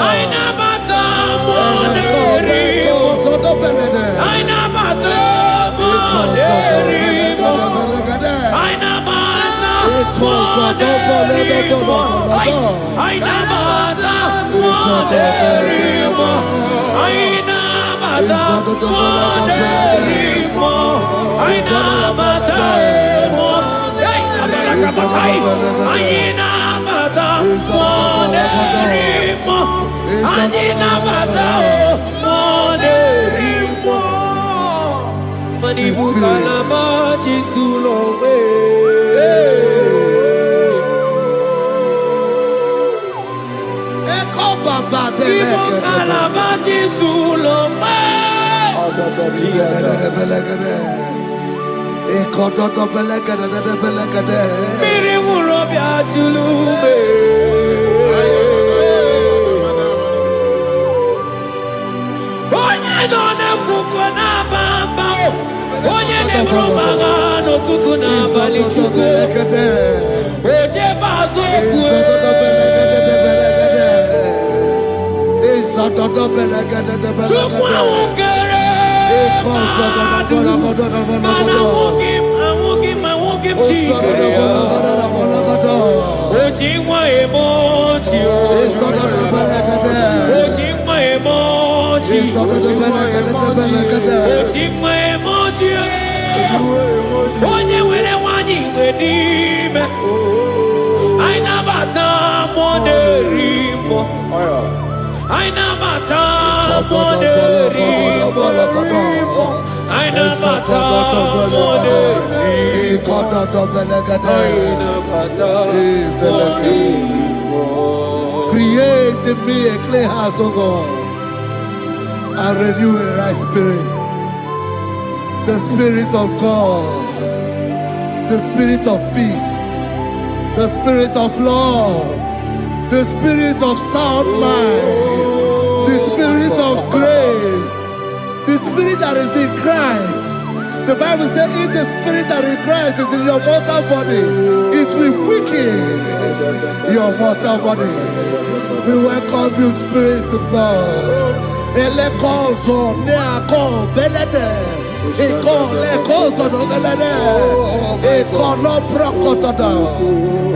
Create in me a clean house, O God, and renew a right spirit. The Spirit of God, the Spirit of peace, the Spirit of love, the Spirit of sound mind, the Spirit of grace, the Spirit that is in Christ. The Bible says if the Spirit that is in Christ is in your mortal body, it will weaken your mortal body. We welcome you, Spirit of God. Elekozo neako belede, eko lekozo no belede, eko no prokotoda,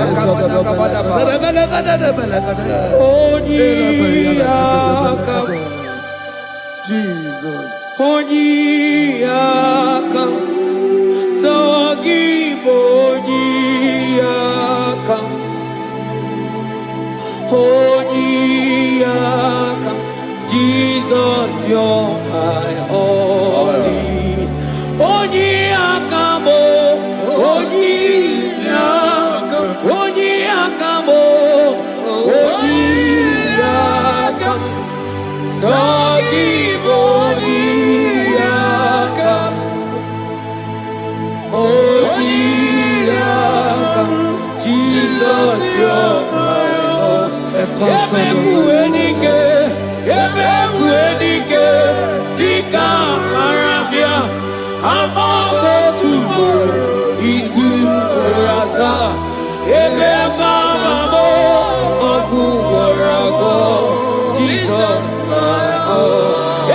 ezodo no belede. Jesus. Onyiyakam, Sogibo Onyiyakam, Onyiyakam, Jesus, you're my only. Onyiyakam, Onyiyakam, Onyiyakam, Onyiyakam, Sogibo Onyiyakam, Onyiyakam, Jesus, you're my Lord. Ebekuenike, Dika Arabia, Amago Tubo, Isu Rasa, Ebeba Mamo, Ogu Warago, Jesus, my Lord.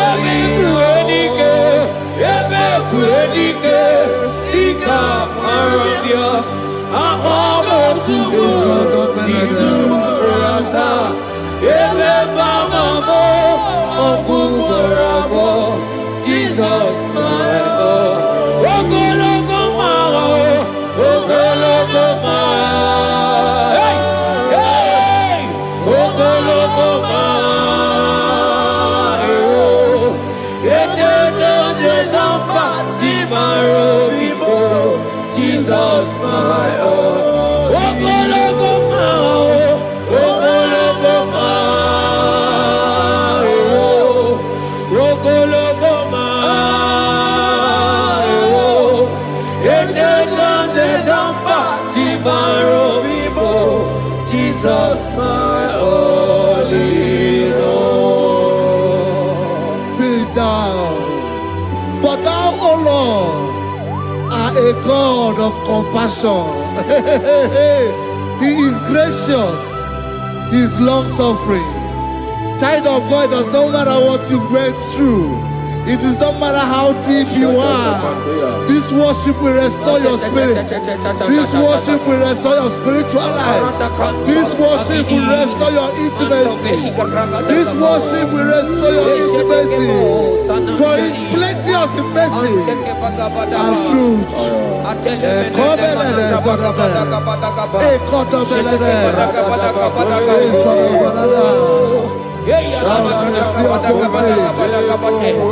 Ebekuenike, Dika Arabia, Amago Tubo, Isu Rasa, Ebeba Mamo, Ogu Warago, Jesus, my Lord. Ogologo Mao, Ogologo Mao, hey, hey, Ogologo Mao, Ejedo Jejamba, Simaro Bibo, Jesus, my Lord. Ogologo Mao, a God of compassion. He is gracious. He is long-suffering. Child of God, it does not matter what you went through. It does not matter how deep you are. This worship will restore your spirit. This worship will restore your spiritual life. This worship will restore your intimacy. This worship will restore your intimacy. For His plenteous in mercy and truth. Have mercy upon me.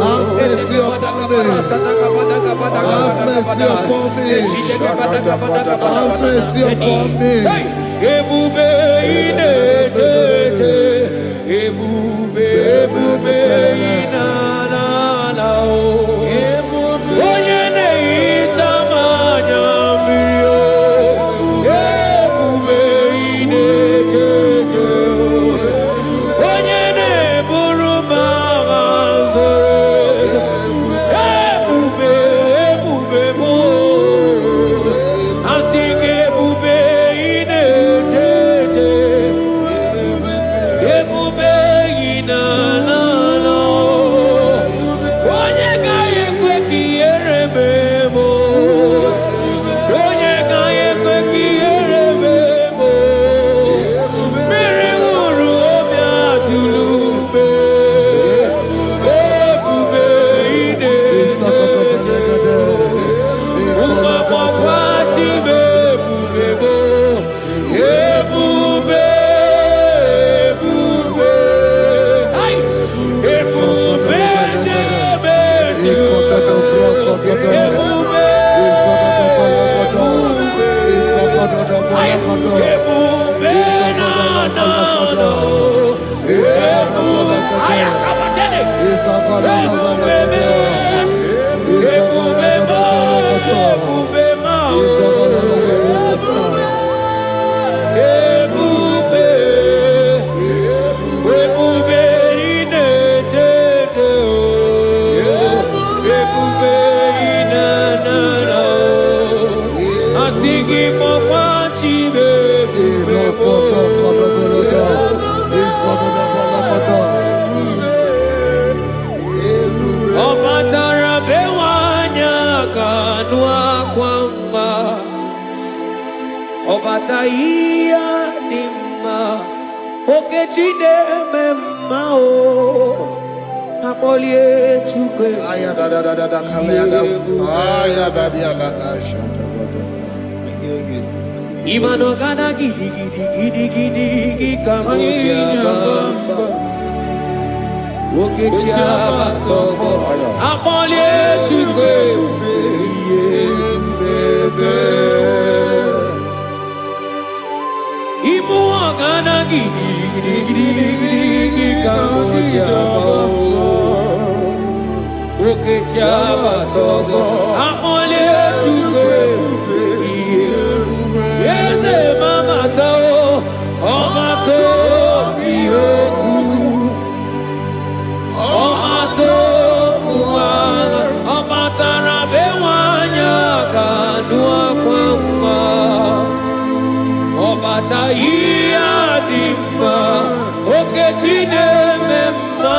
Have mercy upon me. Have mercy upon me. Have mercy upon me. Ebube inetete, ebube inanala o. Onye na-ehita mmanya mmiri o. Ebube inetete o. Onye na-eburu m agha nzọ. Ebube m o. Asị gị ebube inetete. Ebube inanala o. Onye gaghị ekwe ka ihere mee m o. Onye gaghị ekwe ka ihere mee m o. Mmiri ṅụrụ obi atụrụ ume. Ebube inetete. Ụmụakwụkwọ tibe ebube m o. Ebube, ebube. Ai! Ebube jebe jebe. Ebube, ai! Ebube na na na. Ebube, ai akabatele. Ebube me. Ebube mo. Ebube ma. Ebube, ebube inetete o. Ebube inanana o. Asị gị mọkwa chibe ebube mo. Ọ batara be nwanyị aka nụ akwa mma. Ọ bata ihe dị mma. Okechi na-eme mma o. Akpọlie Chukwu. Imano gana gidi gidi gidi gidi gidi kamoji abamba. Okechi abatogo. Akpọlie Chukwu ebube. Ibu ọ̀gánà gidi gidi gidi gidi gidi kamoji abamba. Okechi abatogo. Akpọlie Chukwu ebube. Eze mama to, ọma to bi okwu. Ọma to ụwa, ọma tara be nwanyị aka nụ akwa mma. Ọbata ihe dị mma, Okechi na-eme mma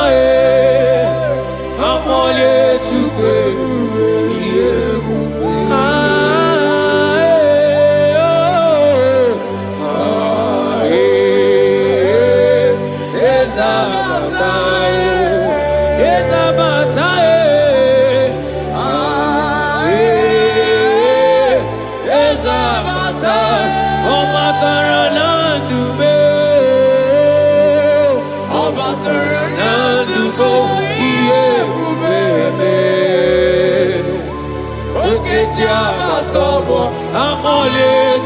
akpọlie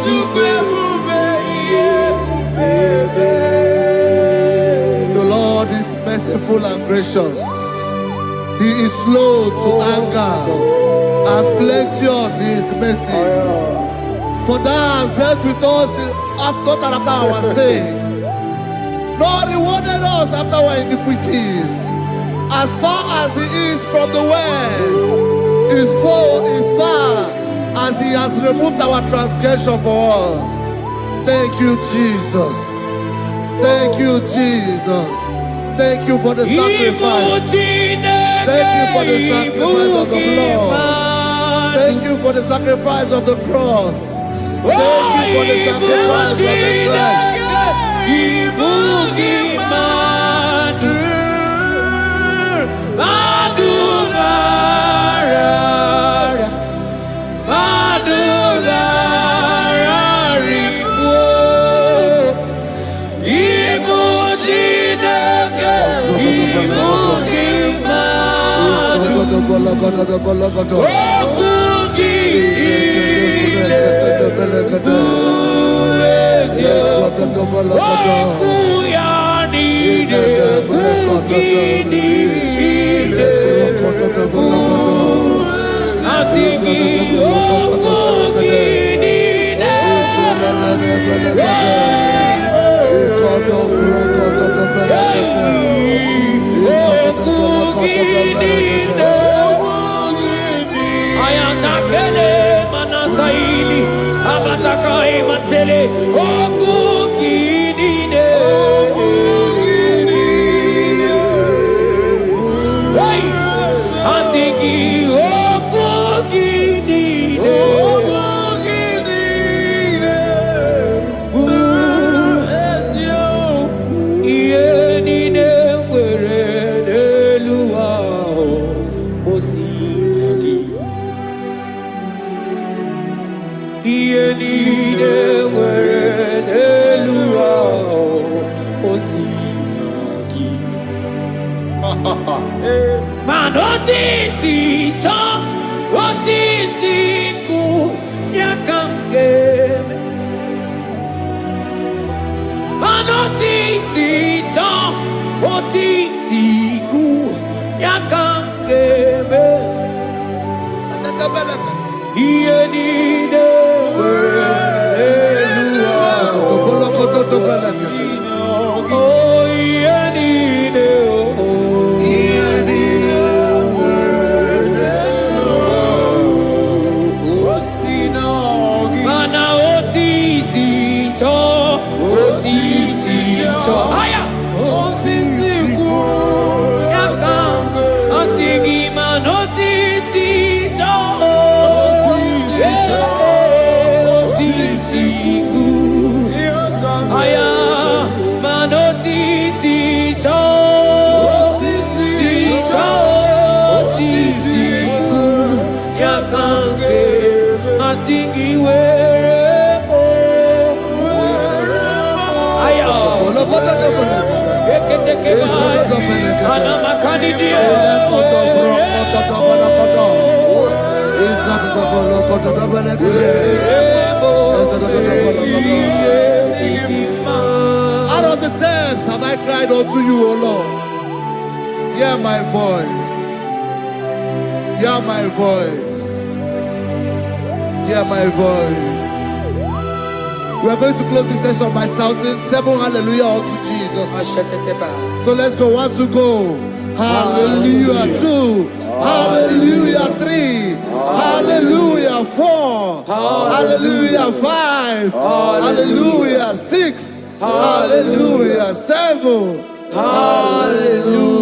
Chukwu ebube ihe ebube. The Lord is merciful and gracious. He is slow to anger and plenteous in His mercy. For thou hast dealt with us after our sin, nor rewarded us after our iniquities. As far as the east from the west is far as removed our transgression for us. Thank you, Jesus. Thank you, Jesus. Thank you for the sacrifice. Thank you for the sacrifice of the blood. Thank you for the sacrifice of the cross. Thank you for the sacrifice of the cross. Out of the depths have I cried unto you, O Lord. Hear my voice. Hear my voice. Hear my voice. We are going to close this session by shouting 7 hallelujah unto Jesus. So let's go. 1, 2, go. Hallelujah. 2. Hallelujah. 3. Hallelujah. 4. Hallelujah. 5. Hallelujah. 6. Hallelujah. 7. Hallelujah.